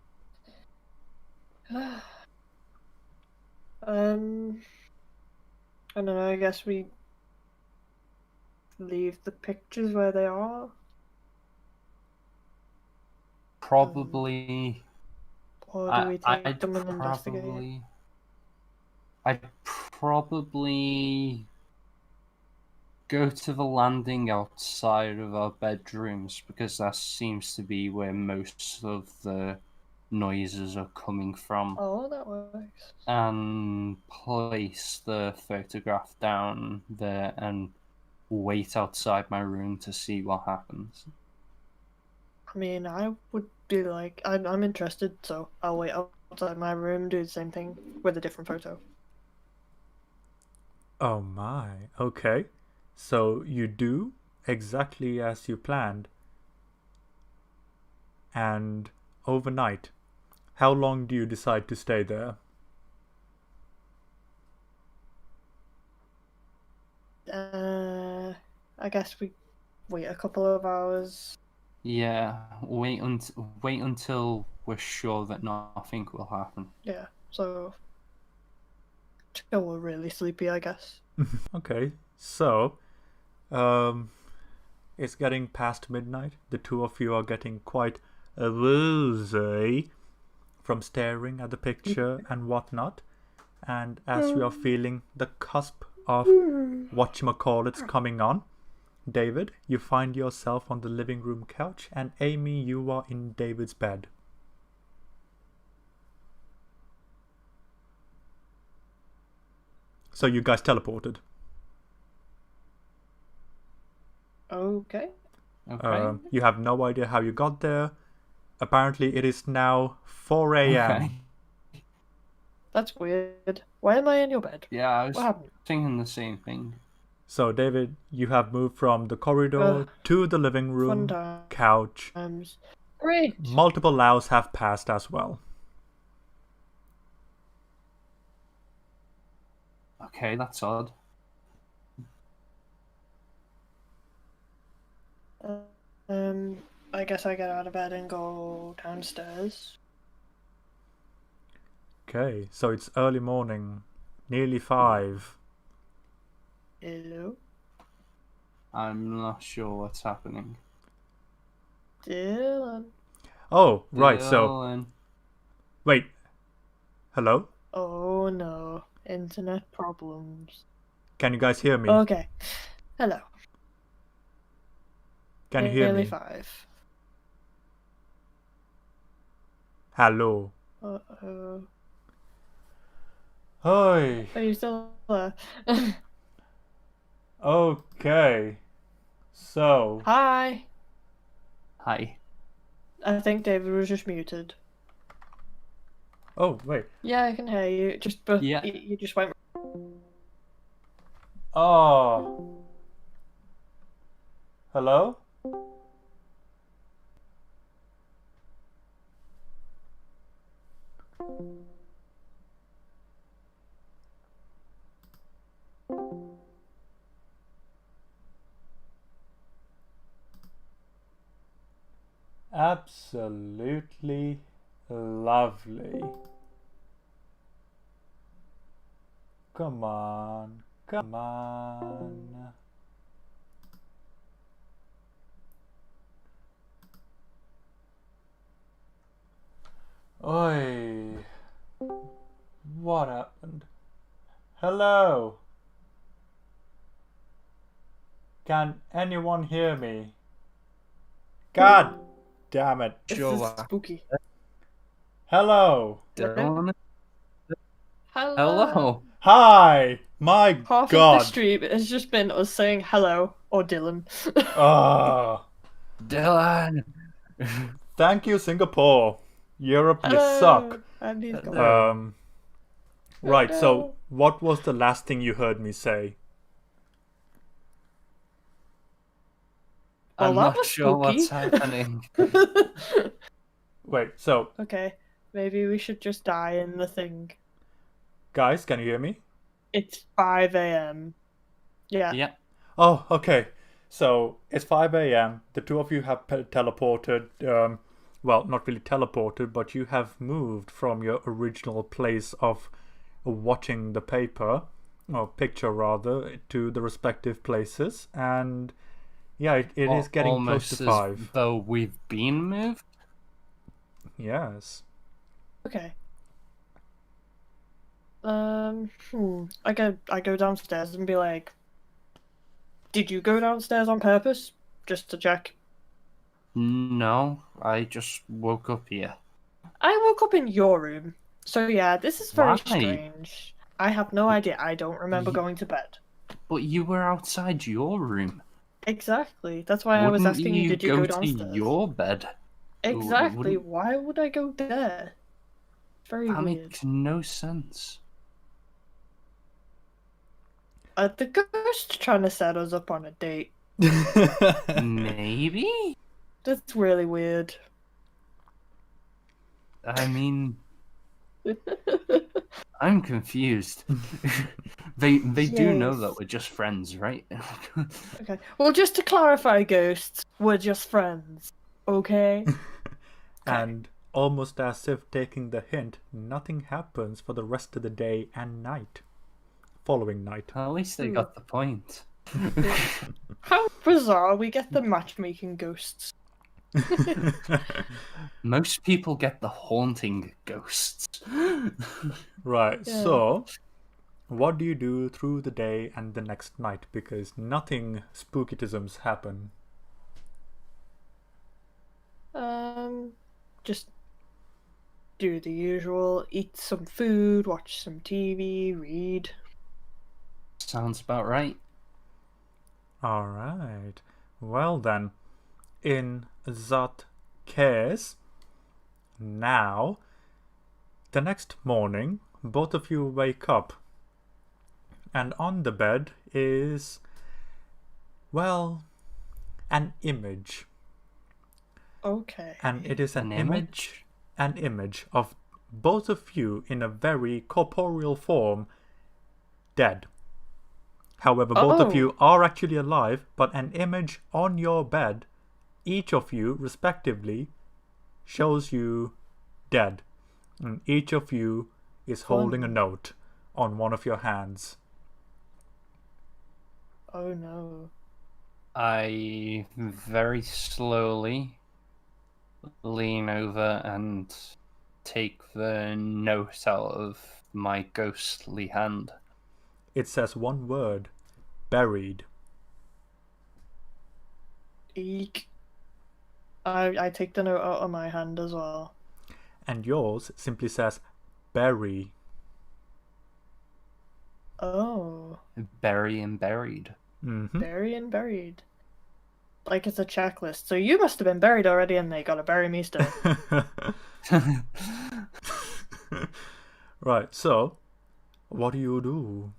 Speaker 2: I don't know, I guess we leave the pictures where they are.
Speaker 3: Probably.
Speaker 2: Or do we take
Speaker 3: I'd
Speaker 2: them and investigate?
Speaker 3: probably go to the landing outside of our bedrooms because that seems to be where most of the noises are coming from,
Speaker 2: Oh, that works.
Speaker 3: and place the photograph down there and wait outside my room to see what happens.
Speaker 2: I mean, I would be like, I'm interested, so I'll wait outside my room, do the same thing with a different photo.
Speaker 1: Oh my, okay. So you do exactly as you planned. And overnight, how long do you decide to stay there?
Speaker 2: I guess we wait a couple of hours.
Speaker 3: Yeah, wait until we're sure that nothing will happen.
Speaker 2: Yeah, so till we're really sleepy, I guess.
Speaker 1: Okay, so it's getting past midnight. The two of you are getting quite woozy from staring at the picture and whatnot. And as you are feeling the cusp of whatchamacallit's coming on, David, you find yourself on the living room couch, and Amy, you are in David's bed. So you guys teleported.
Speaker 2: Okay.
Speaker 3: Okay.
Speaker 1: You have no idea how you got there. Apparently, it is now 4 a.m.
Speaker 3: Okay.
Speaker 2: That's weird. Why am I in your bed?
Speaker 3: Yeah, I
Speaker 2: What
Speaker 3: was
Speaker 2: happened?
Speaker 3: thinking the same thing.
Speaker 1: So, David, you have moved from the corridor
Speaker 2: Ugh.
Speaker 1: to the living room,
Speaker 2: Fun
Speaker 1: couch.
Speaker 2: times. Great.
Speaker 1: Multiple hours have passed as well.
Speaker 3: Okay, that's odd.
Speaker 2: I guess I get out of bed and go downstairs.
Speaker 1: Okay, so it's early morning, nearly 5.
Speaker 2: Hello,
Speaker 3: I'm not sure what's happening.
Speaker 2: Dylan.
Speaker 1: Oh, right, so.
Speaker 3: Dylan.
Speaker 1: Wait. Hello?
Speaker 2: Oh no, internet problems.
Speaker 1: Can you guys hear me?
Speaker 2: Okay. Hello.
Speaker 1: Can you hear
Speaker 2: Nearly
Speaker 1: me?
Speaker 2: 5.
Speaker 1: Hello.
Speaker 2: Uh-oh.
Speaker 1: Hi.
Speaker 2: Are you still there?
Speaker 1: Okay. So.
Speaker 2: Hi.
Speaker 3: Hi.
Speaker 2: I think David was just muted.
Speaker 1: Oh, wait.
Speaker 2: Yeah, I can hear you. But
Speaker 3: Yeah.
Speaker 2: you just went.
Speaker 1: Oh. Hello? Absolutely lovely. Come on. Come on. Oi. What happened? Hello? Can anyone hear me? God damn it.
Speaker 2: This
Speaker 3: Sure.
Speaker 2: is spooky.
Speaker 1: Hello?
Speaker 3: Dylan.
Speaker 2: Hello.
Speaker 3: Hello.
Speaker 1: Hi! My
Speaker 2: Half of the
Speaker 1: God.
Speaker 2: stream has just been us saying hello or Dylan.
Speaker 1: Ah.
Speaker 3: Dylan.
Speaker 1: Thank you, Singapore. Europe, you suck.
Speaker 2: And he's gone.
Speaker 3: Hello.
Speaker 1: Right, so
Speaker 2: no.
Speaker 1: what was the last thing you heard me say?
Speaker 2: Well,
Speaker 3: I'm
Speaker 2: that
Speaker 3: not
Speaker 2: was
Speaker 3: sure what's
Speaker 2: spooky.
Speaker 3: happening.
Speaker 1: Wait, so,
Speaker 2: Okay, maybe we should just die in the thing.
Speaker 1: guys, can you hear me?
Speaker 2: It's 5 a.m. Yeah.
Speaker 3: Yeah.
Speaker 1: Oh, okay. So, it's 5 a.m. The two of you have teleported. Well, not really teleported, but you have moved from your original place of watching the paper, or picture rather, to the respective places. And yeah, it is getting close
Speaker 3: Almost
Speaker 1: to
Speaker 3: as
Speaker 1: 5.
Speaker 3: though we've been moved.
Speaker 1: Yes.
Speaker 2: Okay. I go downstairs and be like, "Did you go downstairs on purpose, just to check?"
Speaker 3: No, I just woke up here.
Speaker 2: I woke up in your room, so yeah, this is very
Speaker 3: Why?
Speaker 2: strange. I have no idea. I don't remember
Speaker 3: Ye-
Speaker 2: going to bed.
Speaker 3: But you were outside your room.
Speaker 2: Exactly. That's why I was
Speaker 3: Wouldn't
Speaker 2: asking you, did you go
Speaker 3: to
Speaker 2: downstairs?
Speaker 3: your bed?
Speaker 2: Exactly.
Speaker 3: Wouldn't-
Speaker 2: Why would I go there? Very
Speaker 3: That
Speaker 2: weird.
Speaker 3: makes no sense.
Speaker 2: The ghost trying to set us up on a date.
Speaker 3: Maybe?
Speaker 2: That's really weird.
Speaker 3: I mean, I'm confused. They do know that
Speaker 2: Yes.
Speaker 3: we're just friends, right?
Speaker 2: Okay. Well, just to clarify, ghosts, we're just friends. Okay?
Speaker 1: And almost as if taking the hint, nothing happens for the rest of the day and night. Following night.
Speaker 3: At least they got the point.
Speaker 2: How bizarre we get the matchmaking ghosts.
Speaker 3: Most people get the haunting ghosts.
Speaker 1: Right,
Speaker 2: Yeah.
Speaker 1: so what do you do through the day and the next night? Because nothing spookitisms happen.
Speaker 2: Just do the usual, eat some food, watch some TV, read.
Speaker 3: Sounds about right.
Speaker 1: Alright. Well then, in that case, now, the next morning, both of you wake up. And on the bed is, well, an image.
Speaker 2: Okay.
Speaker 1: And it is
Speaker 3: An image?
Speaker 1: an image of both of you in a very corporeal form, dead. However, both of
Speaker 2: Oh.
Speaker 1: you are actually alive, but an image on your bed, each of you respectively, shows you dead. And each of you is holding a note on one of your hands.
Speaker 2: Oh no.
Speaker 3: I very slowly lean over and take the note out of my ghostly hand.
Speaker 1: It says one word, buried.
Speaker 2: Eek. I take the note out of my hand as well.
Speaker 1: And yours simply says, bury.
Speaker 2: Oh.
Speaker 3: Bury and buried.
Speaker 1: Mm-hmm.
Speaker 2: Bury and buried. Like it's a checklist. So you must have been buried already and they gotta bury me still.
Speaker 1: Right, so, what do you do?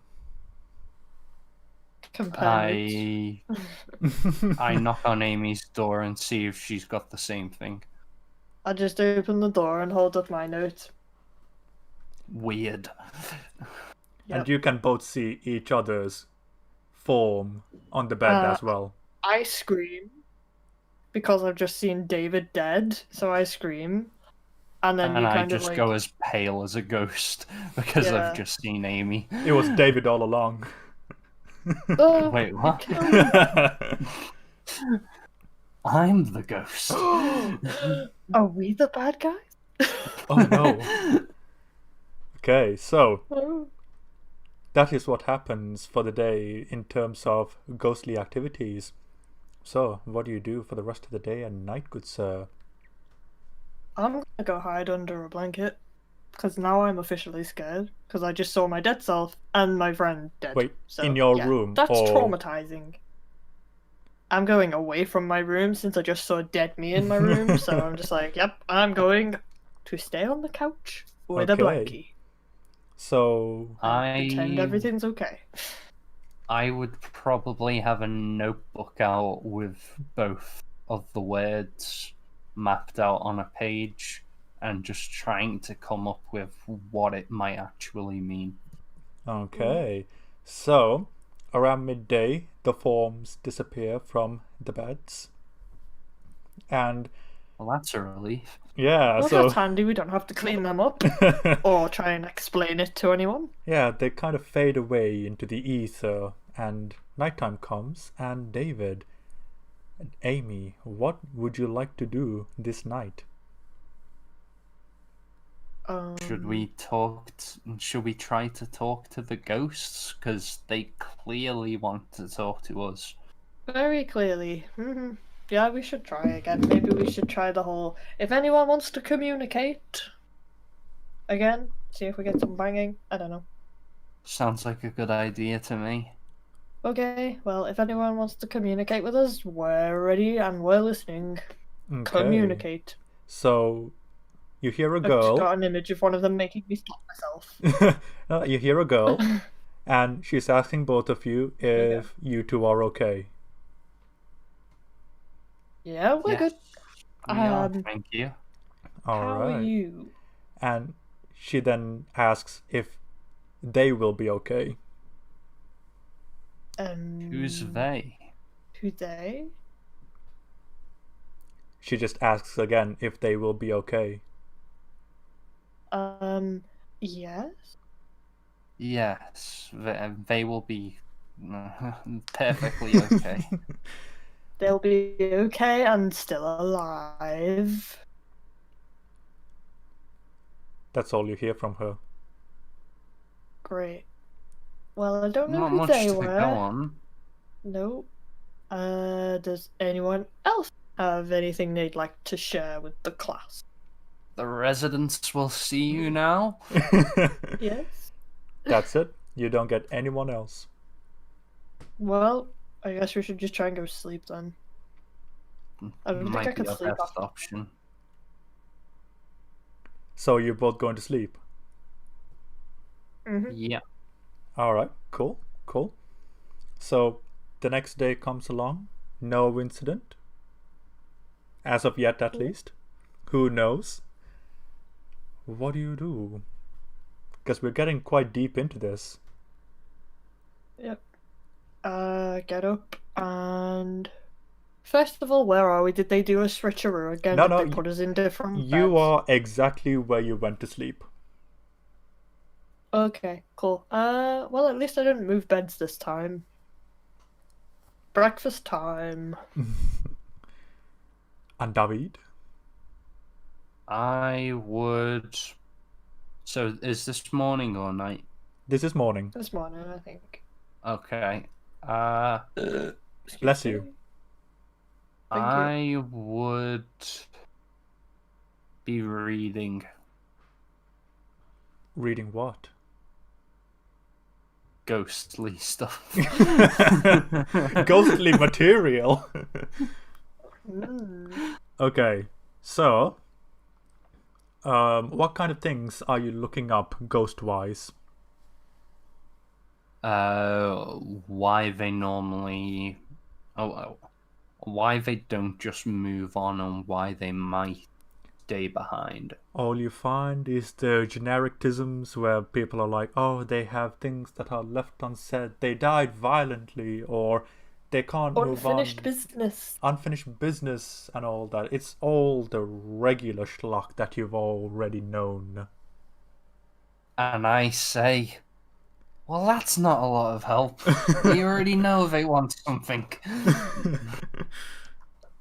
Speaker 2: Compare notes.
Speaker 3: I knock on Amy's door and see if she's got the same thing.
Speaker 2: I just open the door and hold up my note.
Speaker 3: Weird.
Speaker 2: Yep.
Speaker 1: And you can both see each other's form on the bed as well.
Speaker 2: I scream because I've just seen David dead, so I scream. And then
Speaker 3: And
Speaker 2: you
Speaker 3: I
Speaker 2: kind
Speaker 3: just
Speaker 2: of like
Speaker 3: go as pale as a ghost because
Speaker 2: Yeah.
Speaker 3: I've just seen Amy.
Speaker 1: It was David all along.
Speaker 2: "Oh,
Speaker 3: Wait, what?
Speaker 2: kill me."
Speaker 3: I'm the ghost.
Speaker 2: Are we the bad guys?
Speaker 1: Oh no. Okay, so
Speaker 2: Oh.
Speaker 1: that is what happens for the day in terms of ghostly activities. So, what do you do for the rest of the day and night, good sir?
Speaker 2: I'm gonna go hide under a blanket because now I'm officially scared because I just saw my dead self and my friend dead.
Speaker 1: Wait,
Speaker 2: So,
Speaker 1: in your
Speaker 2: yeah,
Speaker 1: room
Speaker 2: That's
Speaker 1: or-
Speaker 2: traumatizing. I'm going away from my room since I just saw dead me in my room. So I'm just like, yep, I'm going to stay on the couch with a
Speaker 1: Okay.
Speaker 2: blankie.
Speaker 1: So
Speaker 2: And pretend everything's okay.
Speaker 3: I would probably have a notebook out with both of the words mapped out on a page and just trying to come up with what it might actually mean.
Speaker 1: okay. So around midday, the forms disappear from the beds, and
Speaker 3: Well, that's a relief.
Speaker 1: yeah,
Speaker 2: Well,
Speaker 1: so
Speaker 2: that's handy. We don't have to clean them up or try and explain it to anyone.
Speaker 1: yeah, they kind of fade away into the ether, and nighttime comes, and David and Amy, what would you like to do this night?
Speaker 3: Should we should we try to talk to the ghosts? Because they clearly want to talk to us.
Speaker 2: Very clearly. Yeah, we should try again. Maybe we should try the whole. If anyone wants to communicate again, see if we get some banging. I don't know.
Speaker 3: Sounds like a good idea to me.
Speaker 2: Okay, well, if anyone wants to communicate with us, we're ready and we're listening.
Speaker 1: Okay.
Speaker 2: Communicate.
Speaker 1: So you hear a
Speaker 2: I've just
Speaker 1: girl.
Speaker 2: got an image of one of them making me stop myself.
Speaker 1: No, you hear a girl, and she's asking both of you if you two are okay.
Speaker 2: Yeah, we're good.
Speaker 3: We are, thank you.
Speaker 1: All
Speaker 2: How
Speaker 1: right.
Speaker 2: are you?
Speaker 1: And she then asks if they will be okay.
Speaker 3: Who's they?
Speaker 2: Who they?
Speaker 1: She just asks again if they will be okay.
Speaker 2: Yes.
Speaker 3: Yes, they will be perfectly okay.
Speaker 2: They'll be okay and still alive.
Speaker 1: That's all you hear from her.
Speaker 2: Great. Well, I don't know
Speaker 3: Not
Speaker 2: who
Speaker 3: much
Speaker 2: they
Speaker 3: to
Speaker 2: were.
Speaker 3: go on.
Speaker 2: No. Does anyone else have anything they'd like to share with the class?
Speaker 3: The residents will see you now.
Speaker 2: Yes.
Speaker 1: That's it. You don't get anyone else.
Speaker 2: Well, I guess we should just try and go sleep then. I don't think I
Speaker 3: Might
Speaker 2: could
Speaker 3: be the
Speaker 2: sleep
Speaker 3: best
Speaker 2: after.
Speaker 3: option.
Speaker 1: So you're both going to sleep.
Speaker 3: Yeah.
Speaker 1: All right. Cool. Cool. So the next day comes along. No incident. As of yet, at least. Who knows? What do you do? Because we're getting quite deep into this.
Speaker 2: Yep. Get up and... First of all, where are we? Did they do a switcheroo again?
Speaker 1: No,
Speaker 2: Did
Speaker 1: no,
Speaker 2: they put us in different
Speaker 1: You
Speaker 2: beds?
Speaker 1: are exactly where you went to sleep.
Speaker 2: Okay, cool. Well, at least I didn't move beds this time. Breakfast time.
Speaker 1: And David?
Speaker 3: I would. So, is this morning or night?
Speaker 1: This is morning.
Speaker 2: This morning, I think.
Speaker 3: Okay.
Speaker 1: Bless you.
Speaker 2: Thank you.
Speaker 3: I would be reading.
Speaker 1: Reading what?
Speaker 3: Ghostly stuff.
Speaker 1: Ghostly material.
Speaker 2: Mm.
Speaker 1: Okay, so what kind of things are you looking up ghost-wise?
Speaker 3: Why they normally, why they don't just move on, and why they might stay behind.
Speaker 1: All you find is the genericisms where people are like, oh, they have things that are left unsaid, they died violently, or they can't move on.
Speaker 2: Unfinished business.
Speaker 1: Unfinished business and all that. It's all the regular schlock that you've already known.
Speaker 3: And I say, well, that's not a lot of help. We already know they want something.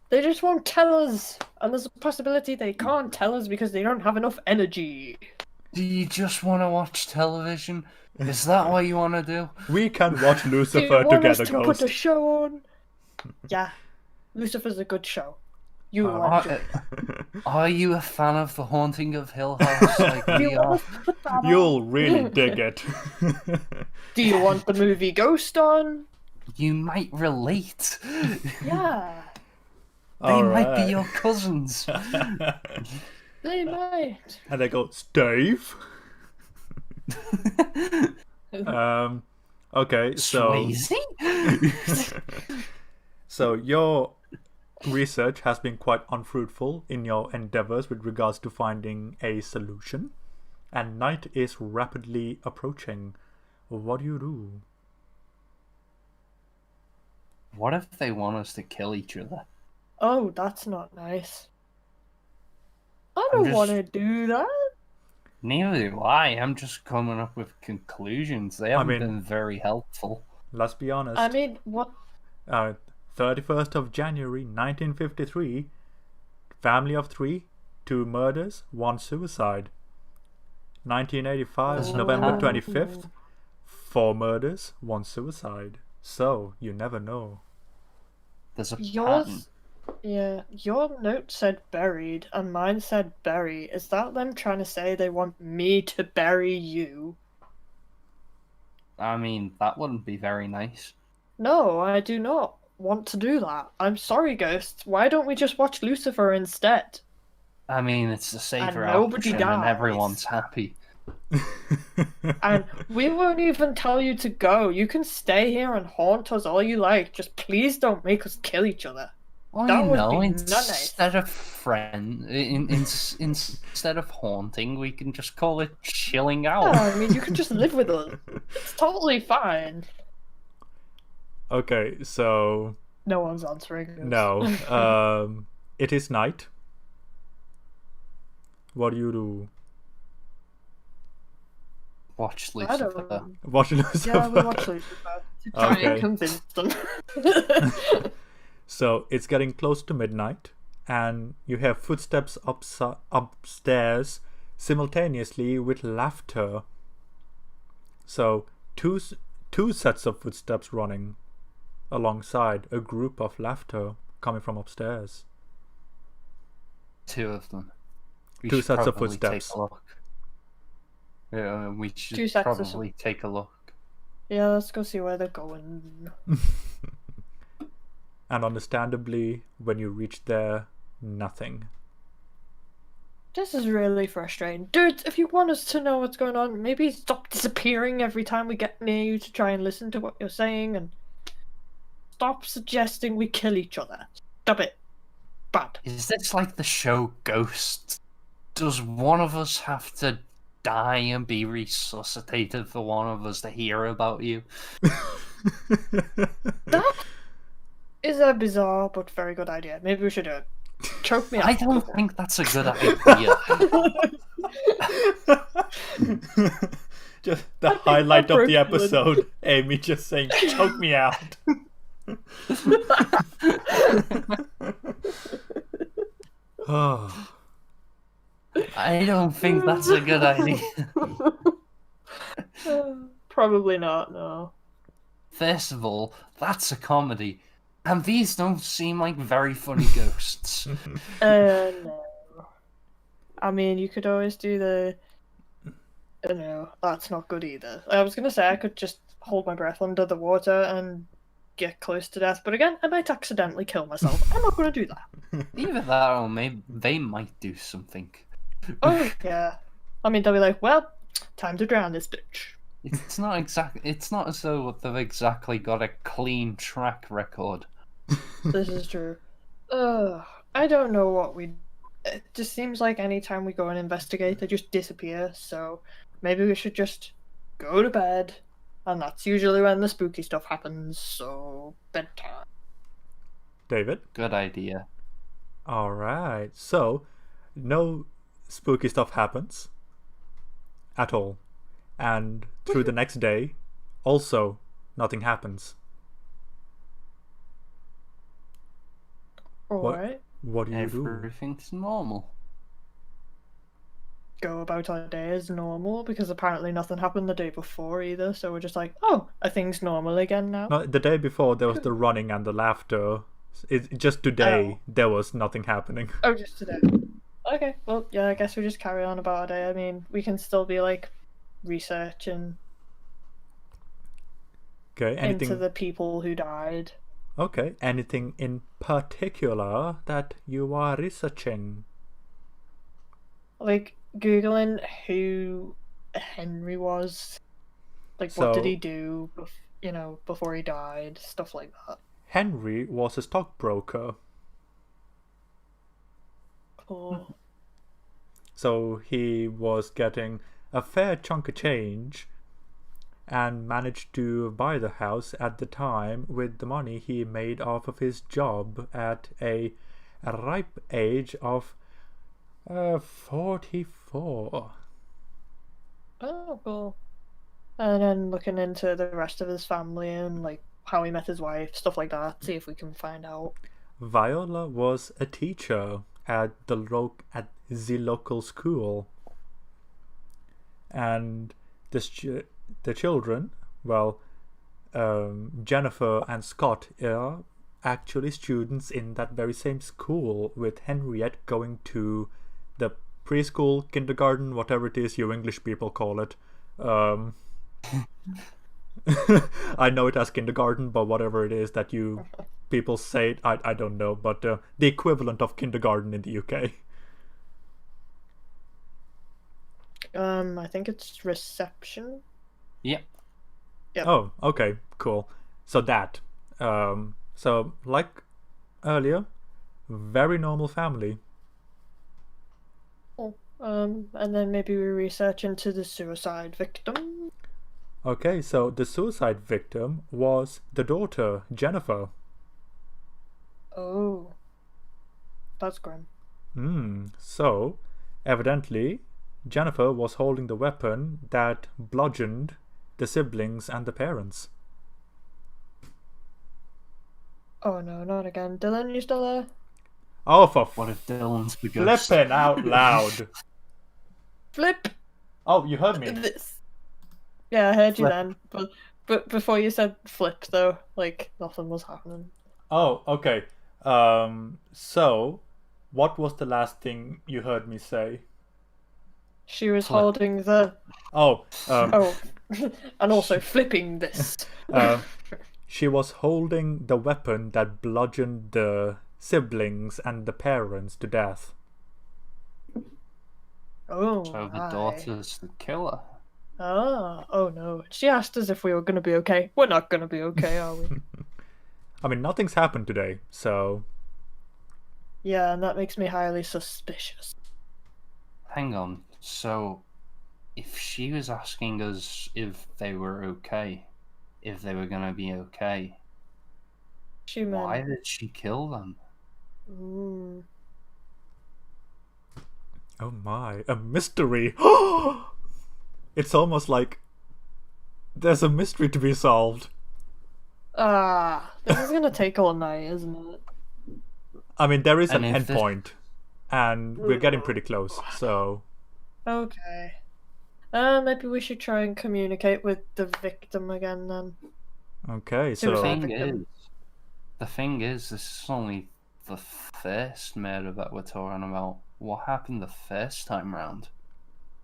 Speaker 2: They just won't tell us, and there's a possibility they can't tell us because they don't have enough energy.
Speaker 3: Do you just want to watch television? Is that what you want to do?
Speaker 1: We can watch
Speaker 2: Do you
Speaker 1: Lucifer
Speaker 2: want us
Speaker 1: together,
Speaker 2: to
Speaker 1: Ghost.
Speaker 2: put a show on? Yeah, Lucifer's a good show. You will enjoy it.
Speaker 3: Are you a fan of The Haunting of Hill House? Like
Speaker 2: Do
Speaker 3: we
Speaker 2: you want
Speaker 3: are?
Speaker 2: us to put that on?
Speaker 1: You'll really dig it.
Speaker 2: Do you want the movie Ghost on?
Speaker 3: You might relate.
Speaker 2: Yeah,
Speaker 3: They might be
Speaker 1: Alright.
Speaker 3: your cousins.
Speaker 2: they might.
Speaker 1: And they go, Stave? Okay, so
Speaker 3: Swayze?
Speaker 1: so your research has been quite unfruitful in your endeavors with regards to finding a solution, and night is rapidly approaching. What do you do?
Speaker 3: What if they want us to kill each other?
Speaker 2: Oh, that's not nice. I
Speaker 3: I'm
Speaker 2: don't
Speaker 3: just-
Speaker 2: want to do that.
Speaker 3: Neither do I. I'm just coming up with conclusions. They haven't
Speaker 1: mean-
Speaker 3: been very helpful.
Speaker 1: Let's be honest.
Speaker 2: I mean, what?
Speaker 1: 31st of January 1953, family of 3, 2 murders, 1 suicide. 1985,
Speaker 3: There's a
Speaker 1: November
Speaker 3: pattern.
Speaker 1: 25th, 4 murders, 1 suicide. So, you never know.
Speaker 3: There's a pattern.
Speaker 2: Yours, yeah, your note said buried, and mine said bury. Is that them trying to say they want me to bury you?
Speaker 3: I mean, that wouldn't be very nice.
Speaker 2: No, I do not want to do that. I'm sorry, Ghost. Why don't we just watch Lucifer instead?
Speaker 3: I mean, it's a safer
Speaker 2: nobody
Speaker 3: option and
Speaker 2: dies.
Speaker 3: everyone's happy.
Speaker 2: And we won't even tell you to go. You can stay here and haunt us all you like. Just please don't make us kill each other.
Speaker 3: Well,
Speaker 2: That
Speaker 3: you
Speaker 2: would
Speaker 3: know,
Speaker 2: be not nice.
Speaker 3: instead of instead of haunting, we can just call it chilling out.
Speaker 2: Yeah, I mean, you can just live with us. It's totally fine.
Speaker 1: Okay, so
Speaker 2: No one's answering us.
Speaker 1: no. It is night. What do you do?
Speaker 3: Watch
Speaker 2: I
Speaker 3: Lucifer.
Speaker 2: don't.
Speaker 1: Watch Lucifer.
Speaker 2: Yeah, we watch Lucifer to try
Speaker 1: Okay.
Speaker 2: and convince them.
Speaker 1: So it's getting close to midnight, and you hear footsteps upstairs simultaneously with laughter. So two sets of footsteps running alongside a group of laughter coming from upstairs.
Speaker 3: 2 of them. We
Speaker 1: Two
Speaker 3: should
Speaker 1: sets of
Speaker 3: probably
Speaker 1: footsteps.
Speaker 3: Take a look. Yeah, we should
Speaker 2: 2 sets of
Speaker 3: probably take a look.
Speaker 2: Yeah, let's go see where they're going.
Speaker 1: And understandably, when you reach there, nothing.
Speaker 2: This is really frustrating. Dude, if you want us to know what's going on, maybe stop disappearing every time we get near you to try and listen to what you're saying, and stop suggesting we kill each other. Stop it. Bad.
Speaker 3: Is this like the show Ghost? Does one of us have to die and be resuscitated for one of us to hear about you?
Speaker 2: That is a bizarre but very good idea. Maybe we should do it. Choke me out.
Speaker 3: I don't think that's a good idea.
Speaker 1: Just the
Speaker 2: think
Speaker 1: highlight
Speaker 2: that
Speaker 1: of the
Speaker 2: broke Dylan.
Speaker 1: episode, Amy just saying, choke me out. Oh.
Speaker 3: I don't think that's a good idea.
Speaker 2: Probably not, no.
Speaker 3: First of all, that's a comedy. And these don't seem like very funny ghosts.
Speaker 2: No. I mean, you could always do the... No, that's not good either. I was going to say I could just hold my breath under the water and get close to death, but again, I might accidentally kill myself. I'm not going to do that.
Speaker 3: Either that or maybe they might do something.
Speaker 2: Oh, yeah. I mean, they'll be like, well, time to drown this bitch.
Speaker 3: It's not as though they've exactly got a clean track record.
Speaker 2: This is true. I don't know what we... It just seems like anytime we go and investigate, they just disappear, so maybe we should just go to bed, and that's usually when the spooky stuff happens, so bedtime.
Speaker 1: David?
Speaker 3: Good idea.
Speaker 1: Alright, so no spooky stuff happens at all. And through the next day, also nothing happens.
Speaker 2: Alright.
Speaker 1: What do you do?
Speaker 3: Everything's normal.
Speaker 2: Go about our day as normal, because apparently nothing happened the day before either, so we're just like, oh, are things normal again now?
Speaker 1: No, the day before there was the running and the laughter. Just today there was nothing happening.
Speaker 2: Oh, just today. Okay, well, yeah, I guess we just carry on about our day. I mean, we can still be, like, researching.
Speaker 1: Okay,
Speaker 2: into
Speaker 1: anything?
Speaker 2: the people who died.
Speaker 1: Okay, anything in particular that you are researching?
Speaker 2: Like Googling who Henry was. Like, what did he
Speaker 1: So
Speaker 2: do, before he died? Stuff like that.
Speaker 1: Henry was a stockbroker.
Speaker 2: Cool.
Speaker 1: So he was getting a fair chunk of change and managed to buy the house at the time with the money he made off of his job at a ripe age of 44.
Speaker 2: Oh, cool. And then looking into the rest of his family and like how he met his wife, stuff like that. See if we can find out.
Speaker 1: Viola was a teacher at the local school, and the children, well, Jennifer and Scott are actually students in that very same school, with Henriette going to the preschool, kindergarten, whatever it is you English people call it. I know it as kindergarten, but whatever it is that you people say, I don't know, but the equivalent of kindergarten in the UK.
Speaker 2: I think it's reception.
Speaker 3: Yep.
Speaker 2: Yep.
Speaker 1: Oh, okay, cool. So that, so like earlier, very normal family.
Speaker 2: Oh, and then maybe we research into the suicide victim.
Speaker 1: Okay, so the suicide victim was the daughter, Jennifer.
Speaker 2: Oh, that's grim.
Speaker 1: So, evidently, Jennifer was holding the weapon that bludgeoned the siblings and the parents.
Speaker 2: Oh no, not again. Dylan, you still there?
Speaker 1: Oh, for
Speaker 3: What if Dylan's the ghost?
Speaker 1: flipping out loud.
Speaker 2: Flip
Speaker 1: Oh, you heard me.
Speaker 2: this. Yeah, I heard you
Speaker 3: Flip.
Speaker 2: then. But before you said flip, though, like nothing was happening.
Speaker 1: Oh, okay. So, what was the last thing you heard me say?
Speaker 2: She was
Speaker 3: Flip.
Speaker 2: holding the
Speaker 1: Oh,
Speaker 2: oh, and also flipping this.
Speaker 1: she was holding the weapon that bludgeoned the siblings and the parents to death.
Speaker 2: Oh,
Speaker 3: So the
Speaker 2: my.
Speaker 3: daughter's the killer.
Speaker 2: Oh no. She asked us if we were gonna be okay. We're not gonna be okay, are we?
Speaker 1: I mean, nothing's happened today, so
Speaker 2: Yeah, and that makes me highly suspicious.
Speaker 3: Hang on. So, if she was asking us if they were okay, if they were gonna be okay,
Speaker 2: She
Speaker 3: why
Speaker 2: meant.
Speaker 3: did she kill them?
Speaker 1: oh my, a mystery. It's almost like there's a mystery to be solved.
Speaker 2: This is gonna take all night, isn't it?
Speaker 1: I mean, there is an
Speaker 3: And if this-
Speaker 1: endpoint, and we're getting pretty close, so
Speaker 2: Okay. Maybe we should try and communicate with the victim again then.
Speaker 1: okay,
Speaker 3: The
Speaker 1: so
Speaker 2: Suicide.
Speaker 3: thing is, this is only the first murder that we're talking about. What happened the first time round?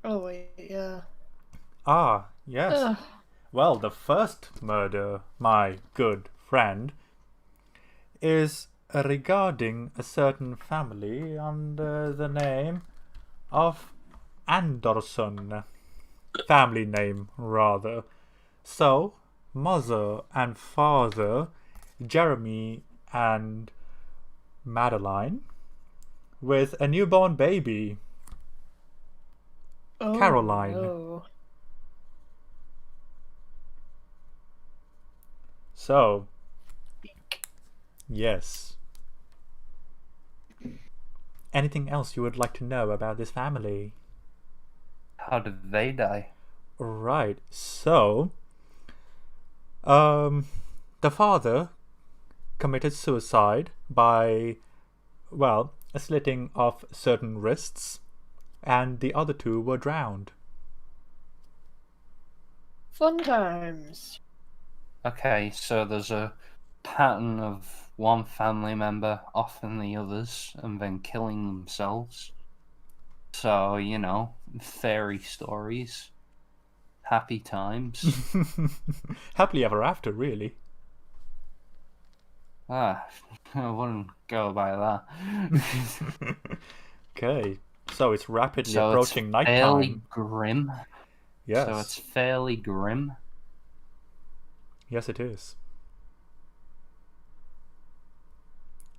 Speaker 2: Oh wait, yeah.
Speaker 1: yes.
Speaker 2: Ugh.
Speaker 1: Well, the first murder, my good friend, is regarding a certain family under the name of Anderson. Family name, rather. So, mother and father, Jeremy and Madeline, with a newborn baby,
Speaker 2: Oh,
Speaker 1: Caroline.
Speaker 2: no.
Speaker 1: So, yes. Anything else you would like to know about this family?
Speaker 3: How did they die?
Speaker 1: Right, so, the father committed suicide by, well, slitting off certain wrists, and the other two were drowned.
Speaker 2: Fun times.
Speaker 3: Okay, so there's a pattern of one family member offing the others and then killing themselves. So, fairy stories. Happy times.
Speaker 1: Happily ever after, really.
Speaker 3: I wouldn't go by that.
Speaker 1: Okay, so it's rapidly
Speaker 3: So it's
Speaker 1: approaching
Speaker 3: fairly
Speaker 1: nighttime.
Speaker 3: grim.
Speaker 1: Yes.
Speaker 3: So it's fairly grim.
Speaker 1: Yes, it is.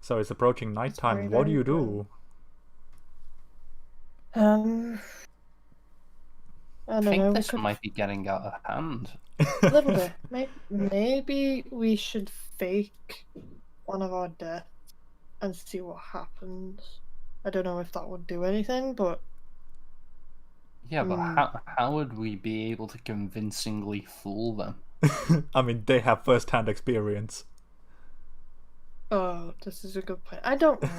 Speaker 1: So it's approaching nighttime.
Speaker 2: very,
Speaker 1: What do
Speaker 2: very
Speaker 1: you
Speaker 2: grim.
Speaker 1: do?
Speaker 2: I
Speaker 3: I
Speaker 2: don't
Speaker 3: think
Speaker 2: know. We
Speaker 3: this
Speaker 2: could
Speaker 3: might be getting out of hand.
Speaker 2: a little bit. Maybe we should fake one of our deaths and see what happens. I don't know if that would do anything, but
Speaker 3: Yeah, but how would we be able to convincingly fool them?
Speaker 1: I mean, they have first-hand experience.
Speaker 2: oh, this is a good point. I don't know.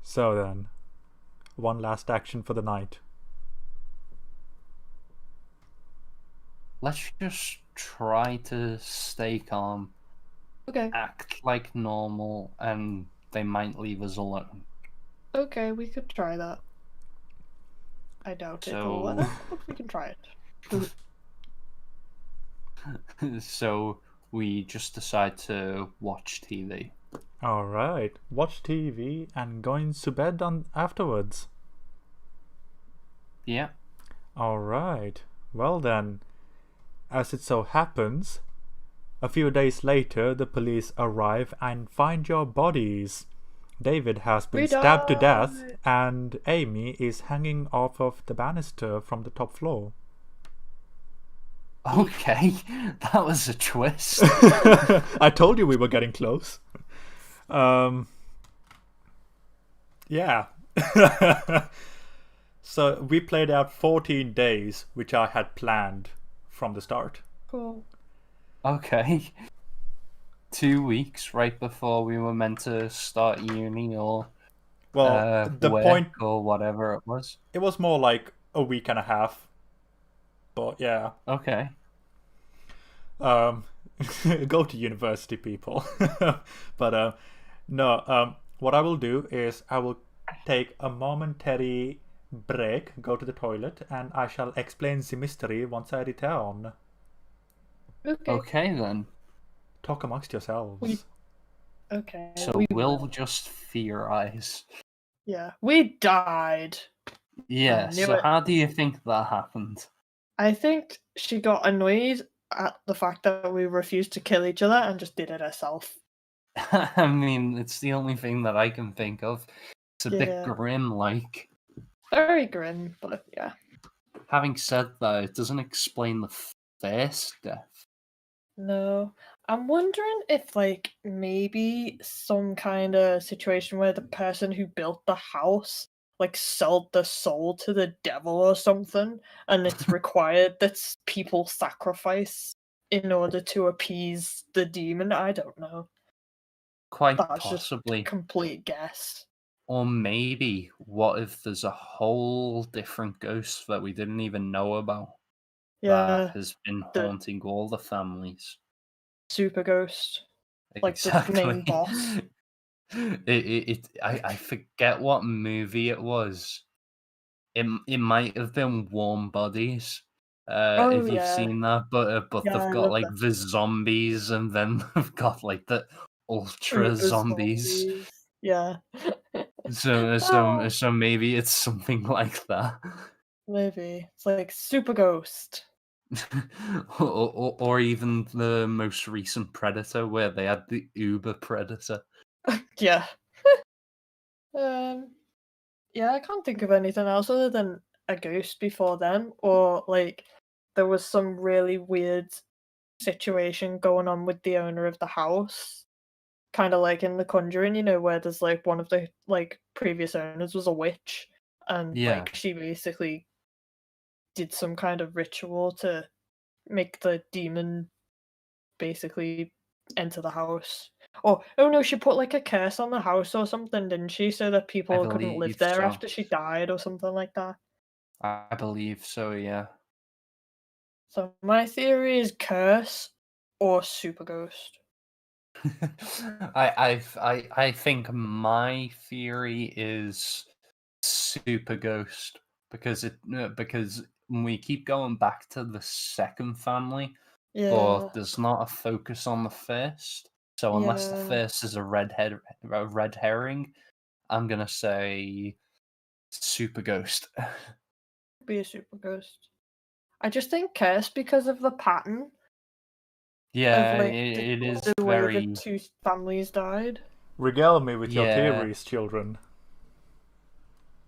Speaker 1: So then, one last action for the night.
Speaker 3: Let's just try to stay calm,
Speaker 2: Okay,
Speaker 3: act like normal, and they might leave us alone.
Speaker 2: okay, we could try that. I doubt it,
Speaker 3: So,
Speaker 2: but we can try it.
Speaker 3: so we just decide to watch TV.
Speaker 1: Alright, watch TV and going to bed afterwards.
Speaker 3: Yeah.
Speaker 1: Alright, well then, as it so happens, a few days later the police arrive and find your bodies. David has been stabbed to death, and Amy is hanging off of the banister from the top floor.
Speaker 3: Okay, that was a twist.
Speaker 1: I told you we were getting close. Yeah. So we played out 14 days, which I had planned from the start.
Speaker 2: Cool.
Speaker 3: Okay. 2 weeks right before we were meant to start uni or
Speaker 1: Well, the
Speaker 3: work
Speaker 1: point,
Speaker 3: or whatever it was.
Speaker 1: it was more like a week and a half. But yeah.
Speaker 3: Okay.
Speaker 1: Go to university, people. But no, what I will do is I will take a momentary break, go to the toilet, and I shall explain the mystery once I return.
Speaker 3: Okay then.
Speaker 1: Talk amongst yourselves.
Speaker 2: Okay.
Speaker 3: So
Speaker 2: we
Speaker 3: we'll
Speaker 2: will.
Speaker 3: just theorize.
Speaker 2: Yeah, we died.
Speaker 3: Yeah,
Speaker 2: I knew
Speaker 3: so
Speaker 2: it.
Speaker 3: how do you think that happened?
Speaker 2: I think she got annoyed at the fact that we refused to kill each other and just did it herself.
Speaker 3: I mean, it's the only thing that I can think of. It's a bit
Speaker 2: Yeah.
Speaker 3: grim, like.
Speaker 2: Very grim, but yeah.
Speaker 3: Having said that, it doesn't explain the first death.
Speaker 2: No. I'm wondering if, like, maybe some kind of situation where the person who built the house, like, sold the soul to the devil or something, and it's required that people sacrifice in order to appease the demon. I don't know.
Speaker 3: Quite
Speaker 2: That's
Speaker 3: possibly.
Speaker 2: just a complete guess.
Speaker 3: Or maybe, what if there's a whole different ghost that we didn't even know about that
Speaker 2: Yeah,
Speaker 3: has been
Speaker 2: the
Speaker 3: haunting all the families?
Speaker 2: super ghost, like the main
Speaker 3: Exactly.
Speaker 2: boss.
Speaker 3: I forget what movie it was. It might have been Warm Bodies.
Speaker 2: Oh
Speaker 3: If you've
Speaker 2: yeah,
Speaker 3: seen that, but
Speaker 2: yeah,
Speaker 3: they've
Speaker 2: I
Speaker 3: got
Speaker 2: love
Speaker 3: like
Speaker 2: that.
Speaker 3: the zombies, and then they've got like the ultra
Speaker 2: Uber
Speaker 3: zombies.
Speaker 2: zombies. Yeah.
Speaker 3: So maybe it's something like that.
Speaker 2: Maybe it's like super ghost.
Speaker 3: Or even the most recent Predator, where they had the Uber Predator.
Speaker 2: Yeah. Um. Yeah, I can't think of anything else other than a ghost before them, or like there was some really weird situation going on with the owner of the house. Kind of like in The Conjuring, where there's like one of the like previous owners was a witch, and
Speaker 3: Yeah,
Speaker 2: like she basically did some kind of ritual to make the demon basically enter the house. Oh no, she put like a curse on the house or something, didn't she? So that
Speaker 3: I
Speaker 2: people couldn't live
Speaker 3: believe
Speaker 2: there
Speaker 3: so.
Speaker 2: after she died or something like that.
Speaker 3: I believe so, yeah.
Speaker 2: So my theory is curse or super ghost.
Speaker 3: I think my theory is Super Ghost. because we keep going back to the second family,
Speaker 2: Yeah.
Speaker 3: but there's not a focus on the first. So unless the
Speaker 2: Yeah.
Speaker 3: first is a red herring, I'm gonna say Super Ghost.
Speaker 2: Be a super ghost. I just think cursed because of the pattern
Speaker 3: Yeah,
Speaker 2: of like
Speaker 3: it is
Speaker 2: the way
Speaker 3: very.
Speaker 2: the two families died.
Speaker 1: Regale me with your
Speaker 3: Yeah.
Speaker 1: theories, children.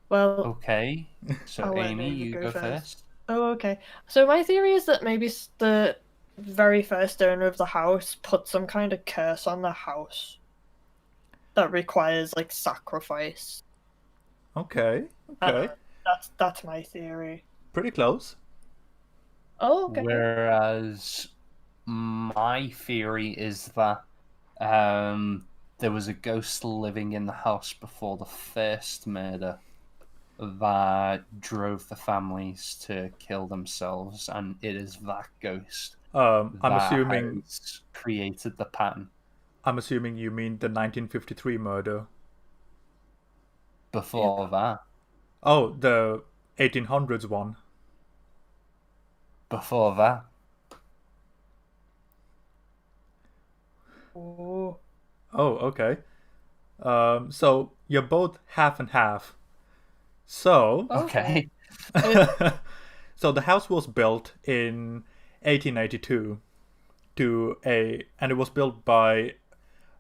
Speaker 2: Well,
Speaker 3: Okay, so
Speaker 2: I'll let
Speaker 3: Amy,
Speaker 2: David
Speaker 3: you
Speaker 2: go
Speaker 3: go
Speaker 2: first.
Speaker 3: first.
Speaker 2: Oh, okay. So my theory is that maybe the very first owner of the house put some kind of curse on the house that requires like sacrifice.
Speaker 1: Okay,
Speaker 2: I don't
Speaker 1: okay.
Speaker 2: know. That's my theory.
Speaker 1: Pretty close.
Speaker 2: Oh, okay.
Speaker 3: Whereas my theory is that there was a ghost living in the house before the first murder that drove the families to kill themselves, and it is that ghost
Speaker 1: I'm
Speaker 3: that
Speaker 1: assuming
Speaker 3: has created the pattern.
Speaker 1: I'm assuming you mean the 1953 murder.
Speaker 3: Before that,
Speaker 1: Oh, the 1800s one.
Speaker 3: before that,
Speaker 2: Oh.
Speaker 1: Oh, okay. So you're both half and half. So,
Speaker 3: okay.
Speaker 1: so the house was built in 1882 and it was built by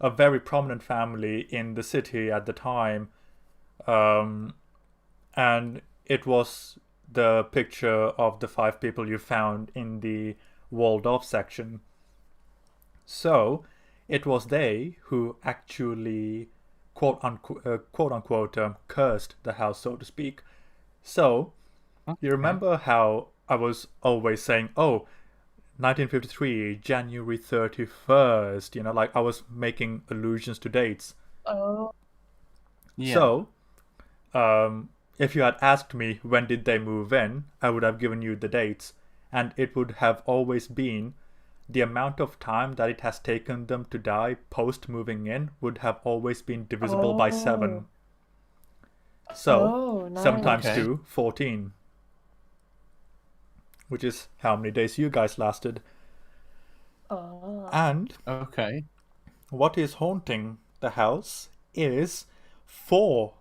Speaker 1: a very prominent family in the city at the time, and it was the picture of the 5 people you found in the walled off section. So it was they who actually quote unquote cursed the house, so to speak. So you remember how I was always saying, oh, 1953, January 31st, like I was making allusions to dates.
Speaker 2: Oh.
Speaker 3: Yeah.
Speaker 1: So, if you had asked me when did they move in, I would have given you the dates, and it would have always been the amount of time that it has taken them to die post moving in would have always been divisible by 7. So,
Speaker 2: nice.
Speaker 1: 7 times
Speaker 3: Okay.
Speaker 1: 2, 14. Which is how many days you guys lasted.
Speaker 2: Oh.
Speaker 1: And
Speaker 3: Okay.
Speaker 1: what is haunting the house is 4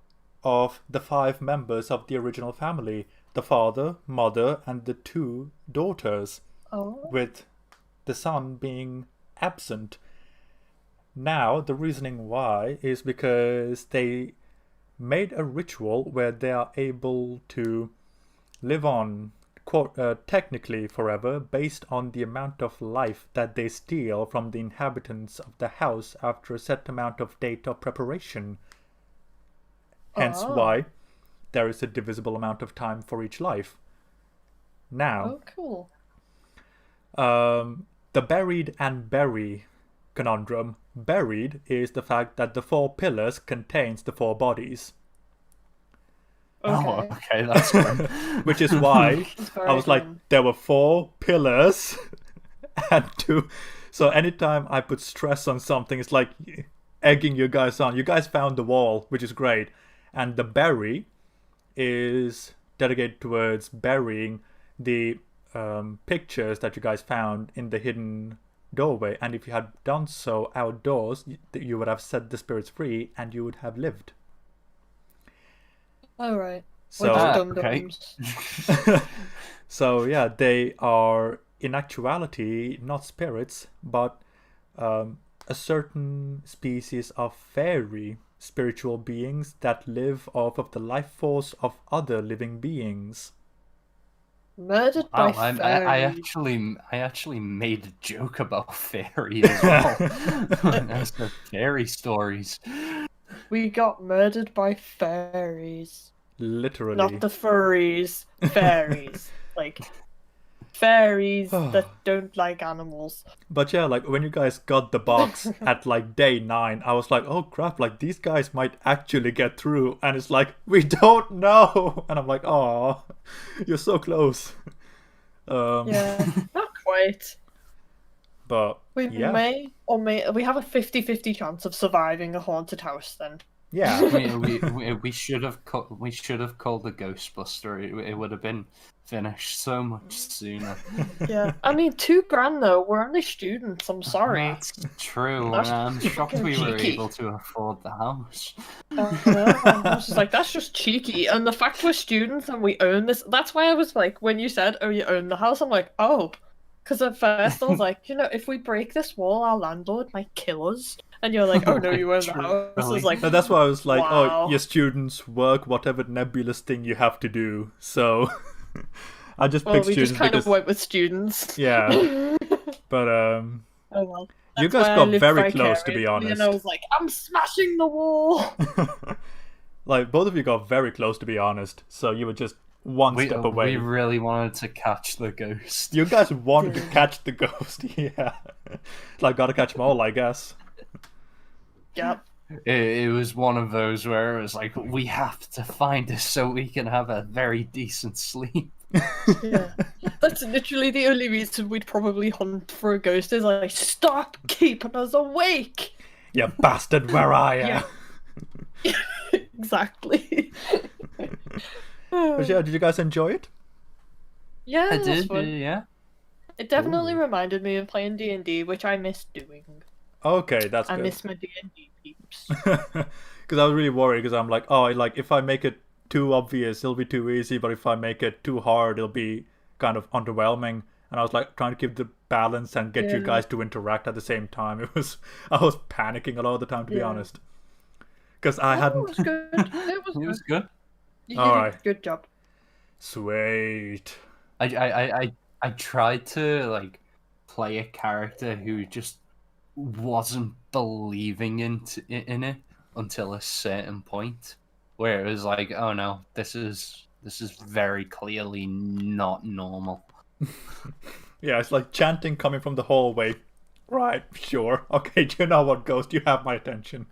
Speaker 1: of the 5 members of the original family. The father, mother, and the 2 daughters.
Speaker 2: Oh.
Speaker 1: With the son being absent. Now, the reasoning why is because they made a ritual where they are able to live on technically forever based on the amount of life that they steal from the inhabitants of the house after a set amount of date of preparation. Hence why there is a divisible amount of time for each life. Now,
Speaker 2: cool.
Speaker 1: The buried and bury conundrum. Buried is the fact that the 4 pillars contains the 4 bodies.
Speaker 3: Oh, okay, that's good.
Speaker 1: Which is why I was like,
Speaker 2: fun.
Speaker 1: there were 4 pillars and 2. So anytime I put stress on something, it's like egging you guys on. You guys found the wall, which is great. And the bury is dedicated towards burying the pictures that you guys found in the hidden doorway. And if you had done so outdoors, you would have set the spirits free and you would have lived.
Speaker 2: All right.
Speaker 1: So,
Speaker 3: okay.
Speaker 1: So yeah, they are in actuality not spirits, but a certain species of fairy spiritual beings that live off of the life force of other living beings.
Speaker 2: Murdered by
Speaker 3: Wow,
Speaker 2: fairies.
Speaker 3: I actually made a joke about fairy as well. That's the fairy stories.
Speaker 2: We got murdered by fairies.
Speaker 1: Literally.
Speaker 2: Not the furries. Fairies. Like, fairies that don't like animals.
Speaker 1: But yeah, like when you guys got the box at like day 9, I was like, oh crap, like these guys might actually get through. And it's like, we don't know. And I'm like, oh, you're so close.
Speaker 2: Yeah, not quite.
Speaker 1: But
Speaker 2: We
Speaker 1: yeah.
Speaker 2: may or may we have a 50-50 chance of surviving a haunted house then.
Speaker 1: Yeah.
Speaker 3: we should have called the Ghostbuster. It would have been finished so much sooner.
Speaker 2: Yeah, I mean, $2,000 though. We're only students. I'm sorry.
Speaker 3: That's true.
Speaker 2: That's
Speaker 3: I'm shocked
Speaker 2: fucking
Speaker 3: we were
Speaker 2: cheeky.
Speaker 3: able to afford the house.
Speaker 2: I was just like, that's just cheeky. And the fact we're students and we own this, that's why I was like, when you said, oh, you own the house, I'm like, oh. Because at first I was like, if we break this wall, our landlord might kill us. And you're like, oh no, you own the house. I was like,
Speaker 1: But that's why I was like,
Speaker 2: wow.
Speaker 1: oh, your students work whatever nebulous thing you have to do. So I just picked
Speaker 2: we
Speaker 1: students
Speaker 2: just kind
Speaker 1: because
Speaker 2: of went with students.
Speaker 1: yeah. But
Speaker 2: Oh well.
Speaker 1: you
Speaker 2: That's
Speaker 1: guys
Speaker 2: why I
Speaker 1: got
Speaker 2: lived
Speaker 1: very close, to be
Speaker 2: vicariously,
Speaker 1: honest.
Speaker 2: And I was like, I'm smashing the wall.
Speaker 1: Like both of you got very close, to be honest. So you were just one step away.
Speaker 3: We really wanted to catch the ghost.
Speaker 1: You guys wanted to catch the ghost, yeah. Like, gotta catch them all, I guess.
Speaker 2: Yep.
Speaker 3: It was one of those where it was like, we have to find it so we can have a very decent sleep.
Speaker 2: Yeah. That's literally the only reason we'd probably hunt for a ghost is like, stop keeping us awake.
Speaker 1: You bastard, where are you?
Speaker 2: Yeah. Exactly.
Speaker 1: But yeah, did you guys enjoy it?
Speaker 2: Yeah,
Speaker 3: I
Speaker 2: it was
Speaker 3: did,
Speaker 2: fun.
Speaker 3: yeah.
Speaker 2: It definitely
Speaker 1: Ooh.
Speaker 2: reminded me of playing D&D, which I miss doing.
Speaker 1: Okay, that's
Speaker 2: I
Speaker 1: good.
Speaker 2: miss my D&D peeps.
Speaker 1: Because I was really worried, because I'm like, oh, like if I make it too obvious, it'll be too easy, but if I make it too hard, it'll be kind of underwhelming. And I was like trying to keep the balance and get you
Speaker 2: Yeah.
Speaker 1: guys to interact at the same time. I was panicking a lot of the time, to be
Speaker 2: Yeah.
Speaker 1: honest. Because I
Speaker 2: It
Speaker 1: hadn't...
Speaker 2: was good. It was
Speaker 3: It was
Speaker 2: good.
Speaker 3: good.
Speaker 2: You did a
Speaker 1: Alright.
Speaker 2: good job.
Speaker 1: Sweet.
Speaker 3: I tried to like play a character who just wasn't believing in it until a certain point, where it was like, oh no, this is very clearly not normal.
Speaker 1: Yeah, it's like chanting coming from the hallway. Right, sure. Okay, do you know what, Ghost? You have my attention.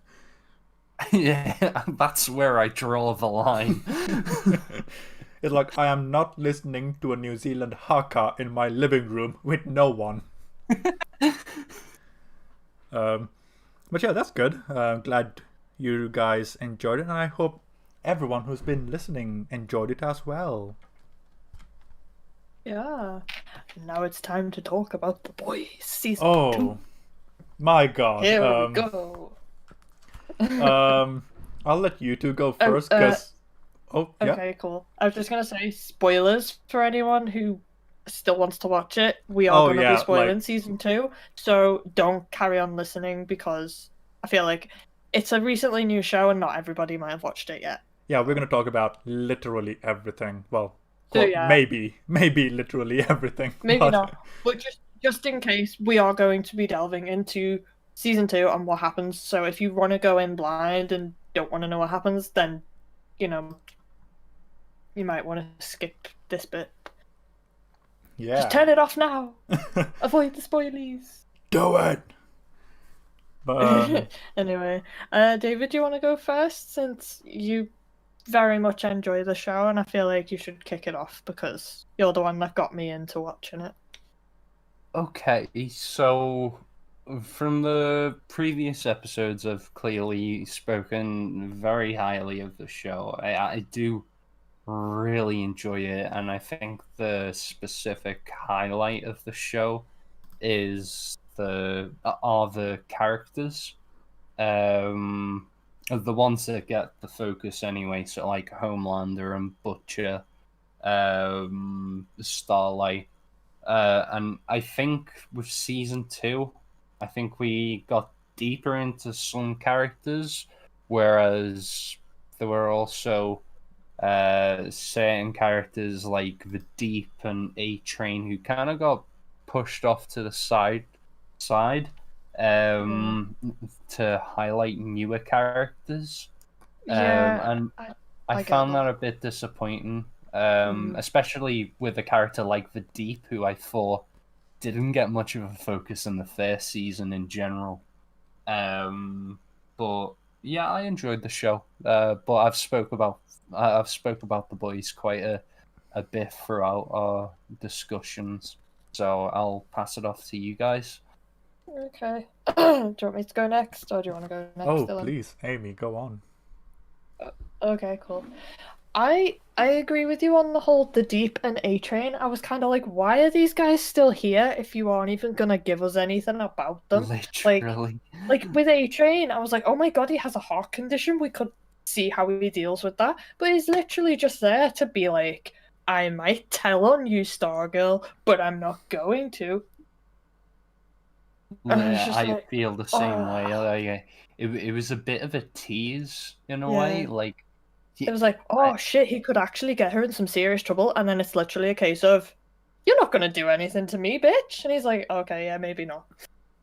Speaker 3: Yeah, that's where I draw the line.
Speaker 1: It's like, I am not listening to a New Zealand haka in my living room with no one. But yeah, that's good. Glad you guys enjoyed it, and I hope everyone who's been listening enjoyed it as well.
Speaker 2: Yeah. Now it's time to talk about The Boys season 2.
Speaker 1: Oh, my God.
Speaker 2: Here we go.
Speaker 1: I'll let you two go first, because... Oh, yeah.
Speaker 2: Okay, cool. I was just gonna say spoilers for anyone who still wants to watch it. We are gonna be spoiling season 2, so don't carry on listening because I feel like it's a recently new show and not everybody might have watched it yet.
Speaker 1: Yeah, we're gonna talk about literally everything. Well,
Speaker 2: So, yeah.
Speaker 1: maybe literally everything.
Speaker 2: Maybe
Speaker 1: but-
Speaker 2: not, but just in case, we are going to be delving into season 2 and what happens. So if you want to go in blind and don't want to know what happens, then you might want to skip this bit.
Speaker 1: Yeah.
Speaker 2: Just turn it off now. Avoid the spoilies.
Speaker 1: Do it. But
Speaker 2: Anyway, David, do you want to go first since you very much enjoy the show and I feel like you should kick it off because you're the one that got me into watching it.
Speaker 3: Okay, so from the previous episodes, I've clearly spoken very highly of the show. I do really enjoy it, and I think the specific highlight of the show is the characters, the ones that get the focus anyway. So like Homelander and Butcher, Starlight, and I think with season 2, I think we got deeper into some characters, whereas there were also certain characters like the Deep and A-Train who kind of got pushed off to the side to highlight newer characters. And I found that a bit disappointing, especially with a character like the Deep, who I thought didn't get much of a focus in the first season in general. But yeah, I enjoyed the show. But I've spoke about the boys quite a bit throughout our discussions, so I'll pass it off to you guys.
Speaker 2: Okay. Do you want me to go next, or do you want to go next?
Speaker 1: oh,
Speaker 2: Dylan?
Speaker 1: please, Amy, go on.
Speaker 2: Okay, cool. I agree with you on the Deep and A Train. I was kind of like, why are these guys still here if you aren't even gonna give us anything about them? Like,
Speaker 3: Literally.
Speaker 2: like with A Train, I was like, oh my god, he has a heart condition. We could see how he deals with that. But he's literally just there to be like, I might tell on you, Stargirl, but I'm not going to. And I was just
Speaker 3: I
Speaker 2: like,
Speaker 3: feel the same way.
Speaker 2: oh,
Speaker 3: It was a bit of a tease in a way.
Speaker 2: yeah.
Speaker 3: Like,
Speaker 2: It
Speaker 3: y-
Speaker 2: was like,
Speaker 3: I,
Speaker 2: oh shit, he could actually get her in some serious trouble, and then it's literally a case of, you're not gonna do anything to me, bitch. And he's like, okay, yeah, maybe not.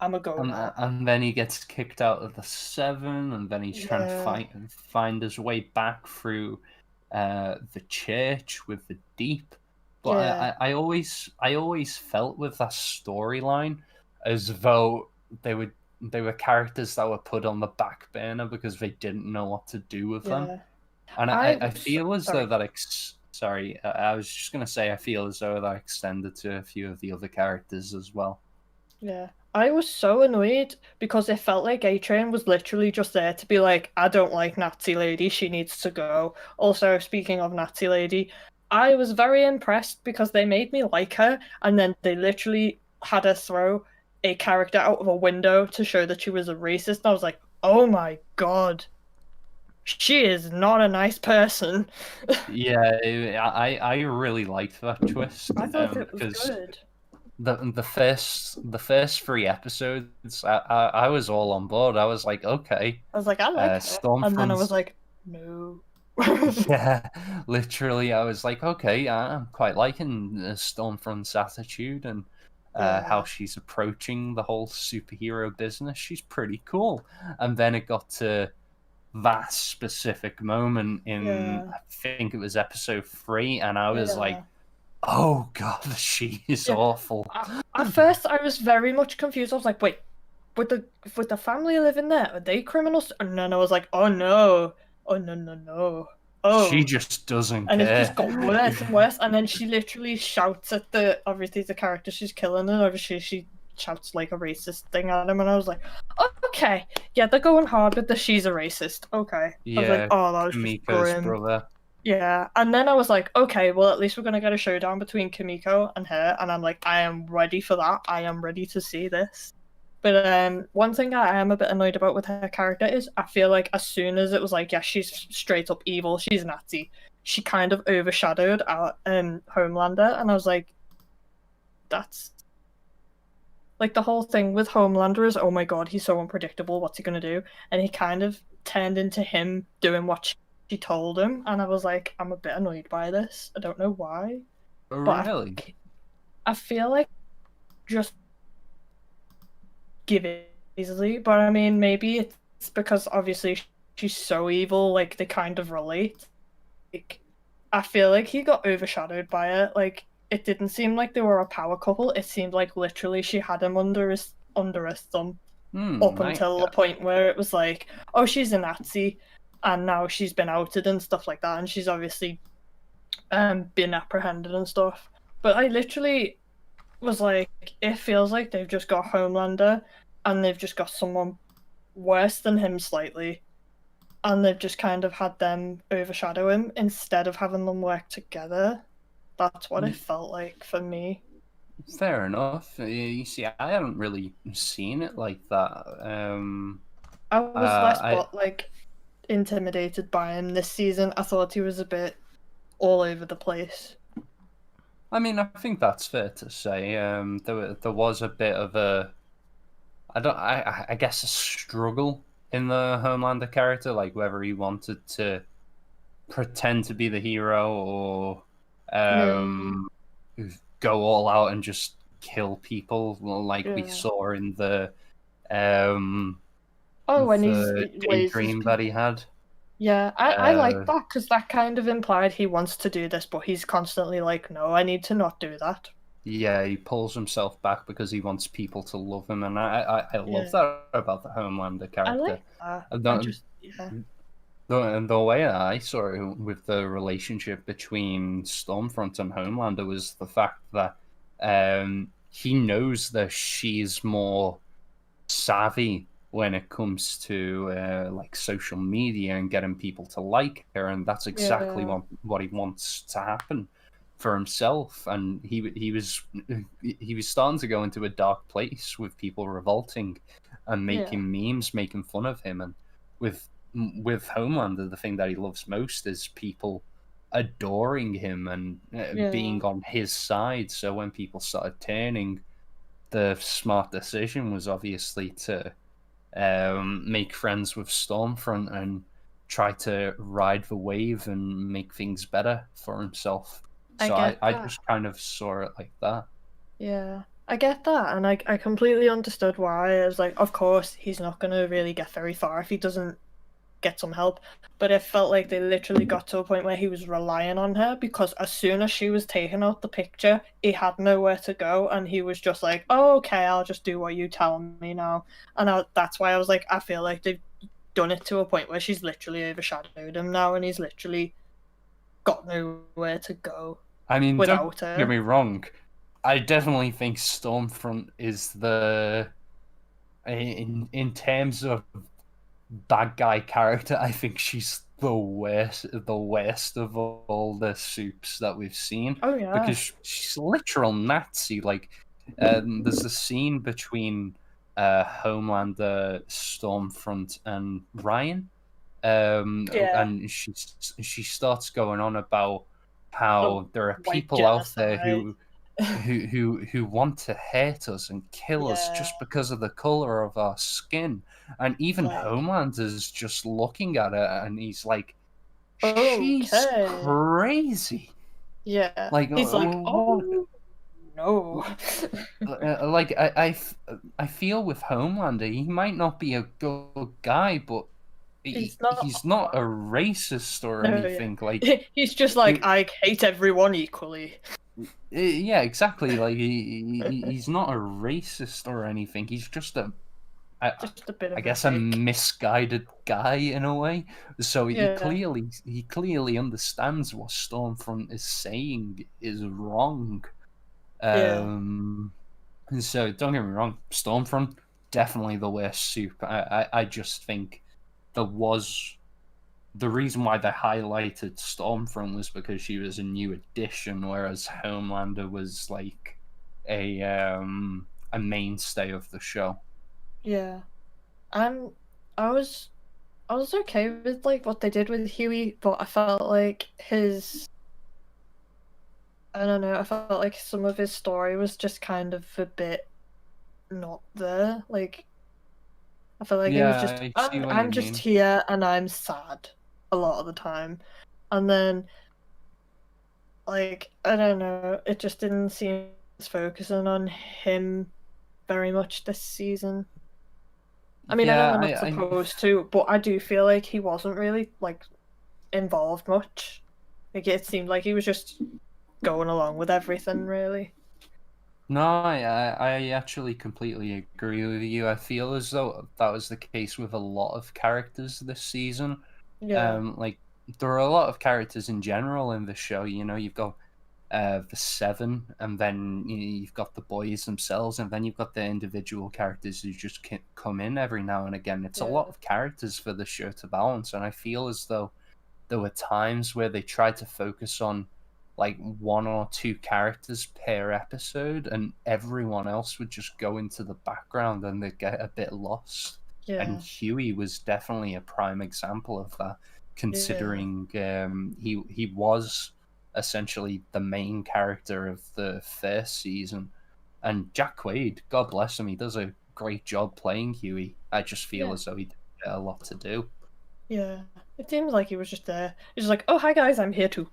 Speaker 2: I'm a go now.
Speaker 3: and then he gets kicked out of the Seven, and then he's trying to
Speaker 2: Yeah,
Speaker 3: find his way back through the church with the Deep. But
Speaker 2: yeah,
Speaker 3: I always felt with that storyline as though they were characters that were put on the back burner because they didn't know what to do with them.
Speaker 2: yeah.
Speaker 3: And
Speaker 2: I
Speaker 3: I
Speaker 2: was
Speaker 3: feel as though
Speaker 2: sorry.
Speaker 3: that sorry, I was just gonna say I feel as though that extended to a few of the other characters as well.
Speaker 2: Yeah. I was so annoyed because it felt like A Train was literally just there to be like, I don't like Nazi Lady, she needs to go. Also, speaking of Nazi Lady, I was very impressed because they made me like her, and then they literally had her throw a character out of a window to show that she was a racist. And I was like, oh my god, she is not a nice person.
Speaker 3: Yeah, I really liked that twist
Speaker 2: I thought it was
Speaker 3: because
Speaker 2: good.
Speaker 3: the first three episodes I was all on board. I was like, okay,
Speaker 2: I was like, I like her. And then I was
Speaker 3: Stormfront.
Speaker 2: like, no.
Speaker 3: Yeah, literally, I was like, okay, I'm quite liking Stormfront's attitude and how
Speaker 2: Yeah,
Speaker 3: she's approaching the whole superhero business. She's pretty cool. And then it got to that specific moment in,
Speaker 2: yeah,
Speaker 3: I think it was episode 3, and I was like,
Speaker 2: yeah.
Speaker 3: oh god, she is
Speaker 2: Yeah.
Speaker 3: awful.
Speaker 2: At first, I was very much confused. I was like, "Wait, with the family living there, are they criminals?" And then I was like, "Oh no, oh no, no, no,
Speaker 3: She
Speaker 2: oh!"
Speaker 3: just doesn't
Speaker 2: And it just
Speaker 3: care.
Speaker 2: got worse and worse. And then she literally shouts at the obviously the character she's killing, and obviously she shouts like a racist thing at him. And I was like, "Okay, yeah, they're going hard with the she's a racist." Okay, I was like,
Speaker 3: Yeah,
Speaker 2: "Oh, that was just
Speaker 3: Kamiko's
Speaker 2: grim."
Speaker 3: brother.
Speaker 2: Yeah, and then I was like, okay, well, at least we're gonna get a showdown between Kimiko and her, and I'm like, I am ready for that. I am ready to see this. But one thing I am a bit annoyed about with her character is I feel like as soon as it was like, yeah, she's straight up evil, she's Nazi, she kind of overshadowed our Homelander, and I was like, that's like the whole thing with Homelander is, oh my god, he's so unpredictable. What's he gonna do? And he kind of turned into him doing what she told him, and I was like, I'm a bit annoyed by this. I don't know why,
Speaker 3: Oh,
Speaker 2: but
Speaker 3: really?
Speaker 2: I feel like just give it easily. But I mean, maybe it's because obviously she's so evil. Like they kind of relate. Like I feel like he got overshadowed by it. Like it didn't seem like they were a power couple. It seemed like literally she had him under his thumb up until the point where it was like, oh, she's a Nazi, and now she's been outed and stuff like that, and she's obviously been apprehended and stuff. But I literally was like, it feels like they've just got Homelander, and they've just got someone worse than him slightly, and they've just kind of had them overshadow him instead of having them work together. That's what it felt like for me.
Speaker 3: Fair enough. You see, I haven't really seen it like that.
Speaker 2: I was less
Speaker 3: I
Speaker 2: like intimidated by him this season. I thought he was a bit all over the place.
Speaker 3: I mean, I think that's fair to say. There was a bit of a, I guess a struggle in the Homelander character, like whether he wanted to pretend to be the hero or
Speaker 2: Yeah,
Speaker 3: um, go all out and just kill people, like we
Speaker 2: yeah.
Speaker 3: saw in um,
Speaker 2: Oh, when he's
Speaker 3: the
Speaker 2: he raises
Speaker 3: daydream that he
Speaker 2: people.
Speaker 3: had.
Speaker 2: Yeah, I like
Speaker 3: Uh,
Speaker 2: that because that kind of implied he wants to do this, but he's constantly like, no, I need to not do that.
Speaker 3: yeah, he pulls himself back because he wants people to love him, and I love
Speaker 2: Yeah,
Speaker 3: that about the Homelander
Speaker 2: I
Speaker 3: character.
Speaker 2: like that.
Speaker 3: And
Speaker 2: I
Speaker 3: the,
Speaker 2: just, yeah,
Speaker 3: the way I saw it with the relationship between Stormfront and Homelander was the fact that he knows that she's more savvy when it comes to like social media and getting people to like her, and that's exactly what he wants to happen for himself. And he was starting to go into a dark place with people revolting and making memes, making fun of him. And with Homelander, the thing that he loves most is people adoring him and being on his side. So when people started turning, the smart decision was obviously to make friends with Stormfront and try to ride the wave and make things better for himself. So I just kind of saw it like that.
Speaker 2: Yeah, I get that, and I completely understood why. I was like, of course, he's not going to really get very far if he doesn't get some help. But it felt like they literally got to a point where he was relying on her, because as soon as she was taken out the picture, he had nowhere to go, and he was just like, oh, okay, I'll just do what you tell me now. And that's why I was like, I feel like they've done it to a point where she's literally overshadowed him now, and he's literally got nowhere to go.
Speaker 3: I mean,
Speaker 2: without
Speaker 3: don't
Speaker 2: her.
Speaker 3: get me wrong, I definitely think Stormfront is the in terms of bad guy character, I think she's the worst of all the soups that we've seen.
Speaker 2: Oh yeah,
Speaker 3: because she's a literal Nazi. Like, there's a scene between Homelander, Stormfront, and Ryan, and she starts going on about how there are people out there who want to hate us and kill us just because of the color of our skin. And even Homelander's just looking at her and he's like, she's crazy.
Speaker 2: Yeah.
Speaker 3: Like,
Speaker 2: he's like, oh no.
Speaker 3: Like, I feel with Homelander, he might not be a good guy, but he's not a racist or anything. Like,
Speaker 2: he's just like, I hate everyone equally.
Speaker 3: Yeah, exactly. Like, he's not a racist or anything. He's just a bit of, I guess, a misguided guy in a way. So he clearly understands what Stormfront is saying is wrong. So don't get me wrong, Stormfront definitely the worst soup. I just think the reason why they highlighted Stormfront was because she was a new addition, whereas Homelander was like a mainstay of the show.
Speaker 2: Yeah, I was okay with like what they did with Huey, but I felt like I don't know, I felt like some of his story was just kind of a bit not there. Like, I felt like it was just, I'm just here and I'm sad a lot of the time. And then, like, I don't know, it just didn't seem focusing on him very much this season. I mean, I know they're not supposed to, but I do feel like he wasn't really, like, involved much. Like, it seemed like he was just going along with everything, really.
Speaker 3: No, I actually completely agree with you. I feel as though that was the case with a lot of characters this season.
Speaker 2: Yeah.
Speaker 3: Like, there are a lot of characters in general in the show. You know, you've got the Seven, and then you've got the boys themselves, and then you've got the individual characters who just come in every now and again. It's a lot of characters for the show to balance, and I feel as though there were times where they tried to focus on like one or two characters per episode, and everyone else would just go into the background and they'd get a bit lost.
Speaker 2: Yeah.
Speaker 3: And Huey was definitely a prime example of that, considering he was essentially the main character of the first season. And Jack Quaid, God bless him, he does a great job playing Huey. I just feel as though he did a lot to do.
Speaker 2: Yeah, it seems like he was just there. He's like, oh, hi guys, I'm here too.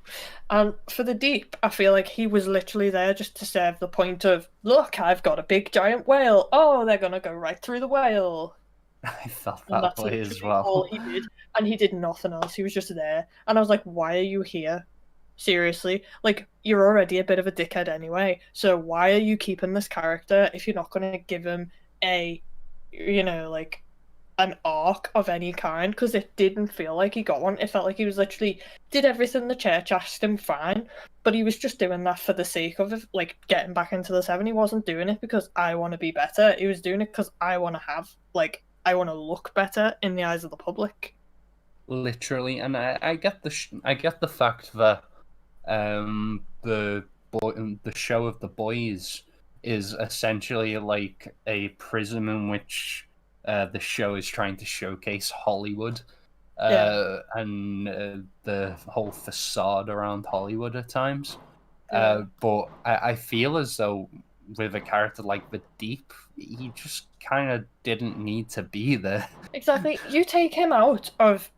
Speaker 2: And for the Deep, I feel like he was literally there just to serve the point of, look, I've got a big giant whale. Oh, they're going to go right through the whale.
Speaker 3: I felt that way as well.
Speaker 2: All he did. And he did nothing else. He was just there. And I was like, why are you here? Seriously? Like, you're already a bit of a dickhead anyway. So why are you keeping this character if you're not going to give him a, like, an arc of any kind? Because it didn't feel like he got one. It felt like he was literally did everything the church asked him, fine, but he was just doing that for the sake of it, like getting back into the Seven. He wasn't doing it because I want to be better. He was doing it because I want to have like I want to look better in the eyes of the public.
Speaker 3: Literally, and I get I get the fact that the show of the boys is essentially like a prism in which the show is trying to showcase Hollywood and the whole facade around Hollywood at times. But I feel as though with a character like the Deep, he just kind of didn't need to be there.
Speaker 2: Exactly. You take him out of,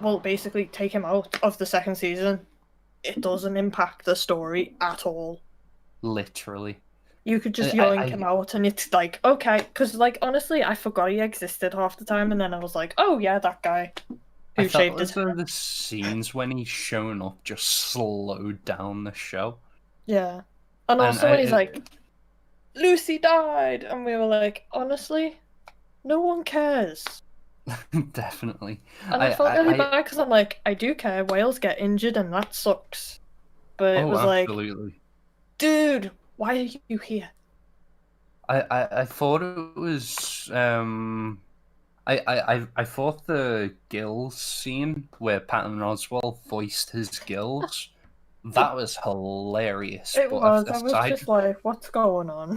Speaker 2: well, basically take him out of the second season, it doesn't impact the story at all.
Speaker 3: Literally.
Speaker 2: You could just yoink him out and it's like, okay, because like honestly, I forgot he existed half the time, and then I was like, oh yeah, that guy who shaved his hair.
Speaker 3: The scenes when he's shown up just slowed down the show.
Speaker 2: Yeah. And also when he's like, Lucy died, and we were like, honestly, no one cares.
Speaker 3: Definitely.
Speaker 2: And I felt really bad because I'm like, I do care. Whales get injured and that sucks. But it was
Speaker 3: absolutely.
Speaker 2: Like, dude, why are you here?
Speaker 3: I thought it was I thought the gills scene where Patton Oswalt voiced his gills, that was hilarious.
Speaker 2: It was. I was just like, what's going on?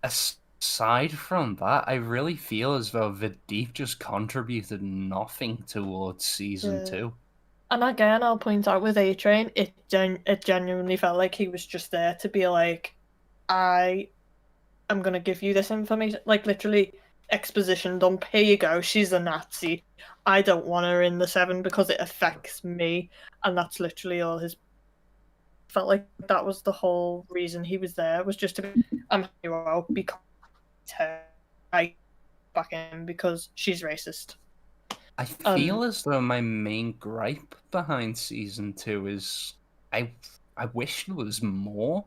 Speaker 3: Aside from that, I really feel as though The Deep just contributed nothing towards season 2.
Speaker 2: And again, I'll point out with A-Train, it genuinely felt like he was just there to be like, I am going to give you this information. Like, literally, exposition dump. Here you go. She's a Nazi. I don't want her in the 7 because it affects me. And that's literally all his... Felt like that was the whole reason he was there, was just to be, I'm hero because I back in because she's racist.
Speaker 3: I feel as though my main gripe behind season 2 is I wish there was more,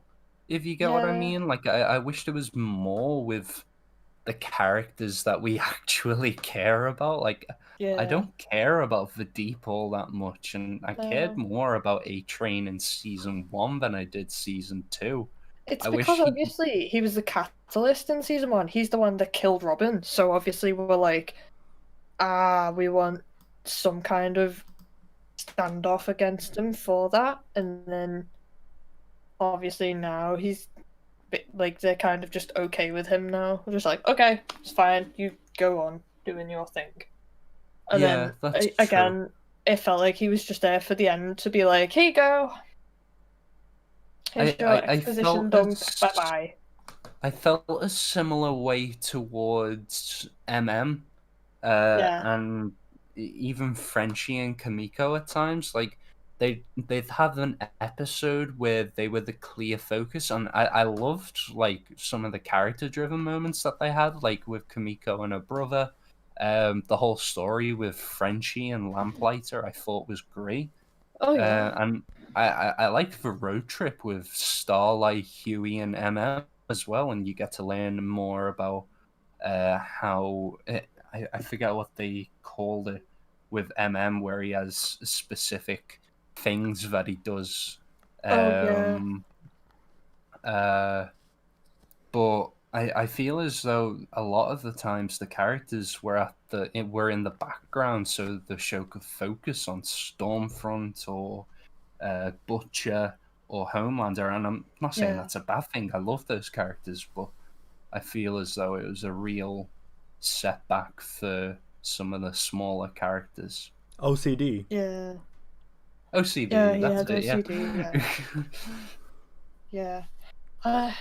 Speaker 3: if you get what I mean. Like, I wish there was more with the characters that we actually care about. Like, I don't care about The Deep all that much, and I cared more about A-Train in season 1 than I did season 2.
Speaker 2: It's because obviously he was the catalyst in season 1. He's the one that killed Robin, so obviously we were like, we want some kind of standoff against him for that, and then obviously now he's like, they're kind of just okay with him now. We're just like, okay, it's fine, you go on doing your thing. And then again, it felt like he was just there for the end to be like, here you go. Here's your exposition dump. Bye-bye.
Speaker 3: I felt a similar way towards MM. And even Frenchie and Kamiko at times. Like, they'd have an episode where they were the clear focus, and I loved like some of the character driven moments that they had, like with Kamiko and her brother. The whole story with Frenchie and Lamplighter I thought was great. And I liked the road trip with Starlight, Huey, and MM as well, and you get to learn more about how I forget what they called it with MM, where he has specific things that he does. But I feel as though a lot of the times the characters were in the background, so the show could focus on Stormfront or Butcher or Homelander, and I'm not saying that's a bad thing. I love those characters, but I feel as though it was a real setback for some of the smaller characters.
Speaker 1: OCD.
Speaker 2: Yeah.
Speaker 3: OCD.
Speaker 2: Yeah,
Speaker 3: that's it.
Speaker 2: OCD, yeah. I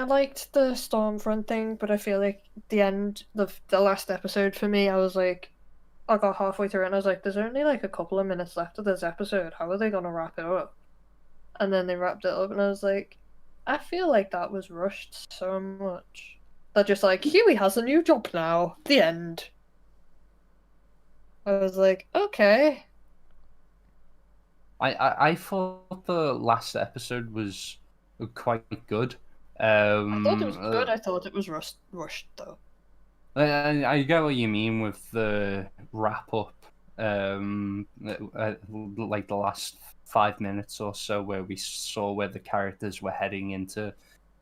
Speaker 2: liked the Stormfront thing, but I feel like the end, the last episode for me, I was like, I got halfway through and I was like, there's only like a couple of minutes left of this episode. How are they gonna wrap it up? And then they wrapped it up, and I was like, I feel like that was rushed so much. They're just like, Huey has a new job now. The end. I was like, okay.
Speaker 3: I thought the last episode was quite good.
Speaker 2: I thought it was good. I thought it was rushed though.
Speaker 3: I get what you mean with the wrap up, like the last 5 minutes or so, where we saw where the characters were heading into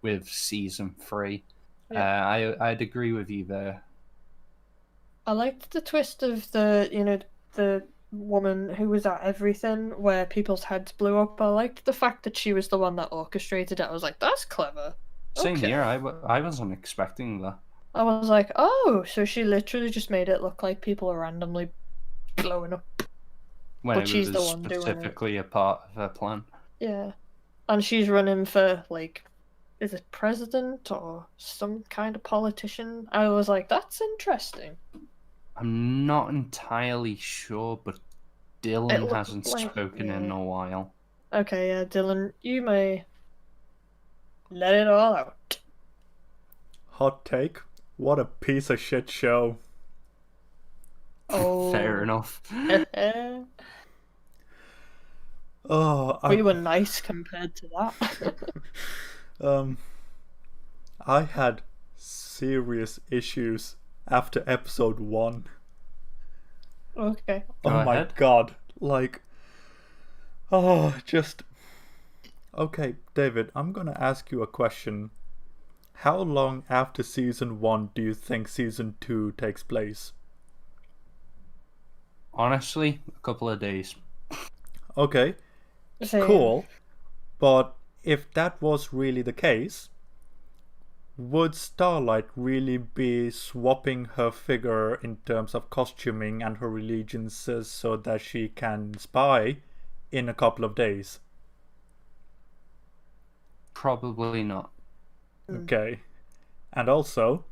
Speaker 3: with season 3. I'd agree with you there.
Speaker 2: I liked the twist of the woman who was at everything where people's heads blew up. I liked the fact that she was the one that orchestrated it. I was like, that's clever.
Speaker 3: Same
Speaker 2: Okay.
Speaker 3: here. I wasn't expecting that.
Speaker 2: I was like, oh, so she literally just made it look like people are randomly blowing up.
Speaker 3: When
Speaker 2: But
Speaker 3: it
Speaker 2: she's
Speaker 3: was
Speaker 2: the one doing it.
Speaker 3: specifically a part of her plan.
Speaker 2: Yeah. And she's running for, like, is it president or some kind of politician? I was like, that's interesting.
Speaker 3: I'm not entirely sure, but Dylan
Speaker 2: looked
Speaker 3: hasn't
Speaker 2: like-
Speaker 3: spoken in
Speaker 2: yeah.
Speaker 3: a while.
Speaker 2: Okay, yeah, Dylan, you may let it all out.
Speaker 1: Hot take. What a piece of shit show.
Speaker 2: Oh.
Speaker 3: Fair enough.
Speaker 1: Oh,
Speaker 2: We were nice compared to that.
Speaker 1: I had serious issues after episode 1.
Speaker 2: Okay.
Speaker 1: Oh
Speaker 3: Go
Speaker 1: my
Speaker 3: ahead.
Speaker 1: god. Like, just... Okay, David, I'm gonna ask you a question. How long after season 1 do you think season 2 takes place?
Speaker 3: Honestly, a couple of days.
Speaker 1: Okay,
Speaker 2: Same.
Speaker 1: cool. But if that was really the case, would Starlight really be swapping her figure in terms of costuming and her allegiances so that she can spy in a couple of days?
Speaker 3: Probably not.
Speaker 1: Okay. And also,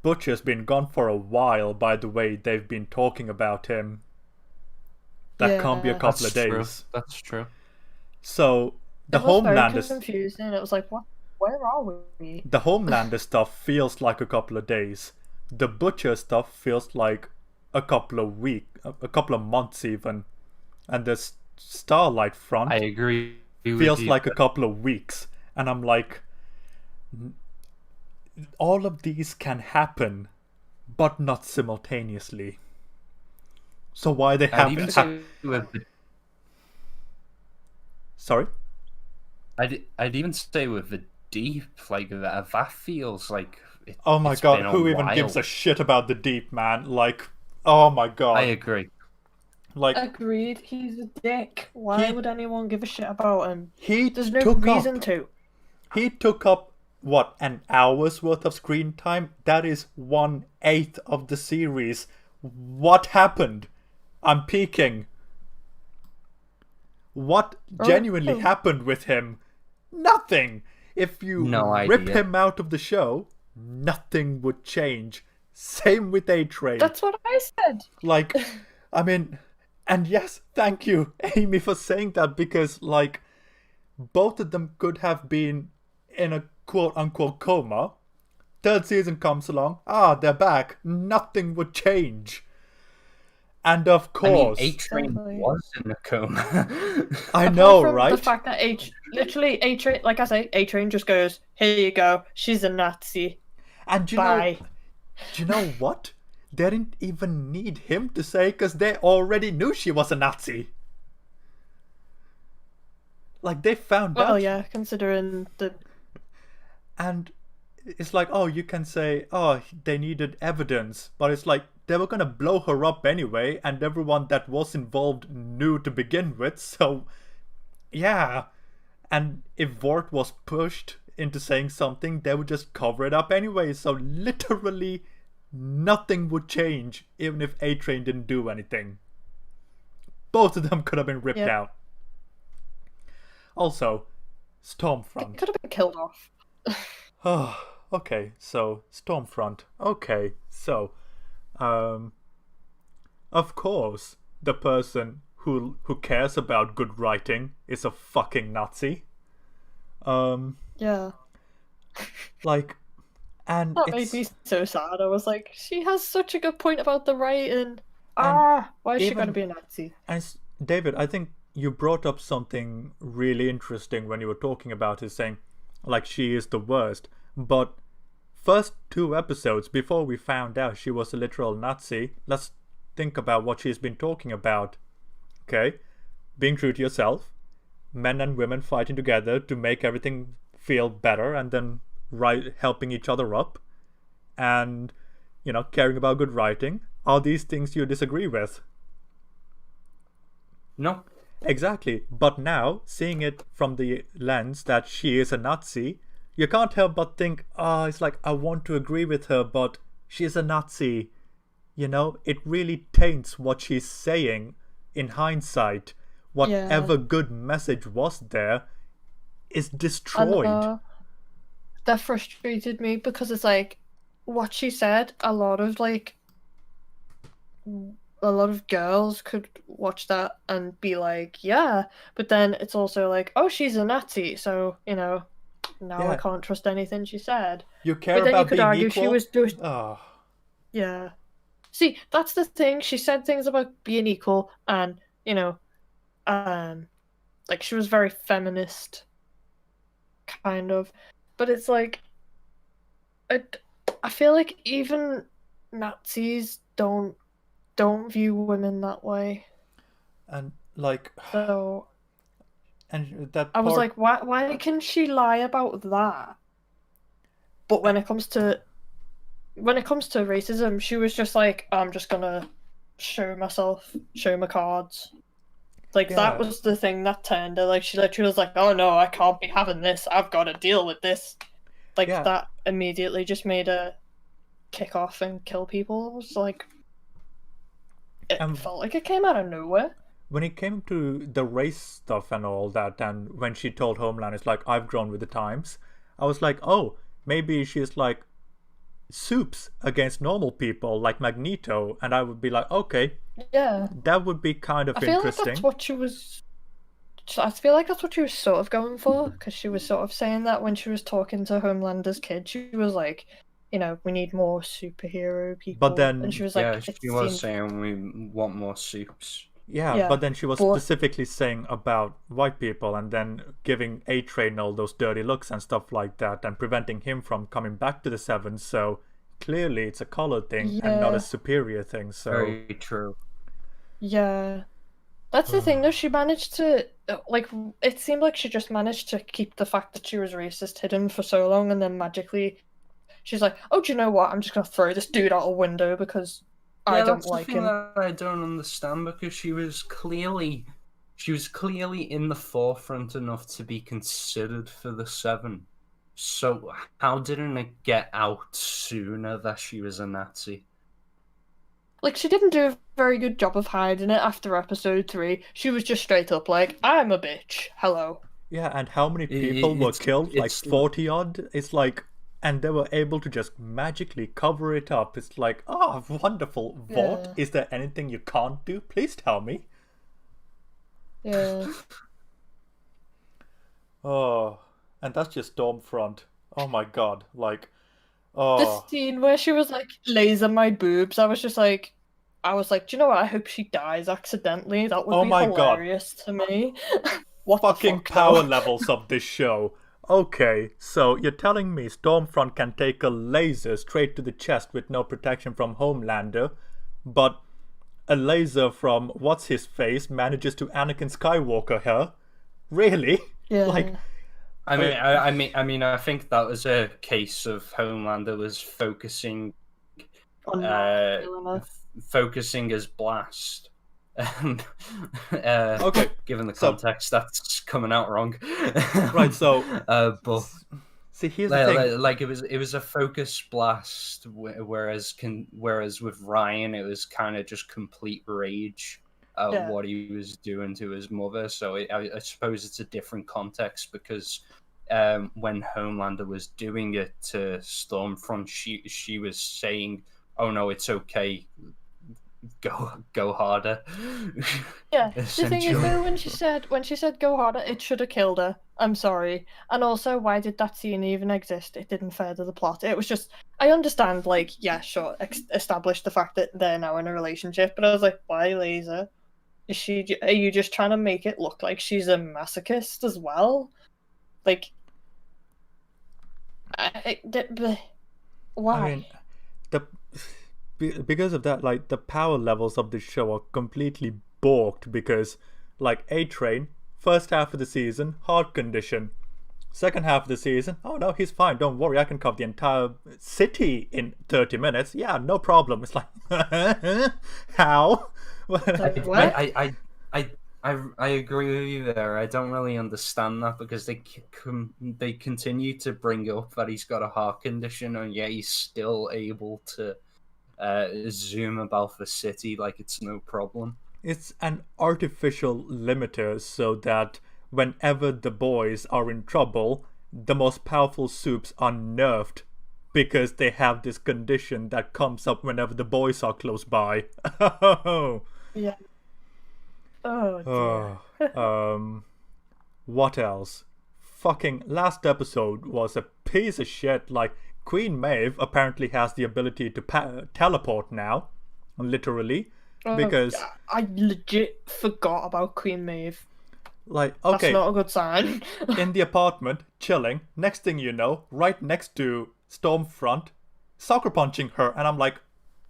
Speaker 1: Butcher's been gone for a while, by the way they've been talking about him. That can't be a
Speaker 2: Yeah.
Speaker 1: couple of
Speaker 3: That's true.
Speaker 1: days.
Speaker 3: That's true.
Speaker 1: So, the
Speaker 2: It was very
Speaker 1: Homelander...
Speaker 2: confusing. It was like, what? Where are we?
Speaker 1: The Homelander stuff feels like a couple of days. The Butcher stuff feels like a couple of months even. And the Starlight front
Speaker 3: I agree with
Speaker 1: feels
Speaker 3: you.
Speaker 1: like a couple of weeks. And I'm like, all of these can happen, but not simultaneously. So why they
Speaker 3: I'd
Speaker 1: have
Speaker 3: even
Speaker 1: to...
Speaker 3: say with the,
Speaker 1: Sorry?
Speaker 3: I'd even say with the Deep, like that feels like
Speaker 1: Oh my
Speaker 3: it's
Speaker 1: god,
Speaker 3: been a
Speaker 1: who even
Speaker 3: while.
Speaker 1: gives a shit about the Deep, man? Like, oh my god.
Speaker 3: I agree.
Speaker 1: Like,
Speaker 2: Agreed. He's a dick. Why would anyone give a shit about him?
Speaker 1: he
Speaker 2: There's no
Speaker 1: took
Speaker 2: reason
Speaker 1: up...
Speaker 2: to.
Speaker 1: He took up, what, an hour's worth of screen time? That is 1/8 of the series. What happened? I'm peeking. What genuinely happened with him? Nothing. If you
Speaker 3: No
Speaker 1: rip
Speaker 3: idea.
Speaker 1: him out of the show, nothing would change. Same with A-Train.
Speaker 2: That's what I said.
Speaker 1: Like, I mean, and yes, thank you, Amy, for saying that, because, like, both of them could have been in a quote-unquote coma. Third season comes along, they're back. Nothing would change. And of course...
Speaker 3: I mean, A-Train
Speaker 2: Exactly.
Speaker 3: was in a coma.
Speaker 1: I
Speaker 2: Apart
Speaker 1: know,
Speaker 2: from
Speaker 1: right?
Speaker 2: The fact that A-Train, like I say, A-Train just goes, here you go, she's a Nazi.
Speaker 1: And do
Speaker 2: Bye.
Speaker 1: you know what? They didn't even need him to say, because they already knew she was a Nazi. Like, they found
Speaker 2: Well,
Speaker 1: out.
Speaker 2: yeah, considering the...
Speaker 1: And it's like, oh, you can say, oh, they needed evidence. But it's like, they were going to blow her up anyway, and everyone that was involved knew to begin with. So, yeah. And if Vought was pushed into saying something, they would just cover it up anyway. So, literally, nothing would change, even if A-Train didn't do anything. Both of them could have been ripped
Speaker 2: Yep.
Speaker 1: out. Also, Stormfront.
Speaker 2: Could have been killed off.
Speaker 1: Oh, okay, so Stormfront. Okay, so, of course, the person who cares about good writing is a fucking Nazi.
Speaker 2: Yeah.
Speaker 1: Like, and
Speaker 2: That
Speaker 1: it's...
Speaker 2: made me so sad. I was like, she has such a good point about the writing. Why is she
Speaker 1: even-
Speaker 2: going to be a Nazi?
Speaker 1: And David, I think you brought up something really interesting when you were talking about it, saying, like, she is the worst. But first 2 episodes, before we found out she was a literal Nazi, let's think about what she's been talking about. Okay? Being true to yourself, men and women fighting together to make everything feel better, and then helping each other up, and caring about good writing. Are these things you disagree with?
Speaker 3: No.
Speaker 1: Exactly. But now, seeing it from the lens that she is a Nazi, you can't help but think, it's like, I want to agree with her, but she's a Nazi. It really taints what she's saying in hindsight. Whatever good message was there is destroyed.
Speaker 2: That frustrated me because it's like, what she said, a lot of girls could watch that and be like, yeah, but then it's also like, oh, she's a Nazi, so now I can't trust anything she said.
Speaker 1: You care
Speaker 2: but then
Speaker 1: about
Speaker 2: you could
Speaker 1: being
Speaker 2: argue
Speaker 1: equal?
Speaker 2: she was doing.
Speaker 1: Oh.
Speaker 2: Yeah. See, that's the thing. She said things about being equal, and like she was very feminist, kind of. But it's like, I feel like even Nazis don't view women that way.
Speaker 1: And like,
Speaker 2: so,
Speaker 1: and that
Speaker 2: I was like, why can she lie about that? But when it comes to racism, she was just like, I'm just gonna show my cards. Like, that was the thing that turned her. Like, she literally was like, oh no, I can't be having this. I've got to deal with this. Like, that immediately just made her kick off and kill people. It was like, it felt like it came out of nowhere.
Speaker 1: When it came to the race stuff and all that, and when she told Homeland, it's like, I've grown with the times, I was like, oh, maybe she's like soups against normal people like Magneto, and I would be like, okay, that would be kind of interesting.
Speaker 2: I feel like that's what she was sort of going for, because she was sort of saying that when she was talking to Homelander's kid. She was like, we need more superhero people.
Speaker 1: But then,
Speaker 2: and she was like,
Speaker 3: she was saying we want more soups.
Speaker 1: Yeah, but then she was specifically saying about white people, and then giving A-Train all those dirty looks and stuff like that, and preventing him from coming back to the Seven. So clearly it's a color thing and not a superior thing. So
Speaker 3: very true.
Speaker 2: Yeah. That's the thing, though. She managed to, it seemed like she just managed to keep the fact that she was racist hidden for so long, and then magically she's like, oh, do you know what? I'm just going to throw this dude out a window because I don't like him.
Speaker 3: That I don't understand, because she was clearly in the forefront enough to be considered for the Seven. So how didn't it get out sooner that she was a Nazi?
Speaker 2: Like, she didn't do a very good job of hiding it after episode 3. She was just straight up like, I'm a bitch. Hello.
Speaker 1: Yeah, and how many people were killed? Like 40 odd? It's like, and they were able to just magically cover it up. It's like, wonderful. What? Is there anything you can't do? Please tell me.
Speaker 2: Yeah.
Speaker 1: And that's just Stormfront. Oh my god. Like,
Speaker 2: the scene where she was like, laser my boobs, I was like, do you know what? I hope she dies accidentally. That would be hilarious to me. What
Speaker 1: fucking
Speaker 2: the fuck,
Speaker 1: power levels of this show. Okay, so you're telling me Stormfront can take a laser straight to the chest with no protection from Homelander, but a laser from what's-his-face manages to Anakin Skywalker her? Really?
Speaker 2: Yeah.
Speaker 1: Like,
Speaker 3: I think that was a case of Homelander was focusing as Blast.
Speaker 1: Okay,
Speaker 3: given the context, that's coming out wrong.
Speaker 1: Right, so
Speaker 3: but
Speaker 1: see, here's the thing.
Speaker 3: Like, it was a focus Blast, whereas with Ryan it was kind of just complete rage at what he was doing to his mother. So I suppose it's a different context, because when Homelander was doing it to Stormfront, she was saying, "Oh no, it's okay. Go harder."
Speaker 2: Yeah, the thing is, though, when she said go harder, it should have killed her. I'm sorry. And also, why did that scene even exist? It didn't further the plot. It was just, I understand, like, yeah, sure, establish the fact that they're now in a relationship, but I was like, why laser? Are you just trying to make it look like she's a masochist as well? Like, why?
Speaker 1: I mean, because of that, like, the power levels of this show are completely balked, because, like, A-Train, first half of the season, heart condition. Second half of the season, oh no, he's fine. Don't worry, I can cover the entire city in 30 minutes. Yeah, no problem. It's like, how?
Speaker 2: Like, what?
Speaker 3: I agree with you there. I don't really understand that because they continue to bring up that he's got a heart condition, and yet he's still able to zoom about the city like it's no problem.
Speaker 1: It's an artificial limiter so that whenever the boys are in trouble, the most powerful soups are nerfed because they have this condition that comes up whenever the boys are close by.
Speaker 2: Yeah. Oh dear.
Speaker 1: What else? Fucking last episode was a piece of shit. Like, Queen Maeve apparently has the ability to teleport now, literally, because
Speaker 2: I legit forgot about Queen Maeve.
Speaker 1: like, okay,
Speaker 2: That's not a good sign.
Speaker 1: in the apartment, chilling. Next thing you know, right next to Stormfront, soccer punching her, and I'm like,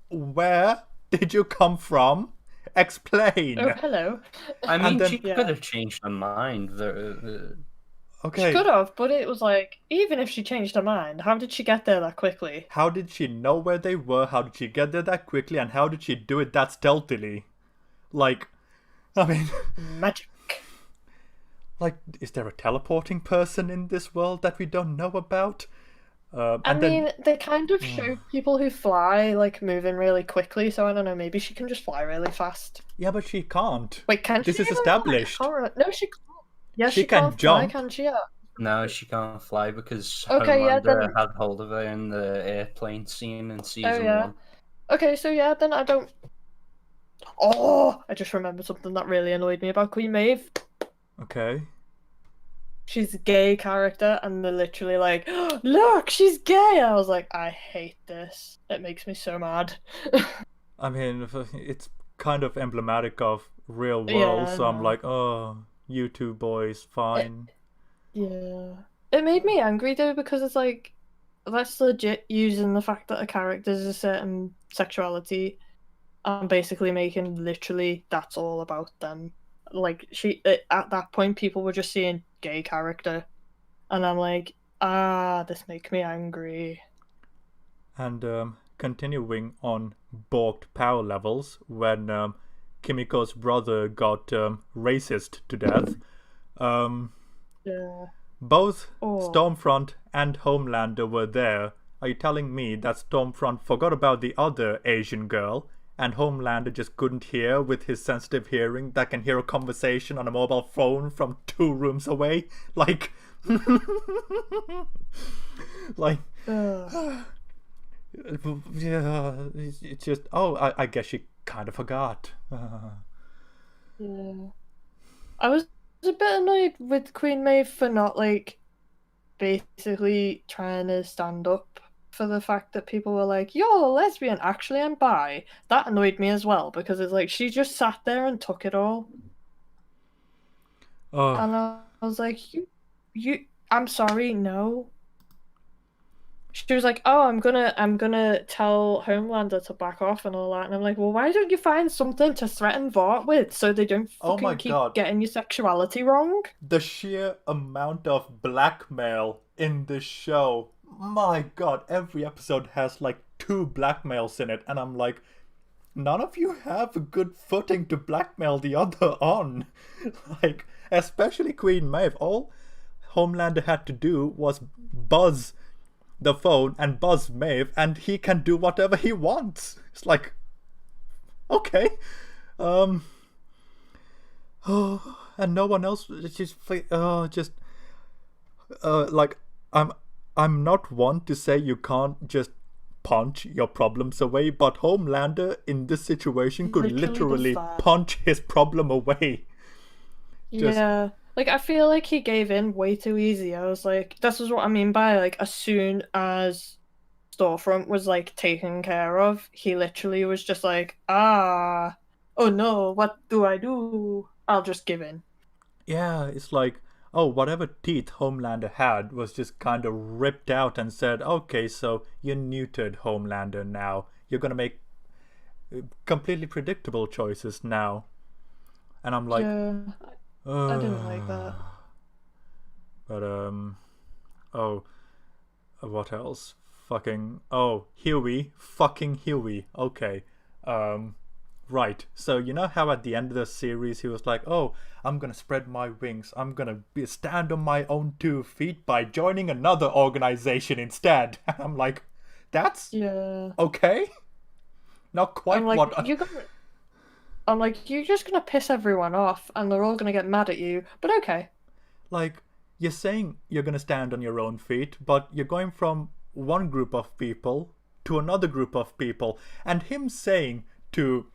Speaker 1: where did you come from? Explain.
Speaker 2: Oh, hello.
Speaker 3: I mean,
Speaker 1: then-
Speaker 3: she could have changed her mind. The
Speaker 1: Okay.
Speaker 2: She could have, but it was like, even if she changed her mind, how did she get there that quickly?
Speaker 1: How did she know where they were? How did she get there that quickly? And how did she do it that stealthily? Like, I mean,
Speaker 2: Magic.
Speaker 1: like, is there a teleporting person in this world that we don't know about?
Speaker 2: I mean, they kind of show people who fly, like, moving really quickly, so I don't know, maybe she can just fly really fast.
Speaker 1: yeah, but she can't.
Speaker 2: Wait, can
Speaker 1: This
Speaker 2: she
Speaker 1: is
Speaker 2: even
Speaker 1: established.
Speaker 2: Fly? No, she can't. Yeah,
Speaker 1: She
Speaker 2: she
Speaker 1: can
Speaker 2: can't fly,
Speaker 1: jump.
Speaker 2: can she? Yeah.
Speaker 3: No, she can't fly because
Speaker 2: Okay, yeah,
Speaker 3: Homelander
Speaker 2: then-
Speaker 3: had hold of her in the airplane scene in season
Speaker 2: yeah.
Speaker 3: 1.
Speaker 2: Okay, so yeah, then I don't... Oh! I just remembered something that really annoyed me about Queen Maeve.
Speaker 1: Okay.
Speaker 2: She's a gay character, and they're literally like, look, she's gay! I was like, I hate this. It makes me so mad.
Speaker 1: I mean, it's kind of emblematic of real
Speaker 2: Yeah,
Speaker 1: world,
Speaker 2: I
Speaker 1: so I'm
Speaker 2: know.
Speaker 1: like, oh, you two boys, fine.
Speaker 2: Yeah. It made me angry though, because it's like, that's legit using the fact that a character is a certain sexuality and basically making literally that's all about them. Like, at that point, people were just seeing gay character, and I'm like, this makes me angry.
Speaker 1: And continuing on balked power levels, when Kimiko's brother got racist to death,
Speaker 2: Yeah.
Speaker 1: both
Speaker 2: Oh.
Speaker 1: Stormfront and Homelander were there. Are you telling me that Stormfront forgot about the other Asian girl and Homelander just couldn't hear with his sensitive hearing that can hear a conversation on a mobile phone from 2 rooms away? Like, like,
Speaker 2: Ugh.
Speaker 1: yeah, it's just, oh, I guess she kind of forgot.
Speaker 2: Yeah. I was a bit annoyed with Queen Maeve for not, like, basically trying to stand up for the fact that people were like, you're a lesbian, actually I'm bi. That annoyed me as well, because it's like, she just sat there and took it all.
Speaker 1: Oh,
Speaker 2: And I was like, I'm sorry, no. She was like, oh, I'm gonna tell Homelander to back off and all that. And I'm like, well, why don't you find something to threaten Vought with so they don't
Speaker 1: Oh my
Speaker 2: fucking keep
Speaker 1: God.
Speaker 2: getting your sexuality wrong?
Speaker 1: the sheer amount of blackmail in this show. My God, every episode has like 2 blackmails in it, and I'm like, none of you have a good footing to blackmail the other on. Like, especially Queen Maeve. All Homelander had to do was buzz the phone and buzz Maeve, and he can do whatever he wants. It's like, okay. Oh, and no one else. It's just like, I'm not one to say you can't just punch your problems away, but Homelander in this situation could
Speaker 2: Literally
Speaker 1: literally
Speaker 2: does that.
Speaker 1: punch his problem away. Just-
Speaker 2: Yeah. Like, I feel like he gave in way too easy. I was like, this is what I mean by, like, as soon as Storefront was, like, taken care of, he literally was just like, oh no, what do I do? I'll just give in.
Speaker 1: Yeah, it's like, oh, whatever teeth Homelander had was just kind of ripped out and said, okay, so you're neutered, Homelander, now. You're gonna make completely predictable choices now. And I'm like,
Speaker 2: Yeah, I didn't like that.
Speaker 1: But oh, what else? Huey. Fucking Huey. Okay. Right. So you know how at the end of the series he was like, "Oh, I'm gonna spread my wings. I'm gonna stand on my own 2 feet by joining another organization instead." And I'm like, "That's okay. Not quite
Speaker 2: I'm like,
Speaker 1: what."
Speaker 2: I'm like, you're just gonna piss everyone off, and they're all gonna get mad at you. But okay.
Speaker 1: Like, you're saying you're gonna stand on your own feet, but you're going from one group of people to another group of people, and him saying to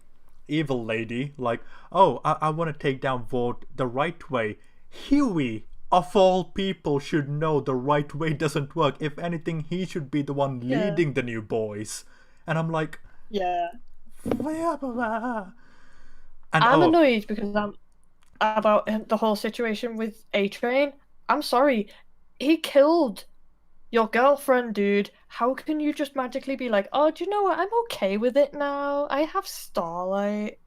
Speaker 1: evil lady, like, "Oh, I want to take down vote the right way." Huey, of all people, should know the right way doesn't work. If anything, he should be the one leading the new boys. And I'm like,
Speaker 2: yeah.
Speaker 1: And
Speaker 2: I'm annoyed because I'm about the whole situation with A-Train. I'm sorry, he killed your girlfriend, dude. How can you just magically be like, "Oh, do you know what? I'm okay with it now. I have Starlight.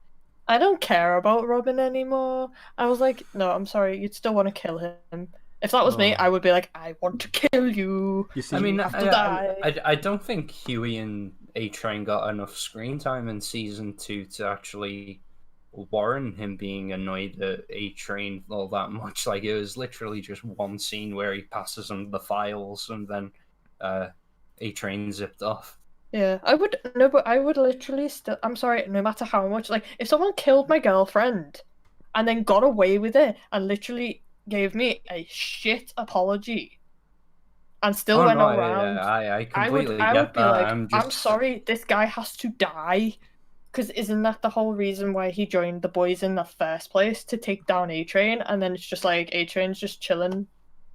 Speaker 2: I don't care about Robin anymore." I was like, no, I'm sorry, you'd still want to kill him. If that was me, I would be like, "I want to kill you."
Speaker 1: You see,
Speaker 3: I mean,
Speaker 2: you have to die.
Speaker 3: I don't think Huey and A-Train got enough screen time in season 2 to actually warrant him being annoyed at A-Train all that much. Like, it was literally just one scene where he passes him the files and then A-Train zipped off.
Speaker 2: Yeah, but I would literally still. I'm sorry, no matter how much. Like, if someone killed my girlfriend and then got away with it and literally gave me a shit apology and still went around,
Speaker 3: I completely
Speaker 2: I
Speaker 3: get
Speaker 2: would be
Speaker 3: that.
Speaker 2: like,
Speaker 3: I'm
Speaker 2: "I'm sorry, this guy has to die." Because isn't that the whole reason why he joined the boys in the first place, to take down A-Train? And then it's just like A-Train's just chilling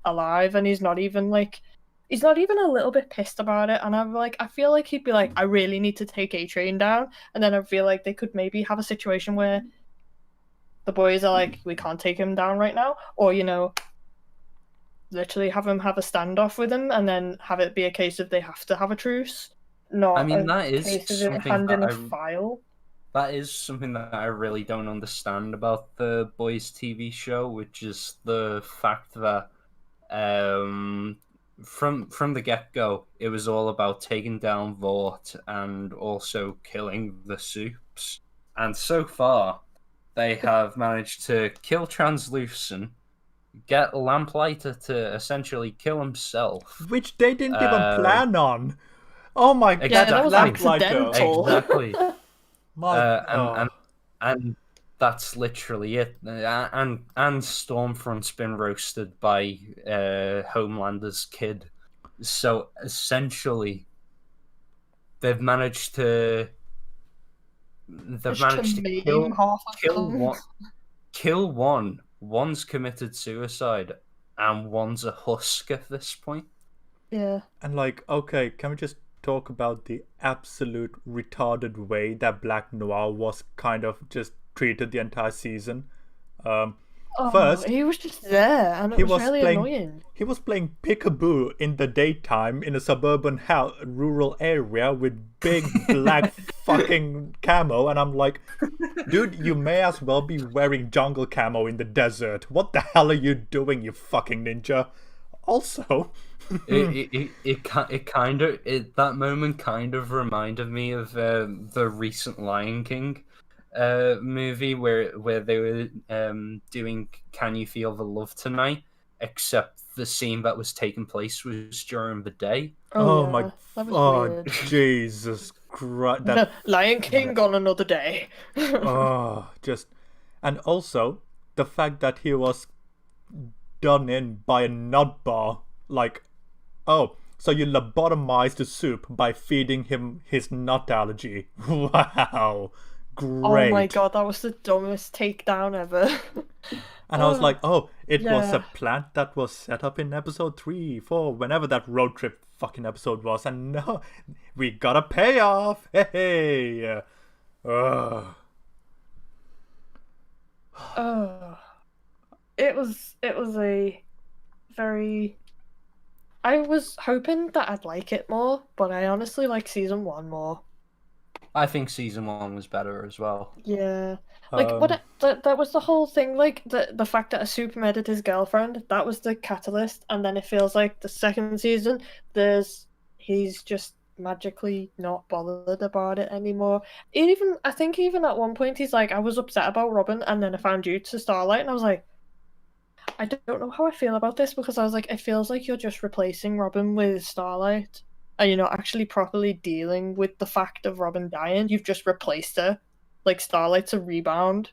Speaker 2: alive, and he's not even a little bit pissed about it. And I'm like, I feel like he'd be like, "I really need to take A-Train down." And then I feel like they could maybe have a situation where the boys are like, "We can't take him down right now," or literally have him have a standoff with him, and then have it be a case of they have to have a truce. Not
Speaker 3: I mean,
Speaker 2: a case of it handing a file.
Speaker 3: That is something that I really don't understand about the Boys TV show, which is the fact that from the get-go, it was all about taking down Vought and also killing the Supes. And so far, they have managed to kill Translucent, get Lamplighter to essentially kill himself.
Speaker 1: which they didn't even plan on. Oh my god,
Speaker 2: that was
Speaker 1: Lamplighter.
Speaker 2: accidental.
Speaker 3: Exactly.
Speaker 1: My
Speaker 3: and that's literally it. And Stormfront's been roasted by Homelander's kid. So essentially, they've managed to kill one. One's committed suicide, and one's a husk at this point.
Speaker 2: Yeah.
Speaker 1: And like, okay, can we just talk about the absolute retarded way that Black Noir was kind of just treated the entire season? First,
Speaker 2: he was just there, and it was really annoying.
Speaker 1: He was playing peekaboo in the daytime in a suburban rural area with big black fucking camo, and I'm like, dude, you may as well be wearing jungle camo in the desert. What the hell are you doing, you fucking ninja? Also,
Speaker 3: that moment kind of reminded me of the recent Lion King movie where they were doing "Can You Feel the Love Tonight," except the scene that was taking place was during the day.
Speaker 1: That was weird. Jesus Christ!
Speaker 2: Lion King on another day.
Speaker 1: And also the fact that he was done in by a nut bar, like, oh, so you lobotomized the soup by feeding him his nut allergy. Wow. Great.
Speaker 2: Oh my god, that was the dumbest takedown ever.
Speaker 1: And I was like, oh, it was a plant that was set up in episode 3, 4, whenever that road trip fucking episode was, and no, we got a payoff. Hey.
Speaker 2: It was a very... I was hoping that I'd like it more, but I honestly like season 1 more.
Speaker 3: I think season 1 was better as well.
Speaker 2: Yeah. Like, what that was the whole thing. Like the fact that a super met his girlfriend, that was the catalyst. And then it feels like the second season, he's just magically not bothered about it anymore. I think even at one point he's like, I was upset about Robin, and then I found you to Starlight, and I was like, I don't know how I feel about this, because I was like, it feels like you're just replacing Robin with Starlight, and you're not actually properly dealing with the fact of Robin dying. You've just replaced her. Like, Starlight's a rebound.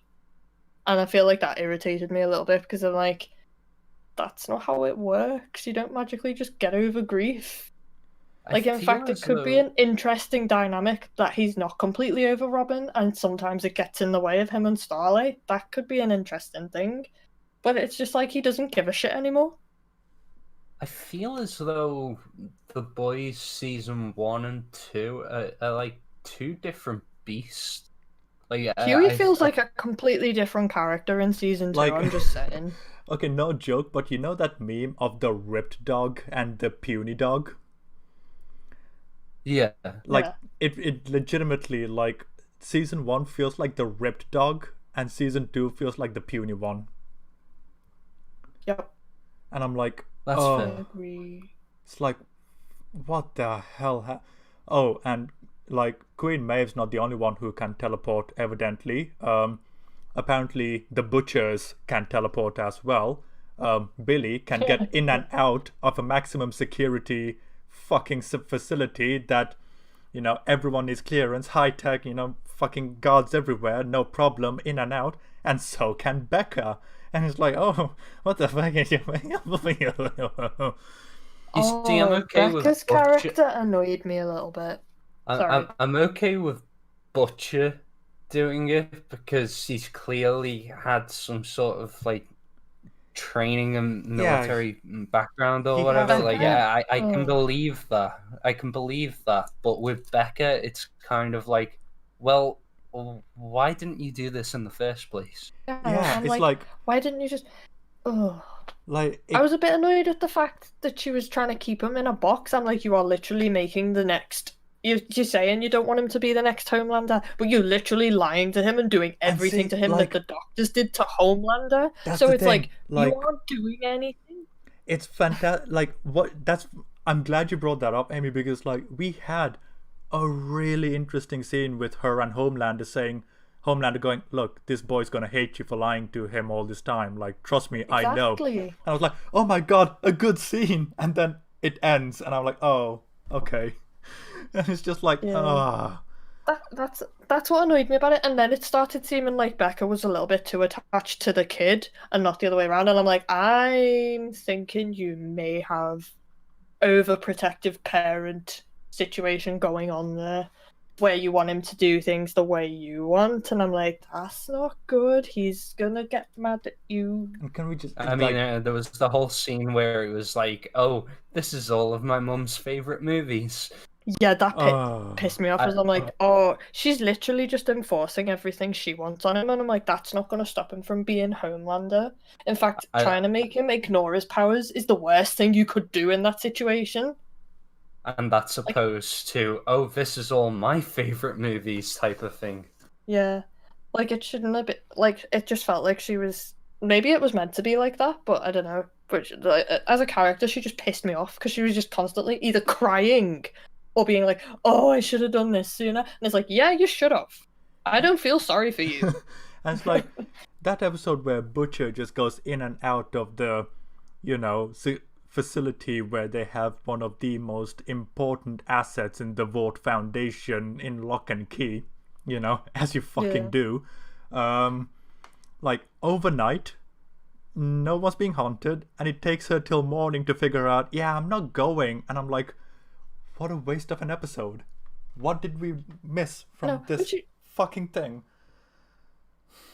Speaker 2: And I feel like that irritated me a little bit, because I'm like, that's not how it works. You don't magically just get over grief. Like, in fact, it could be an interesting dynamic that he's not completely over Robin, and sometimes it gets in the way of him and Starlight. That could be an interesting thing. But it's just like he doesn't give a shit anymore.
Speaker 3: I feel as though The Boys season 1 and 2 are like two different beasts. Like,
Speaker 2: Huey feels like a completely different character in season 2,
Speaker 1: Like-
Speaker 2: I'm just saying.
Speaker 1: Okay, no joke, but you know that meme of the ripped dog and the puny dog?
Speaker 3: Yeah.
Speaker 1: Like,
Speaker 2: Yeah.
Speaker 1: it legitimately, like, season 1 feels like the ripped dog, and season 2 feels like the puny one.
Speaker 2: Yep.
Speaker 1: And I'm like,
Speaker 3: That's
Speaker 1: oh,
Speaker 3: fair.
Speaker 2: Agree.
Speaker 1: it's like, what the hell? Oh, and like, Queen Maeve's not the only one who can teleport, evidently. Apparently, the butchers can teleport as well. Billy can get in and out of a maximum security fucking facility that, everyone is clearance, high tech, fucking guards everywhere, no problem, in and out. And so can Becca. And it's like, oh, what the fuck is you?
Speaker 3: You see, I'm okay with
Speaker 2: Becca's
Speaker 3: Butcher.
Speaker 2: character annoyed me a little bit. Sorry.
Speaker 3: I'm okay with Butcher doing it because he's clearly had some sort of like training and military background or
Speaker 1: he
Speaker 3: whatever.
Speaker 1: has-
Speaker 3: Like,
Speaker 2: yeah.
Speaker 3: I can believe that. I can believe that. But with Becca, it's kind of like, well, why didn't you do this in the first place?
Speaker 1: Yeah,
Speaker 2: I'm
Speaker 1: it's like,
Speaker 2: why didn't you just... Ugh.
Speaker 1: like
Speaker 2: I was a bit annoyed at the fact that she was trying to keep him in a box. I'm like, you are literally making the next... You're saying you don't want him to be the next Homelander, but you're literally lying to him and doing everything to him
Speaker 1: like,
Speaker 2: that the doctors did to Homelander.
Speaker 1: That's
Speaker 2: So
Speaker 1: the
Speaker 2: it's
Speaker 1: thing,
Speaker 2: like, you aren't doing anything.
Speaker 1: it's fantastic. Like, I'm glad you brought that up, Amy, because like we had a really interesting scene with her and Homelander going, look, this boy's gonna hate you for lying to him all this time. Like, trust me, I know.
Speaker 2: Exactly.
Speaker 1: And I was like, oh my god, a good scene. And then it ends, and I'm like, oh, okay. And it's just like,
Speaker 2: That's what annoyed me about it. And then it started seeming like Becca was a little bit too attached to the kid and not the other way around. And I'm like, I'm thinking you may have overprotective parent situation going on there, where you want him to do things the way you want. And I'm like, that's not good. He's gonna get mad at you.
Speaker 1: And can we just?
Speaker 3: I mean, there was the whole scene where it was like, oh, this is all of my mum's favorite movies.
Speaker 2: Yeah, that pissed me off. Because I'm like, oh, she's literally just enforcing everything she wants on him. And I'm like, that's not going to stop him from being Homelander. In fact, trying to make him ignore his powers is the worst thing you could do in that situation.
Speaker 3: And that's opposed to, oh, this is all my favorite movies type of thing.
Speaker 2: Yeah. Like, it shouldn't have been... Like, it just felt like she was... Maybe it was meant to be like that, but I don't know. But as a character, she just pissed me off, because she was just constantly either crying or being like, oh, I should have done this sooner. And it's like, yeah, you should have. I don't feel sorry for you.
Speaker 1: And it's like that episode where Butcher just goes in and out of the, facility where they have one of the most important assets in the Vought Foundation in lock and key, as you fucking do. Like, overnight, no one's being haunted, and it takes her till morning to figure out, yeah, I'm not going. And I'm like, what a waste of an episode. What did we miss from this fucking thing?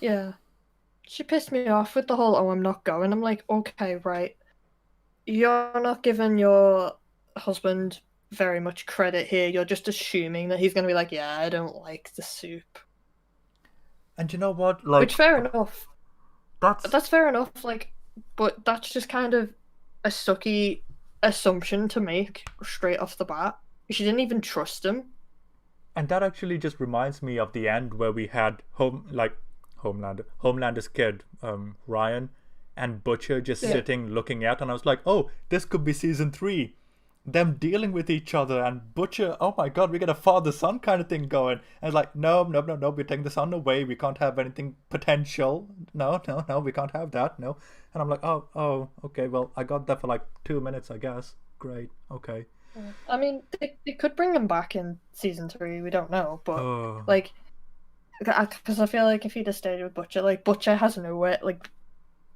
Speaker 2: Yeah. She pissed me off with the whole, oh, I'm not going. I'm like, okay, right. You're not giving your husband very much credit here. You're just assuming that he's going to be like, yeah, I don't like the soup.
Speaker 1: And you know what? Like,
Speaker 2: which, fair enough.
Speaker 1: That's
Speaker 2: fair enough, like, but that's just kind of a sucky assumption to make straight off the bat. She didn't even trust him.
Speaker 1: And that actually just reminds me of the end where we had Homelander's kid, Ryan, and Butcher just sitting looking out, and I was like, oh, this could be season 3. Them dealing with each other, and Butcher, oh my god, we get a father-son kind of thing going. And it's like, no, we're taking the son away. We can't have anything potential. No, we can't have that. No. And I'm like, oh, okay, well, I got that for like 2 minutes, I guess. Great, okay.
Speaker 2: I mean, they could bring him back in season 3. We don't know, but like, because I feel like if he'd have stayed with Butcher, like Butcher has nowhere. Like,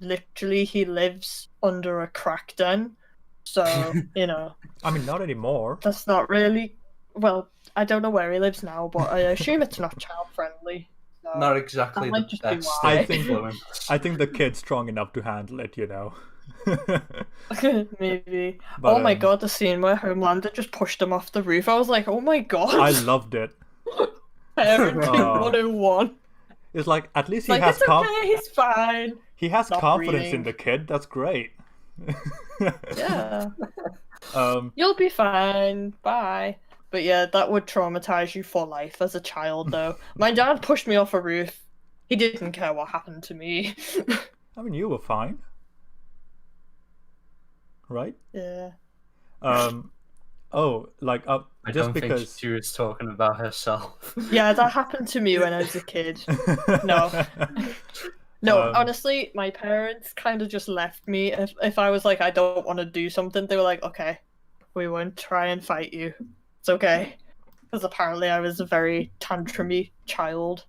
Speaker 2: literally, he lives under a crack den. So, you know.
Speaker 1: I mean, not anymore.
Speaker 2: That's not really... Well, I don't know where he lives now, but I assume it's not child-friendly. So
Speaker 3: not exactly the best influence.
Speaker 1: I think the kid's strong enough to handle it, you know.
Speaker 2: Maybe. But, oh my god, the scene where Homelander just pushed him off the roof. I was like, oh my god.
Speaker 1: I loved it.
Speaker 2: Parenting 101.
Speaker 1: It's like, at least
Speaker 2: he has... okay, he's fine.
Speaker 1: He has confidence in the kid. That's great.
Speaker 2: Yeah. You'll be fine. Bye. But yeah, that would traumatize you for life as a child, though. My dad pushed me off a roof. He didn't care what happened to me.
Speaker 1: I mean, you were fine, right?
Speaker 2: Yeah.
Speaker 1: Oh, like
Speaker 3: I
Speaker 1: just
Speaker 3: don't
Speaker 1: because
Speaker 3: think she was talking about herself.
Speaker 2: Yeah, that happened to me when I was a kid. No. No, honestly, my parents kind of just left me. If I was like, I don't want to do something, they were like, okay, we won't try and fight you. It's okay. Because apparently I was a very tantrumy child.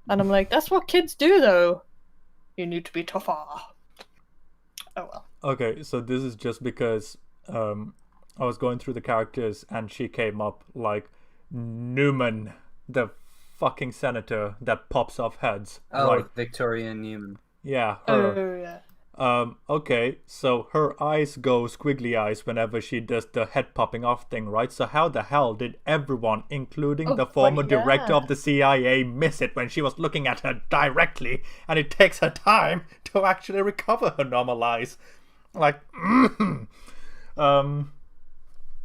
Speaker 2: And I'm like, that's what kids do, though. You need to be tougher. Oh, well.
Speaker 1: Okay, so this is just because I was going through the characters and she came up like Newman, the fucking senator that pops off heads.
Speaker 3: Oh,
Speaker 1: right?
Speaker 3: Victoria Newman.
Speaker 1: Yeah, her.
Speaker 2: Oh, yeah.
Speaker 1: Okay, so her eyes go squiggly eyes whenever she does the head popping off thing, right? So how the hell did everyone, including the former director of the CIA, miss it when she was looking at her directly, and it takes her time to actually recover her normal eyes? Like,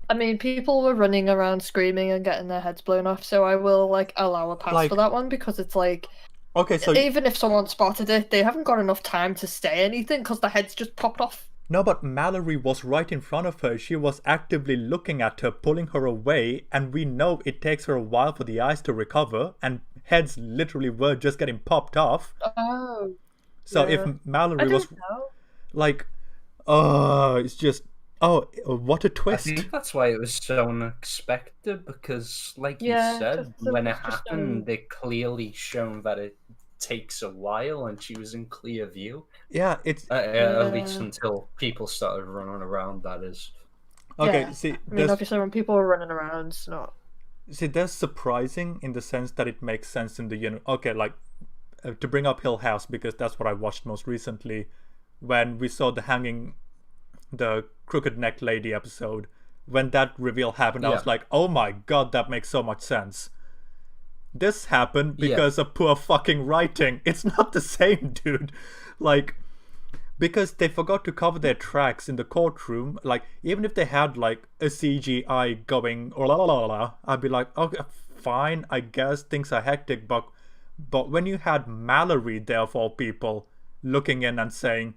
Speaker 2: I mean, people were running around screaming and getting their heads blown off, so I will like allow a pass for that one, because it's like,
Speaker 1: okay, so
Speaker 2: even if someone spotted it, they haven't got enough time to say anything because the head's just popped off.
Speaker 1: No, but Mallory was right in front of her. She was actively looking at her, pulling her away, and we know it takes her a while for the eyes to recover, and heads literally were just getting popped off.
Speaker 2: Oh.
Speaker 1: So
Speaker 2: yeah.
Speaker 1: if Mallory
Speaker 2: I
Speaker 1: was
Speaker 2: don't know.
Speaker 1: like, it's just, what a twist.
Speaker 3: I think that's why it was so unexpected, because like you said, when it happened, they clearly shown that it takes a while, and she was in clear view.
Speaker 1: Yeah, it's
Speaker 3: at least until people started running around, that is.
Speaker 1: Okay,
Speaker 2: yeah.
Speaker 1: see,
Speaker 2: I mean, obviously when people are running around, it's not.
Speaker 1: See, that's surprising in the sense that it makes sense in the okay, like to bring up Hill House, because that's what I watched most recently. When we saw the crooked neck lady episode, when that reveal happened, I was like, oh my god, that makes so much sense. This happened because of poor fucking writing. It's not the same, dude. Like, because they forgot to cover their tracks in the courtroom. Like, even if they had like a CGI going, I'd be like, okay, fine, I guess things are hectic, but when you had Mallory there for people looking in and saying,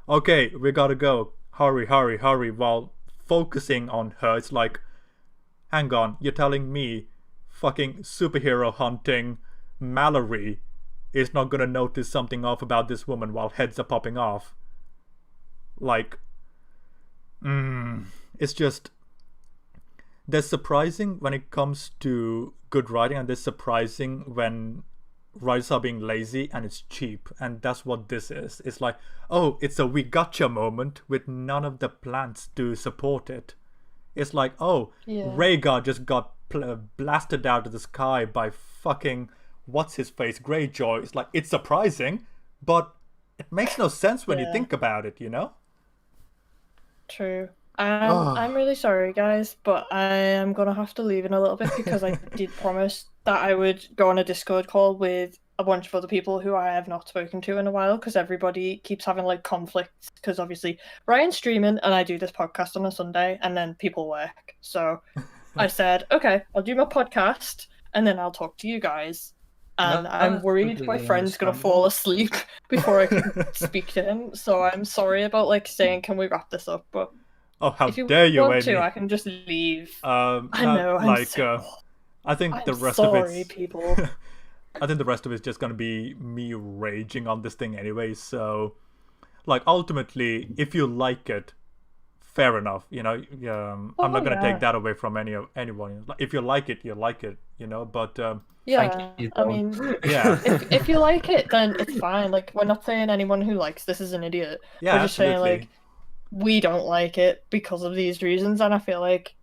Speaker 1: okay, we gotta go, hurry, while focusing on her, it's like, hang on, you're telling me fucking superhero hunting Mallory is not gonna notice something off about this woman while heads are popping off? Like, it's just, there's surprising when it comes to good writing, and there's surprising when writers are being lazy and it's cheap, and that's what this is. It's like, oh, it's a we gotcha moment with none of the plans to support it. It's like, oh, Rhaegar just got blasted out of the sky by fucking what's his face, Greyjoy. It's like, it's surprising, but it makes no sense when you think about it, you know?
Speaker 2: True. I'm really sorry, guys, but I am gonna have to leave in a little bit because I did promise that I would go on a Discord call with a bunch of other people who I have not spoken to in a while, because everybody keeps having like conflicts, because obviously Ryan's streaming and I do this podcast on a Sunday and then people work. So I said, okay, I'll do my podcast and then I'll talk to you guys. and I'm
Speaker 3: that's
Speaker 2: worried my
Speaker 3: completely
Speaker 2: friend's gonna
Speaker 3: understandable.
Speaker 2: fall asleep before I can speak to him. So I'm sorry about like saying, "Can we wrap this up?" But
Speaker 1: Oh, how
Speaker 2: if you
Speaker 1: dare you,
Speaker 2: want to,
Speaker 1: Amy?
Speaker 2: I can just leave. I
Speaker 1: No,
Speaker 2: know.
Speaker 1: like, I think
Speaker 2: I'm
Speaker 1: the rest
Speaker 2: sorry,
Speaker 1: of it's.
Speaker 2: people.
Speaker 1: I think the rest of it's just gonna be me raging on this thing anyway. So, like, ultimately, if you like it, fair enough. You know, I'm not gonna
Speaker 2: yeah.
Speaker 1: take that away from anyone. Like, if you like it, you like it. You know, but
Speaker 2: Yeah,
Speaker 3: Thank you,
Speaker 2: I
Speaker 3: Tom.
Speaker 2: mean,
Speaker 1: yeah,
Speaker 2: if you like it, then it's fine. Like, we're not saying anyone who likes this is an idiot.
Speaker 1: yeah,
Speaker 2: We're just saying,
Speaker 1: absolutely.
Speaker 2: like, we don't like it because of these reasons, and I feel like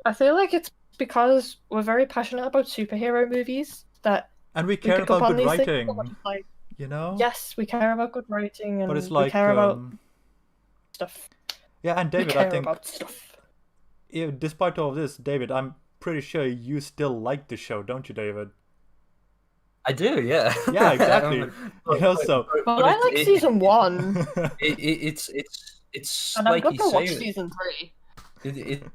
Speaker 2: it's because we're very passionate about superhero movies that
Speaker 1: And we
Speaker 2: we
Speaker 1: care
Speaker 2: pick up
Speaker 1: about
Speaker 2: on
Speaker 1: good
Speaker 2: these things. And we're
Speaker 1: writing.
Speaker 2: just like,
Speaker 1: You know.
Speaker 2: yes, we care about good writing,
Speaker 1: But it's
Speaker 2: and we
Speaker 1: like,
Speaker 2: care about stuff.
Speaker 1: yeah, and
Speaker 2: We
Speaker 1: David, I
Speaker 2: care
Speaker 1: think,
Speaker 2: about stuff.
Speaker 1: despite all of this, David, I'm pretty sure you still like the show, don't you, David?
Speaker 3: I do, yeah.
Speaker 1: Yeah, exactly. You know, so
Speaker 2: Well, I like season 1,
Speaker 3: it's
Speaker 2: and I'm
Speaker 3: like you
Speaker 2: gonna watch
Speaker 3: say.
Speaker 2: season 3.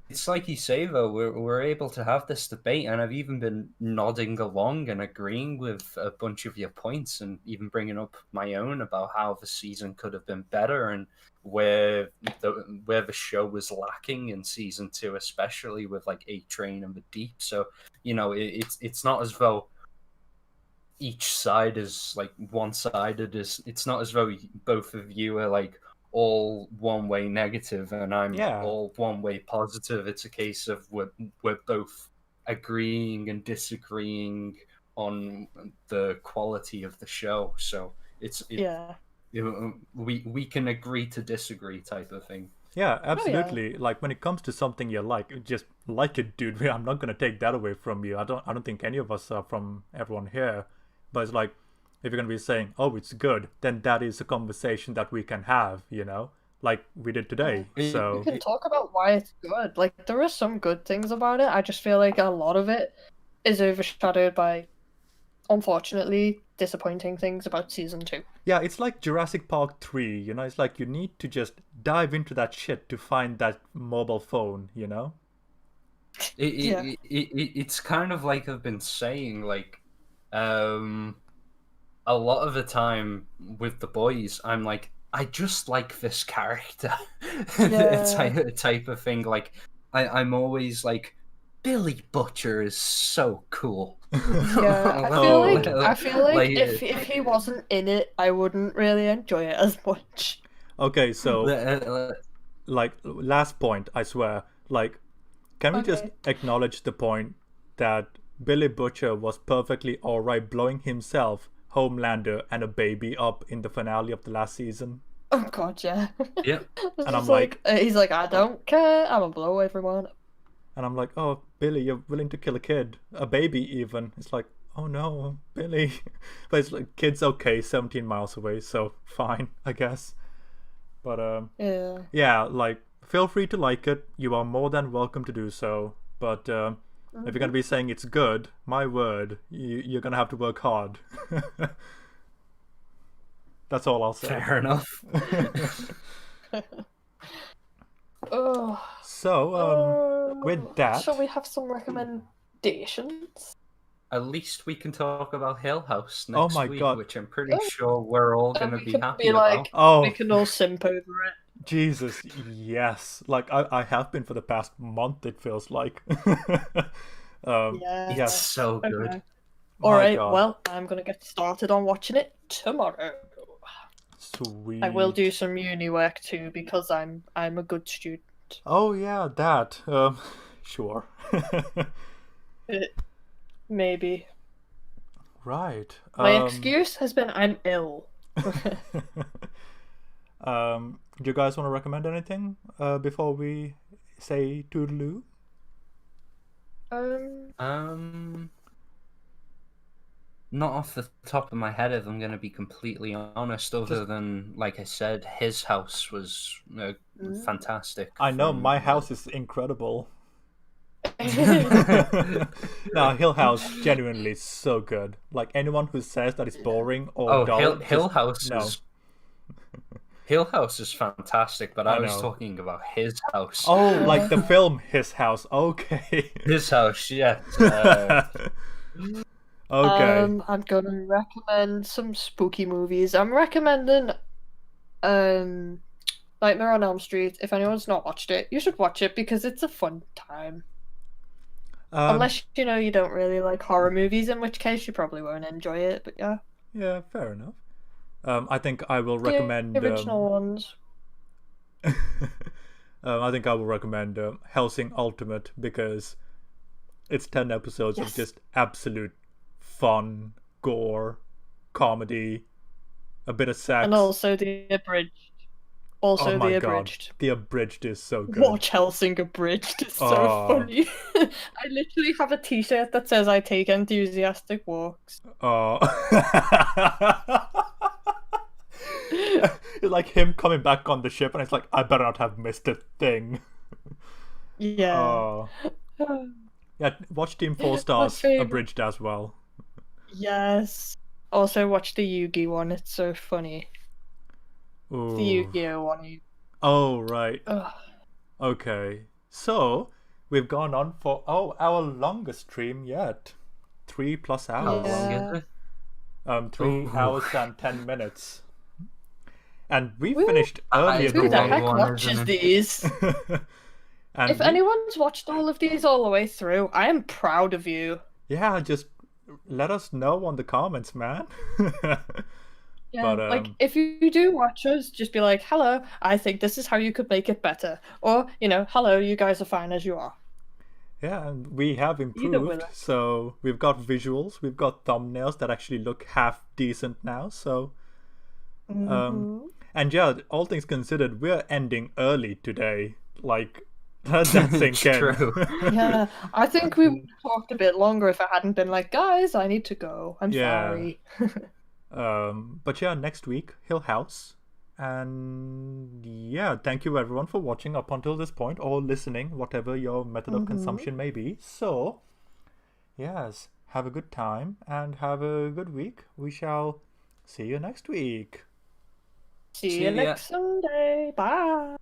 Speaker 3: It's like you say though, we're able to have this debate, and I've even been nodding along and agreeing with a bunch of your points, and even bringing up my own about how the season could have been better, and where the show was lacking in season 2, especially with like A Train and the Deep. So you know, it's not as though each side is like one-sided. It's not as though both of you are like all one way negative and I'm
Speaker 1: yeah,
Speaker 3: all one way positive. It's a case of we're both agreeing and disagreeing on the quality of the show. So
Speaker 2: Yeah.
Speaker 3: we can agree to disagree type of thing.
Speaker 1: yeah,
Speaker 2: Oh, yeah.
Speaker 1: absolutely. Like when it comes to something you like, just like it, dude. I'm not gonna take that away from you. I don't think any of us are from everyone here. But it's like, if you're gonna be saying, "Oh, it's good," then that is a conversation that we can have. You know, like we did today.
Speaker 3: Yeah.
Speaker 1: So
Speaker 2: We can talk about why it's good. Like, there are some good things about it. I just feel like a lot of it is overshadowed by, unfortunately, disappointing things about season 2.
Speaker 1: yeah, it's like Jurassic Park 3. You know, it's like you need to just dive into that shit to find that mobile phone. You know.
Speaker 3: It's kind of like I've been saying, like, a lot of the time with the boys, I'm like, I just like this character, type of thing. Like, I'm always like, Billy Butcher is so cool.
Speaker 2: Yeah, I feel like if he wasn't in it, I wouldn't really enjoy it as much.
Speaker 1: Okay, so like last point, I swear. Like, can we just acknowledge the point that Billy Butcher was perfectly alright blowing himself, Homelander, and a baby up in the finale of the last season?
Speaker 2: Oh god, yeah.
Speaker 3: Yep.
Speaker 1: And I'm like,
Speaker 2: he's like, I don't care, I'm gonna blow everyone up.
Speaker 1: And I'm like, oh, Billy, you're willing to kill a kid, a baby even. It's like, oh no, Billy. But it's like, kid's okay, 17 miles away, so fine, I guess. But yeah, like, feel free to like it. You are more than welcome to do so. But if you're gonna be saying it's good, my word, you're gonna have to work hard. That's all I'll say.
Speaker 3: Fair enough.
Speaker 1: So, with that,
Speaker 2: shall we have some recommendations?
Speaker 3: At least we can talk about Hill House next
Speaker 1: Oh my
Speaker 3: week,
Speaker 1: God.
Speaker 3: which I'm pretty sure we're all going to be happy about.
Speaker 1: Oh,
Speaker 2: we can all simp over it.
Speaker 1: Jesus, yes. Like, I have been for the past month, it feels like.
Speaker 2: Yeah.
Speaker 3: It's so good.
Speaker 2: Okay. Alright, well, I'm going to get started on watching it tomorrow.
Speaker 1: Sweet.
Speaker 2: I will do some uni work too, because I'm a good student.
Speaker 1: Oh, yeah, that. Sure.
Speaker 2: Maybe.
Speaker 1: Right.
Speaker 2: My excuse has been I'm ill.
Speaker 1: Do you guys want to recommend anything before we say toodaloo?
Speaker 3: Not off the top of my head, if I'm going to be completely honest, other than, like I said, His House was fantastic.
Speaker 1: I know, my house is incredible. No, Hill House genuinely is so good. Like, anyone who says that it's boring or dull,
Speaker 3: Hill House
Speaker 1: no.
Speaker 3: is Hill House is fantastic, but I was
Speaker 1: know.
Speaker 3: talking about His House.
Speaker 1: Oh, like the film His House. Okay.
Speaker 3: His House, yeah.
Speaker 1: Okay.
Speaker 2: I'm gonna recommend some spooky movies. I'm recommending Nightmare on Elm Street. If anyone's not watched it, you should watch it because it's a fun time.
Speaker 1: Um,
Speaker 2: Unless you know you don't really like horror movies, in which case you probably won't enjoy it. But yeah,
Speaker 1: yeah, fair enough. I think I will
Speaker 2: the
Speaker 1: recommend.
Speaker 2: original ones.
Speaker 1: I think I will recommend Helsing Ultimate because it's 10 episodes of
Speaker 2: Yes.
Speaker 1: just absolute fun, gore, comedy, a bit of sex.
Speaker 2: And also the abridged.
Speaker 1: Oh
Speaker 2: Also
Speaker 1: my
Speaker 2: the
Speaker 1: god,
Speaker 2: abridged.
Speaker 1: the abridged is so good.
Speaker 2: Watch Helsing abridged. It's so
Speaker 1: Oh.
Speaker 2: funny. I literally have a T-shirt that says "I take enthusiastic walks."
Speaker 1: Oh. It's like him coming back on the ship, and it's like, I better not have missed a thing.
Speaker 2: Yeah.
Speaker 1: Oh. Yeah, watch Team 4 Stars
Speaker 2: favorite-
Speaker 1: abridged as well.
Speaker 2: Yes. Also watch the Yugi one. It's so funny.
Speaker 1: Ooh.
Speaker 2: The Yu-Gi-Oh one.
Speaker 1: Oh, right.
Speaker 2: Ugh.
Speaker 1: Okay. So, we've gone on for, our longest stream yet. 3+
Speaker 3: How
Speaker 1: hours.
Speaker 3: long
Speaker 2: Yeah.
Speaker 3: is it?
Speaker 1: 3
Speaker 3: Ooh.
Speaker 1: hours and 10 minutes. And we
Speaker 2: Woo.
Speaker 1: finished earlier
Speaker 3: Who
Speaker 2: Who the
Speaker 3: long
Speaker 2: heck
Speaker 3: one,
Speaker 2: watches
Speaker 3: isn't
Speaker 2: these?
Speaker 1: And
Speaker 2: If anyone's watched all of these all the way through, I am proud of you.
Speaker 1: yeah, just let us know on the comments, man.
Speaker 2: Yeah,
Speaker 1: But,
Speaker 2: like if you do watch us, just be like, "Hello, I think this is how you could make it better," or "Hello, you guys are fine as you are."
Speaker 1: yeah, and we have
Speaker 2: Either
Speaker 1: improved.
Speaker 2: way.
Speaker 1: So we've got visuals, we've got thumbnails that actually look half decent now. So,
Speaker 2: Mhm.
Speaker 1: and yeah, all things considered, we're ending early today. Like, let that sink in.
Speaker 3: True.
Speaker 2: Yeah, I think we would have talked a bit longer if I hadn't been like, "Guys, I need to go. I'm
Speaker 1: Yeah.
Speaker 2: sorry."
Speaker 1: But yeah, next week, Hill House. And yeah, thank you everyone for watching up until this point or listening, whatever your method of consumption may be. So, yes, have a good time and have a good week. We shall see you next week.
Speaker 2: See
Speaker 3: See
Speaker 2: you
Speaker 3: ya.
Speaker 2: next Sunday. Bye.